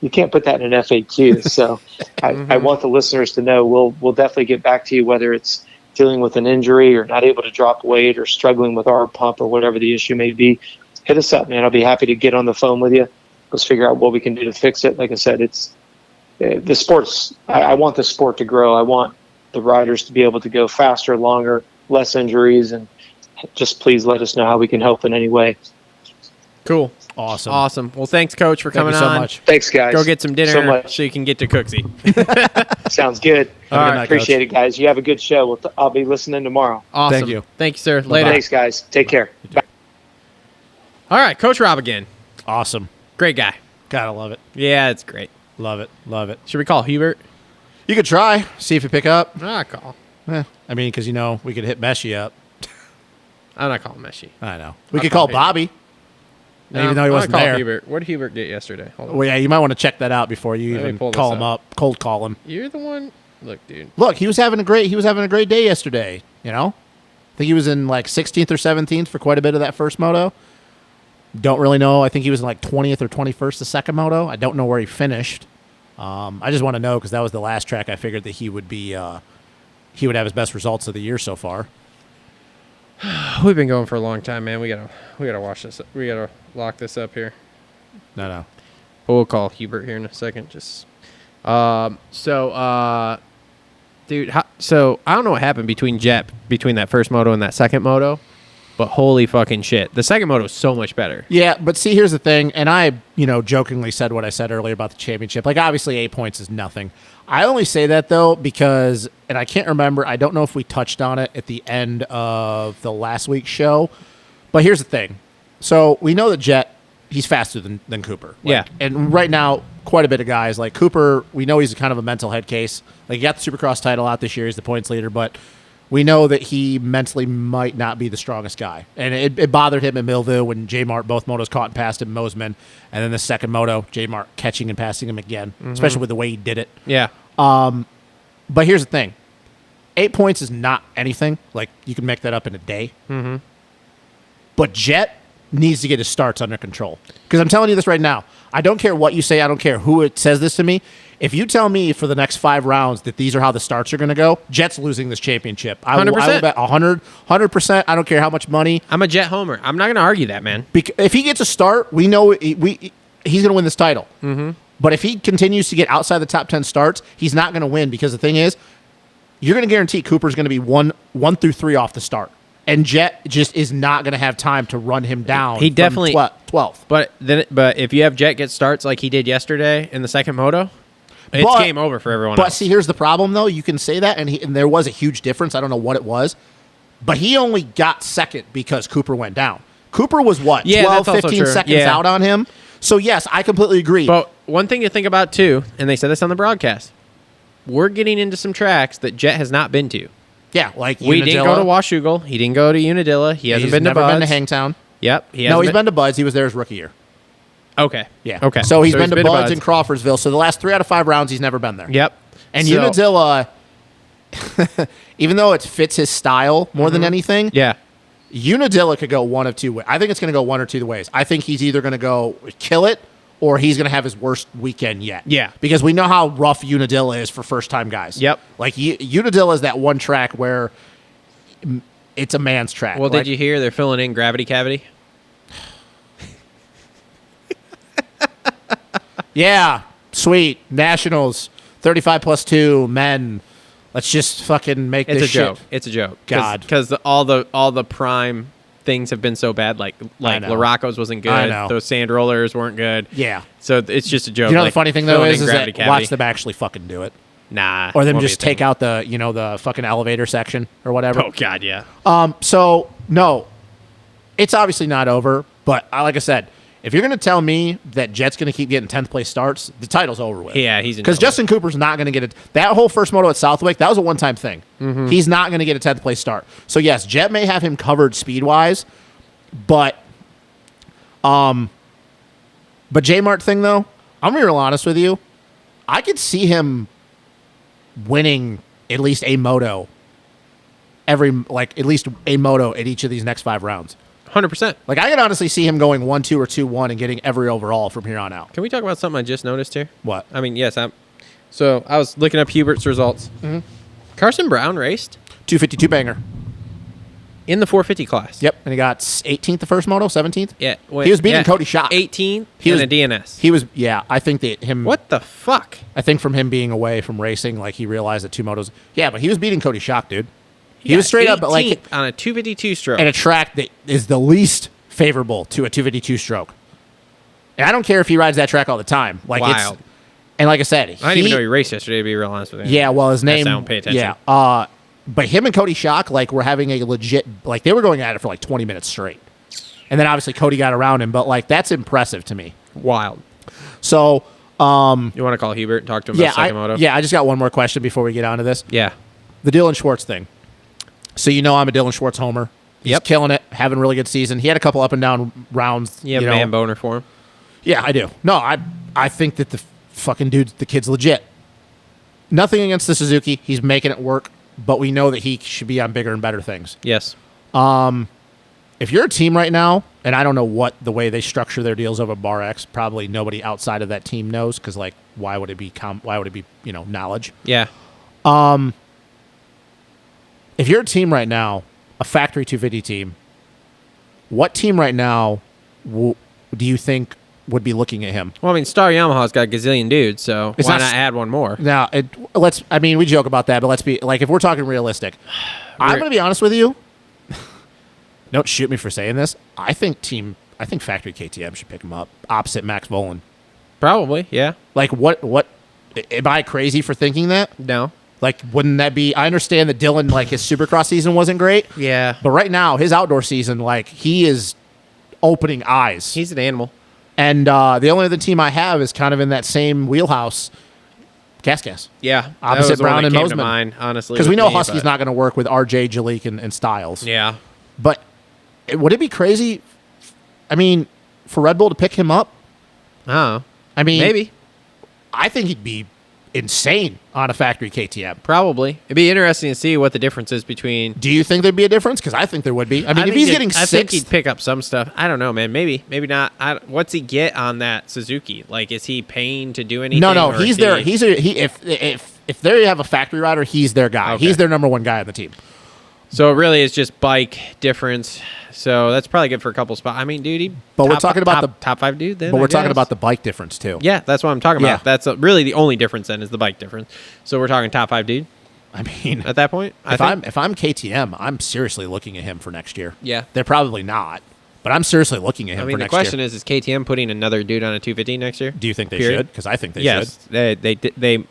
You can't put that in an FAQ. So I want the listeners to know we'll definitely get back to you, whether it's dealing with an injury or not able to drop weight or struggling with our pump or whatever the issue may be. Hit us up, man. I'll be happy to get on the phone with you. Let's figure out what we can do to fix it. Like I said, it's the sports. I want the sport to grow. I want the riders to be able to go faster, longer, less injuries, and just please let us know how we can help in any way. Cool. Awesome. Well, thanks, Coach, for coming Thank you so on. much. Thanks, guys. Go get some dinner so you can get to Cooksey. Sounds good. Have a good night, Appreciate Coach. it, guys. You have a good show. I'll be listening tomorrow. Awesome. Thank you. Thank you, sir. Later. Thanks, guys. Take care. Bye. All right, Coach Robb again. Awesome. Great guy. Gotta love it. Yeah, it's great. Love it. Should we call Hubert? You could try. See if you pick up. Call. I mean, because, we could hit Meshy up. I'm not calling Meshy. I know. We I'll could call call Bobby. No, Even though he I'm wasn't gonna call there. Hubert. What did Hubert get yesterday? Hold on. Well, yeah, you might want to check that out before you Let me even pull this call him up. up. Cold call him. You're the one. Look, dude. Look, he was having a great day yesterday, I think he was in like 16th or 17th for quite a bit of that first moto. Don't really know. I think he was in like 20th or 21st the second moto. I don't know where he finished. I just want to know because that was the last track I figured that he would have his best results of the year so far. We've been going for a long time, man. We gotta watch this. We gotta lock this up here. No. But we'll call Hubert here in a second. Dude, so I don't know what happened between that first moto and that second moto, but holy fucking shit, the second moto is so much better. Yeah, but see, here's the thing, and I, jokingly said what I said earlier about the championship. Like, obviously, 8 points is nothing. I only say that, though, because, and I can't remember, I don't know if we touched on it at the end of the last week's show, but here's the thing. So, we know that Jet, he's faster than Cooper. Yeah. And right now, quite a bit of guys, like Cooper, we know he's kind of a mental head case. Like, he got the Supercross title out this year, he's the points leader, but we know that he mentally might not be the strongest guy. And it bothered him in Millville when J-Mart, both motos caught and passed him, Mosman. And then the second moto, J-Mart catching and passing him again, especially with the way he did it. Yeah. But here's the thing. 8 points is not anything. Like, you can make that up in a day. Mm-hmm. But Jet needs to get his starts under control. Because I'm telling you this right now. I don't care what you say. I don't care who it says this to me. If you tell me for the next 5 rounds that these are how the starts are going to go, Jet's losing this championship. I will 100%. bet 100%. I don't care how much money. I'm a Jet homer. I'm not going to argue that, man. If he gets a start, we know he's going to win this title. Mm-hmm. But if he continues to get outside the top 10 starts, he's not going to win because the thing is, you're going to guarantee Cooper's going to be 1 through 3 off the start. And Jet just is not going to have time to run him down. He definitely 12th. But if you have Jet get starts like he did yesterday in the second moto, it's game over for everyone else. But see, here's the problem, though. You can say that, and there was a huge difference. I don't know what it was. But he only got second because Cooper went down. Cooper was, 12, 15 seconds out on him? So, yes, I completely agree. But one thing to think about, too, and they said this on the broadcast, we're getting into some tracks that Jet has not been to. Yeah, like Unadilla. We didn't go to Washougal. He didn't go to Unadilla. He's never been to Hangtown. Yep. He's been to Bud's. He was there his rookie year. Okay. Yeah. Okay. So he's been to Bud's in Crawfordsville. So the last 3 out of 5 rounds, he's never been there. Yep. And Unadilla, even though it fits his style more than anything, yeah, Unadilla could go one of 2 ways. I think it's going to go one or 2 ways. I think he's either going to go kill it or he's going to have his worst weekend yet. Yeah. Because we know how rough Unadilla is for first-time guys. Yep. Like, Unadilla is that one track where it's a man's track. Well, did you hear they're filling in Gravity Cavity? Yeah. Sweet. Nationals. 35+2. Men. Let's just fucking make It's this a joke. shit. It's a joke. God. Because all the prime things have been so bad. Like I know. Larocco's wasn't good. I know. Those sand rollers weren't good. Yeah. So it's just a joke. You know like the funny thing though filling is in that gravity cavity. watch them actually fucking do it, Nah. or them won't be just a thing. take out the the fucking elevator section or whatever. Oh God, yeah. So no, it's obviously not over. But like I said, if you're going to tell me that Jet's going to keep getting 10th place starts, the title's over with. Yeah, he's in because trouble. Justin Cooper's not going to get it. That whole first moto at Southwick, that was a one-time thing. Mm-hmm. He's not going to get a 10th place start. So yes, Jet may have him covered speed-wise, but J-Mart thing though, I'm gonna be real honest with you. I could see him winning at least a moto at least a moto at each of these next 5 rounds. 100%. Like, I could honestly see him going 1-2 or 2-1 and getting every overall from here on out. Can we talk about something I just noticed here? What? I mean, yes, So I was looking up Hubert's results. Mm-hmm. Carson Brown raced 252 banger. in the 450 class. Yep. And he got 18th the first moto, 17th? Yeah. He was beating Cody Schock. 18 He and was- a DNS. He was, yeah, I think that him. What the fuck? I think from him being away from racing, like, he realized that 2 motos. Yeah, but he was beating Cody Schock, dude. He was straight up, but like, 18th on a 252 stroke. at a track that is the least favorable to a 252 stroke. And I don't care if he rides that track all the time. Like, Wild. it's. And like I said, I didn't even know he raced yesterday, to be real honest with you. Yeah, well, his name. I don't pay attention. Yeah. But him and Cody Schock, like, were having a legit, like, they were going at it for like 20 minutes straight. And then obviously Cody got around him, but like, that's impressive to me. Wild. So, You want to call Hubert and talk to him about Sakamoto? I just got one more question before we get on to this. Yeah. The Dylan Schwartz thing. So, I'm a Dylan Schwartz homer. He's Yep. killing it, having a really good season. He had a couple up and down rounds. You have man boner for him? Yeah, I do. No, I think that the fucking the kid's legit. Nothing against the Suzuki. He's making it work, but we know that he should be on bigger and better things. Yes. If you're a team right now, and I don't know what the way they structure their deals over Bar X, probably nobody outside of that team knows, because like, why would it be knowledge? Yeah. If you're a team right now, a factory 250 team, what team right now do you think would be looking at him? Well, I mean, Star Yamaha's got a gazillion dudes, so It's why not not add one more? Now, we joke about that, but let's be like, if we're talking realistic, I'm going to be honest with you. Don't shoot me for saying this. I think factory KTM should pick him up opposite Max Volan. Probably, yeah. Like, what, am I crazy for thinking that? No. Like, wouldn't that be, I understand that Dylan, like, his Supercross season wasn't great. Yeah. But right now, his outdoor season, like, he is opening eyes. He's an animal. And the only other team I have is kind of in that same wheelhouse, Gas. Yeah. Opposite that was the one Brown that and came to Mosman. mind, honestly. Because we with know me, Husky's but- not going to work with RJ, Jalik, and Styles. Yeah. But would it be crazy, I mean, for Red Bull to pick him up? Oh. I mean, Maybe. I think he'd be insane on a factory KTM. Probably. It'd be interesting to see what the difference is between. Do you think there'd be a difference? Because I think there would be. I mean, if he's getting I think he'd sixth, pick up some stuff. I don't know, man. Maybe not. What's he get on that Suzuki? Like, is he paying to do anything? no, or he's is there. he- If they have a factory rider, he's their guy. Okay. He's their number one guy on the team. So it really is just bike difference. So that's probably good for a couple spots. I mean, dude, But we're talking about the top 5 dude. Then But I we're talking guess. about the bike difference too. Yeah, that's what I'm talking Yeah. about. That's really the only difference then is the bike difference. So we're talking top 5 dude I mean, at that point. if I'm KTM, I'm seriously looking at him for next year. Yeah. They're probably not, but I'm seriously looking at him I mean, for the next question year. is KTM putting another dude on a 250 next year? Do you think they Period. should? Because I think they Yes, should. they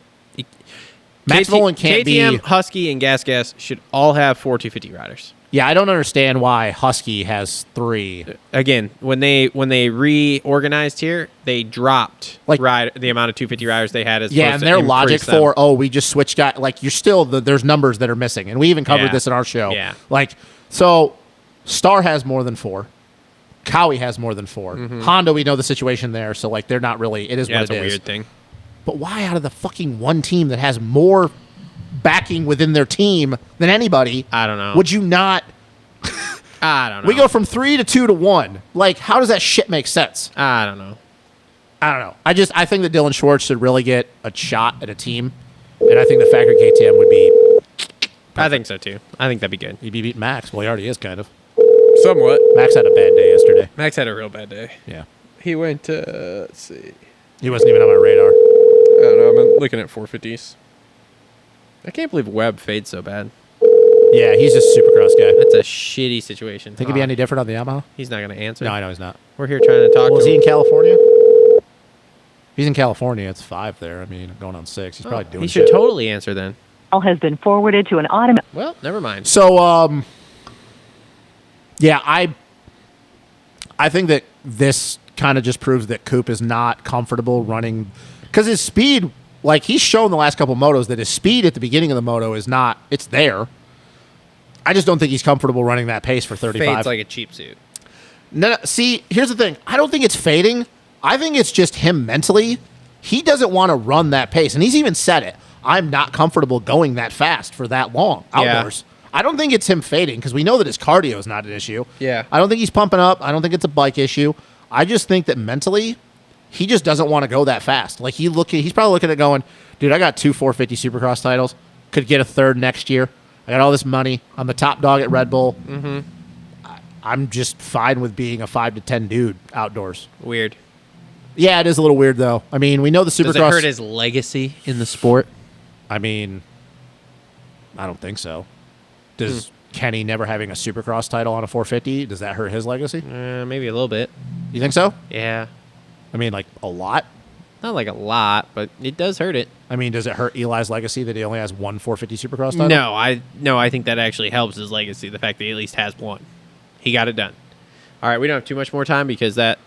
Max Volan can't KTM, be. Husky, and Gas should all have 4 250 riders. Yeah, I don't understand why Husky has 3. Again, when they reorganized here, they dropped the amount of 250 riders they had. As Yeah, opposed and to their logic increase them. for we just switched guys. Like, you're still there's numbers that are missing, and we even covered Yeah. this in our show. Yeah. Like, so Star has more than 4. Cowie has more than 4. Honda, we know the situation there, so like they're not really. It is Yeah, what it's it a is. weird thing. But why out of the fucking one team that has more backing within their team than anybody? I don't know. Would you not? I don't know. We go from 3 to 2 to 1. Like, how does that shit make sense? I don't know. I don't know. I think that Dylan Schwartz should really get a shot at a team, and I think the factory KTM would be. I think so too. I think that'd be good. He'd be beating Max. Well, he already is kind of. Somewhat. Max had a bad day yesterday. Max had a real bad day. Yeah. He went to, let's see. He wasn't even on my radar. I don't know. I'm looking at 450s. I can't believe Webb fades so bad. Yeah, he's just a Supercross guy. That's a shitty situation. Think it'd be any different on the Yamaha? He's not going to answer. No, I know he's not. We're here trying to talk Well, to is he him. in California? If he's in California, it's 5 there. I mean, going on 6. He's probably doing He should shit. totally answer then. Call has been forwarded to an automatic. Well, never mind. So, yeah, I think that this kind of just proves that Coop is not comfortable running because his speed, like he's shown the last couple motos that his speed at the beginning of the moto is not. It's there. I just don't think he's comfortable running that pace for 35. Fades like a cheap suit. No, see, here's the thing. I don't think it's fading. I think it's just him mentally. He doesn't want to run that pace, and he's even said it. I'm not comfortable going that fast for that long outdoors. I don't think it's him fading because we know that his cardio is not an issue. Yeah. I don't think he's pumping up. I don't think it's a bike issue. I just think that mentally, he just doesn't want to go that fast. Like he's probably looking at going, dude, I got 2 450 Supercross titles. Could get a 3rd next year. I got all this money. I'm the top dog at Red Bull. Mm-hmm. I'm just fine with being a 5 to 10 dude outdoors. Weird. Yeah, it is a little weird though. I mean, we know the Supercross. Does it hurt his legacy in the sport? I mean, I don't think so. Does Kenny never having a Supercross title on a 450, does that hurt his legacy? Maybe a little bit. You think so? Yeah. I mean, like a lot? Not like a lot, but it does hurt it. I mean, does it hurt Eli's legacy that he only has one 450 Supercross title? No, I think that actually helps his legacy, the fact that he at least has one. He got it done. All right, we don't have too much more time because that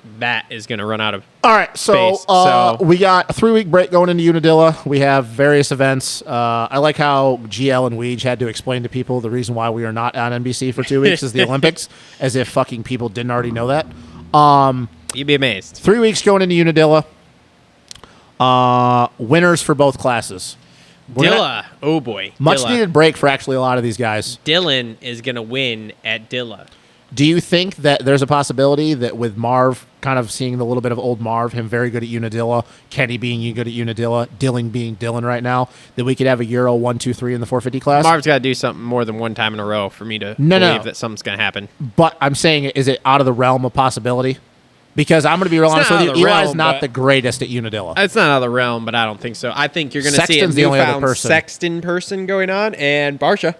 is going to run out of All right, so, space, so- we got a 3-week break going into Unadilla. We have various events. I like how GL and Weege had to explain to people the reason why we are not on NBC for 2 weeks is the Olympics, as if fucking people didn't already know that. You'd be amazed. 3 weeks going into Unadilla. Winners for both classes. Dilla. Oh, boy. Much Dilla. needed break for actually a lot of these guys. Dylan is going to win at Dilla. Do you think that there's a possibility that with Marv kind of seeing the little bit of old Marv, him very good at Unadilla, Kenny being good at Unadilla, Dylan being Dylan right now, that we could have a Euro 1, 2, 3 in the 450 class? Marv's got to do something more than one time in a row for me to believe that something's going to happen. But I'm saying, is it out of the realm of possibility? Because I'm going to be real honest with you, Eli's not the greatest at Unadilla. It's not out of the realm, but I don't think so. I think you're going to see a Sexton's the only other newfound person. Sexton person going on, and Barsha.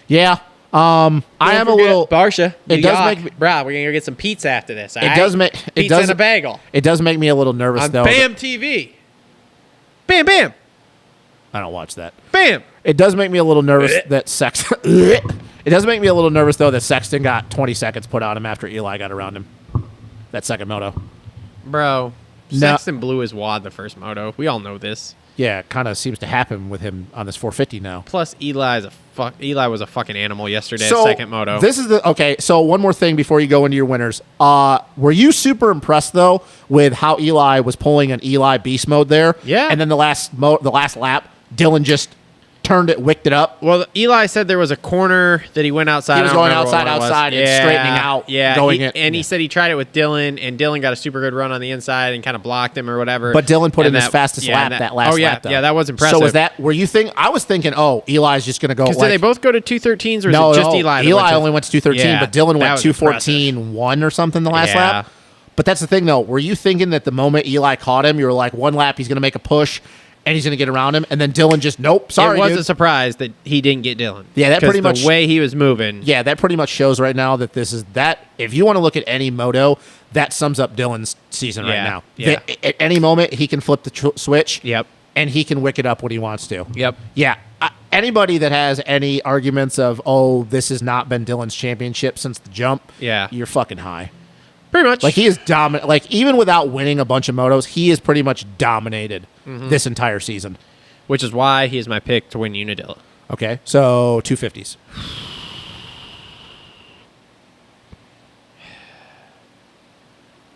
Yeah. I am a little... Barsha. It does make me... Bro, we're going to go get some pizza after this. It does make... Pizza and a bagel. It does make me a little nervous, On though. BAM TV. Bam, bam. I don't watch that. Bam. It does make me a little nervous that Sexton... It does make me a little nervous, though, that Sexton got 20 seconds put on him after Eli got around him. That second moto. Bro, No. Sexton blew his wad the first moto. We all know this. Yeah, it kind of seems to happen with him on this 450 now. Plus, Eli was a fucking animal yesterday at second moto. This is okay. So one more thing before you go into your winners. Were you super impressed though with how Eli was pulling an Eli beast mode there? Yeah. And then the last lap, Dylan just turned it, wicked up. Well, Eli said there was a corner that he went outside. He was I don't going remember what outside it and was. straightening out, Yeah, going it. and he said he tried it with Dylan, and Dylan got a super good run on the inside and kind of blocked him or whatever. But Dylan put And in his fastest lap that last lap. Though. Yeah, that was impressive. So was that? Were you thinking? I was thinking, oh, Eli's just going to go. Because did they both go to 213s, or is No, it just no. Eli? Eli only went to 213, Yeah, but Dylan that went was 214.1 or something the last Yeah. lap. But that's the thing, though. Were you thinking that the moment Eli caught him, you were like, one lap, he's going to make a push, and he's going to get around him, and then Dylan just, nope, sorry, It was dude. a surprise that he didn't get Dylan. Yeah, that pretty 'Cause much- the way he was moving. Yeah, that pretty much shows right now that this is that. If you want to look at any moto, that sums up Dylan's season right Yeah, now. yeah. At any moment, he can flip the switch. Yep. And he can wick it up when he wants to. Yep. Yeah. Anybody that has any arguments of, oh, this has not been Dylan's championship since the jump, Yeah. you're fucking high. Pretty much. Like, he is dominant. Like, even without winning a bunch of motos, he is pretty much dominated this entire season. Which is why he is my pick to win Unadilla. Okay. So, 250s.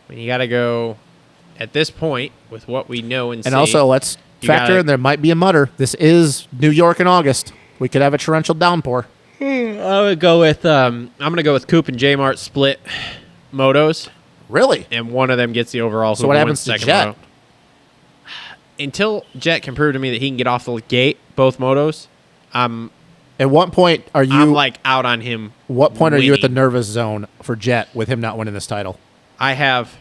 I mean, you got to go at this point with what we know and see. And also, let's You factor gotta- in there might be a mutter. This is New York in August. We could have a torrential downpour. I would go with I'm going to go with Coop and J Mart split motos, Really? and one of them gets the overall. So what happens to Jet? Moto. Until Jet can prove to me that he can get off the gate both motos, I'm At what point are you? like out on him. what point are you at the winning. nervous zone for Jet with him not winning this title? I have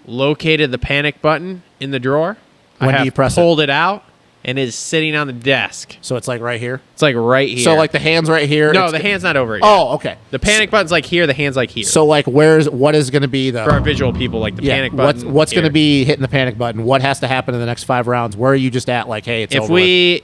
located the panic button in the drawer. When I do have you press it? pulled it out, and is sitting on the desk. So it's like right here. It's like right here. So like the hand's right here. No, the hand's not over it. Oh, okay. The panic button's like here. The hand's like here. So like what is going to be the for our visual people, like the panic button. What's going to here. be hitting the panic button? What has to happen in the next 5 rounds? Where are you just at? Like, hey, it's if over we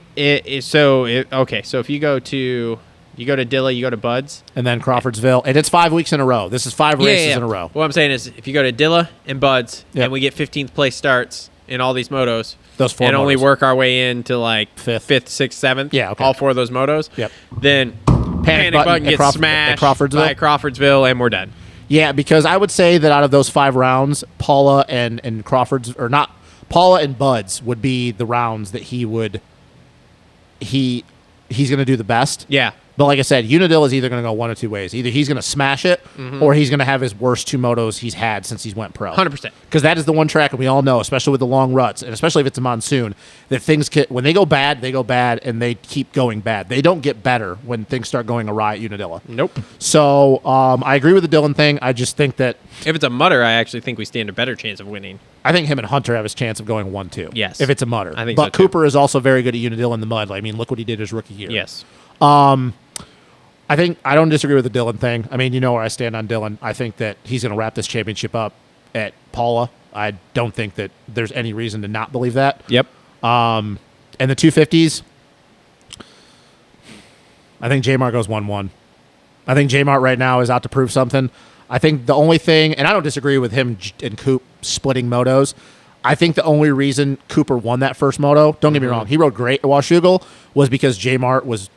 so if you go to Dilla, you go to Bud's, and then Crawfordsville, and it's 5 weeks in a row. This is 5 races in a row. What I'm saying is, if you go to Dilla and Bud's, Yep. and we get 15th place starts in all these motos, Those 4 and only motos. work our way into like Fifth. 5th, 6th, 7th, Yeah, okay. all 4 of those motos, Yep. then panic button at gets smashed at Crawfordsville? by Crawfordsville, and we're done. Yeah, because I would say that out of those 5 rounds, Paula and Crawford's or not Paula and Bud's would be the rounds that he's going to do the best. Yeah. But like I said, Unadilla is either going to go one of 2 ways. Either he's going to smash it, or he's going to have his worst 2 motos he's had since he's went pro. 100%. Because that is the one track, and we all know, especially with the long ruts, and especially if it's a monsoon, that things when they go bad, and they keep going bad. They don't get better when things start going awry at Unadilla. Nope. So I agree with the Dylan thing. I just think that If it's a mutter, I actually think we stand a better chance of winning. I think him and Hunter have his chance of going 1-2. Yes. If it's a mutter. I think but so, too. Cooper is also very good at Unadilla in the mud. I mean, look what he did his rookie year. Yes. I don't disagree with the Dylan thing. I mean, you know where I stand on Dylan. I think that he's going to wrap this championship up at Paula. I don't think that there's any reason to not believe that. Yep. And the 250s, I think J-Mart goes 1-1. I think J-Mart right now is out to prove something. I think the only thing, and I don't disagree with him and Coop splitting motos. I think the only reason Cooper won that first moto, don't get me wrong, he rode great at Washougal, was because J-Mart was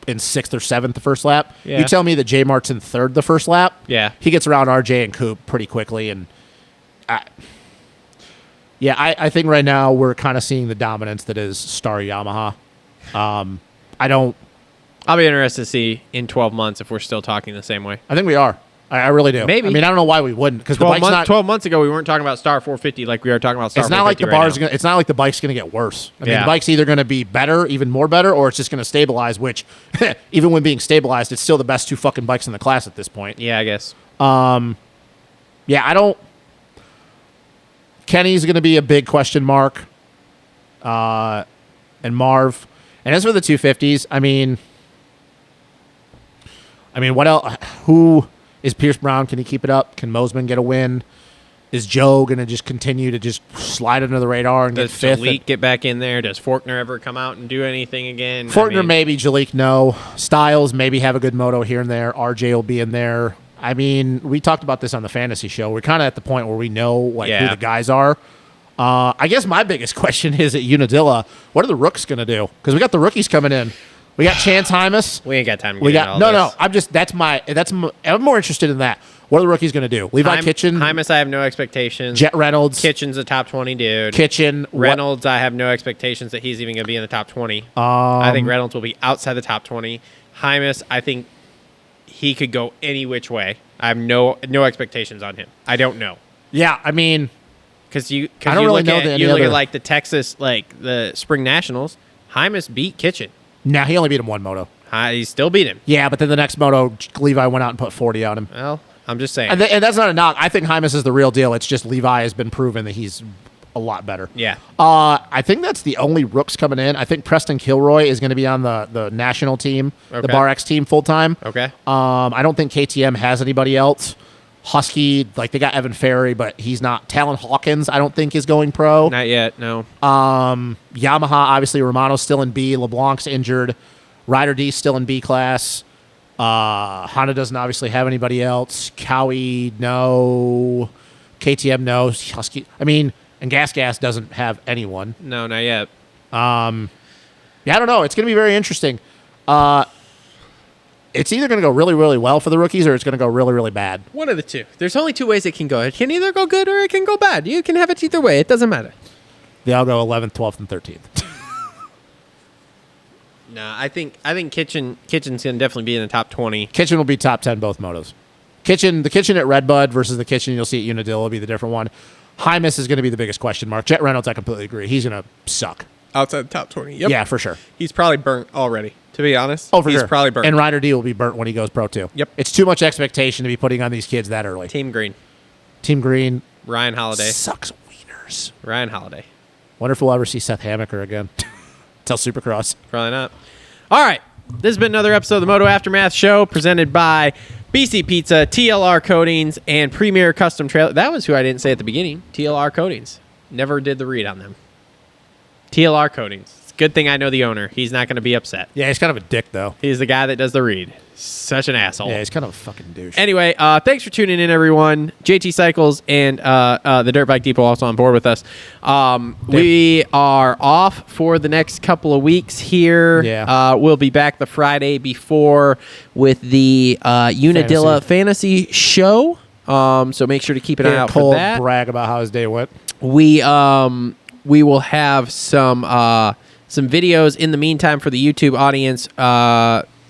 in 6th or 7th the first lap. Yeah. You tell me that J-Mart's in 3rd the first lap. Yeah. He gets around RJ and Coop pretty quickly. And I think right now we're kind of seeing the dominance that is Star Yamaha. I'll be interested to see in 12 months if we're still talking the same way. I think we are. I really do. Maybe. I mean, I don't know why we wouldn't, because the 12, bike's not. 12 months ago, we weren't talking about Star 450 like we are talking about Star It's not like 450 the right bar's now. gonna. It's not like the bike's gonna get worse. I mean, Yeah. the bike's either gonna be better, even more better, or it's just gonna stabilize. Which, even when being stabilized, it's still the best 2 fucking bikes in the class at this point. Yeah, I guess. Yeah, I don't. Kenny's going to be a big question mark. And Marv. And as for the 250s, I mean, what else? Who is Pierce Brown? Can he keep it up? Can Mosman get a win? Is Joe going to just continue to just slide under the radar and Does get 5th? Jalik get back in there? Does Faulkner ever come out and do anything again? Fortner maybe, Jalik no. Styles maybe have a good moto here and there. RJ will be in there. I mean, we talked about this on the fantasy show. We're kind of at the point where we know who the guys are. I guess my biggest question is at Unadilla, what are the rooks going to do? Because we got the rookies coming in. We got Chance Hymas. We ain't got time to We get got into all this. I'm more interested in that. What are the rookies going to do? Levi Kitchen, Hymas, I have no expectations. Jet Reynolds, Kitchen's a top 20 dude. Kitchen, Reynolds, I have no expectations that he's even going to be in the top 20. I think Reynolds will be outside the top 20. Hymas, I think he could go any which way. I have no expectations on him. I don't know. Yeah, I mean, Because I don't really know that any look other- at like the Texas, like the Spring Nationals. Hymas beat Kitchen. nah, he only beat him one moto. He still beat him. Yeah, but then the next moto, Levi went out and put 40 on him. Well, I'm just saying. And that's not a knock. I think Hymas is the real deal. It's just Levi has been proven that he's a lot better. Yeah. I think that's the only rooks coming in. I think Preston Kilroy is going to be on the national team, the Okay. Bar X team full time. Okay. I don't think KTM has anybody else. Husky, like they got Evan Ferry, but he's not. Talon Hawkins, I don't think is going pro. Not yet, no. Yamaha, obviously Romano's still in B. LeBlanc's injured. Ryder D's still in B class. Honda doesn't obviously have anybody else. Cowie, no. KTM, no. Husky, and Gas doesn't have anyone. No, not yet. Yeah, I don't know. It's going to be very interesting. It's either going to go really, really well for the rookies or it's going to go really, really bad. One of the two. There's only 2 ways it can go. It can either go good or it can go bad. You can have it either way. It doesn't matter. They all go 11th, 12th, and 13th. No, I think Kitchen's going to definitely be in the top 20. Kitchen will be top 10 both motos. The Kitchen at Redbud versus the Kitchen you'll see at Unadilla will be the different one. Hymas is going to be the biggest question mark. Jet Reynolds, I completely agree. He's going to suck. Outside the top 20. Yep. Yeah, for sure. He's probably burnt already, to be honest. Oh, for He's sure. probably burnt. And Ryder D will be burnt when he goes pro too. Yep. It's too much expectation to be putting on these kids that early. Team Green. Team Green Ryan Holiday. sucks wieners. Ryan Holiday. Wonder if we'll ever see Seth Hammaker again. till Supercross. Probably not. All right. This has been another episode of the Moto Aftermath Show presented by BC.Pizza, TLR Coatings, and Premier Custom Trailer. That was who I didn't say at the beginning. TLR Coatings. Never did the read on them. TLR Coatings. It's a good thing I know the owner. He's not going to be upset. Yeah, he's kind of a dick, though. He's the guy that does the read. Such an asshole. Yeah, he's kind of a fucking douche. Anyway, thanks for tuning in, everyone. JT Cycles and the Dirt Bike Depot also on board with us. We are off for the next couple of weeks here. Yeah. We'll be back the Friday before with the Unadilla Fantasy Show. So make sure to keep an eye out for that. Brag about how his day went. We will have some videos in the meantime for the YouTube audience.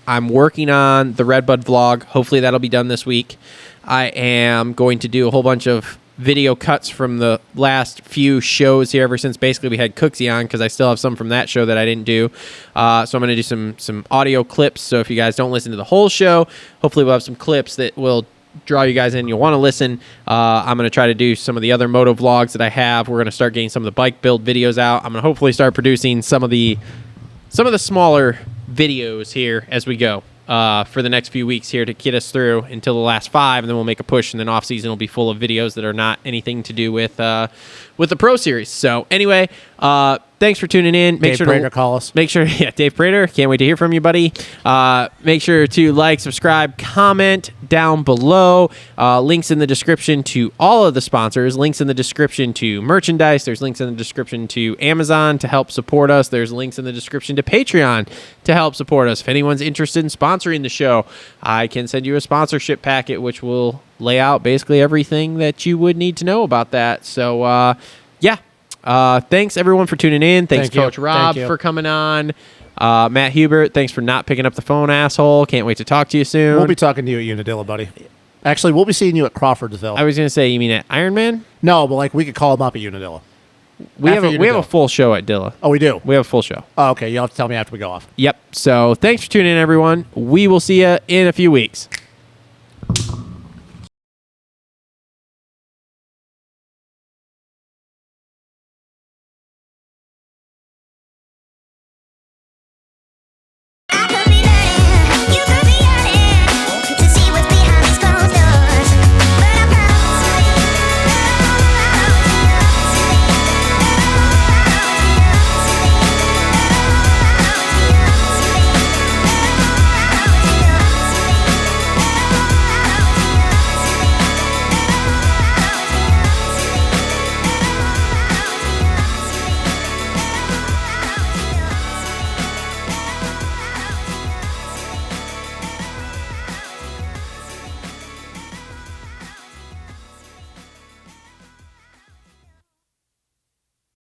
I'm working on the Redbud vlog. Hopefully that'll be done this week. I am going to do a whole bunch of video cuts from the last few shows here ever since basically we had Cooksy on, because I still have some from that show that I didn't do. So I'm going to do some audio clips. So if you guys don't listen to the whole show, hopefully we'll have some clips that will draw you guys in. You'll want to listen. I'm going to try to do some of the other moto vlogs that I have. We're going to start getting some of the bike build videos out. I'm going to hopefully start producing some of the smaller videos here as we go for the next few weeks here to get us through until the last 5, and then we'll make a push, and then off season will be full of videos that are not anything to do with the Pro Series. So anyway, thanks for tuning in. Dave Prater, call us. Make sure, Dave Prater, can't wait to hear from you, buddy. Make sure to like, subscribe, comment down below. Links in the description to all of the sponsors. Links in the description to merchandise. There's links in the description to Amazon to help support us. There's links in the description to Patreon to help support us. If anyone's interested in sponsoring the show, I can send you a sponsorship packet, which will lay out basically everything that you would need to know about that. So, thanks everyone for tuning in. Thanks, Coach Robb, for coming on. Matt Hubert, thanks for not picking up the phone, asshole. Can't wait to talk to you soon. We'll be talking to you at Unadilla, buddy. Actually, we'll be seeing you at Crawfordsville. I was going to say, you mean at Ironman? No, but we could call him up at Unadilla. We have a full show at Dilla. Oh, we do? We have a full show. Oh, okay. You'll have to tell me after we go off. Yep. So thanks for tuning in, everyone. We will see you in a few weeks.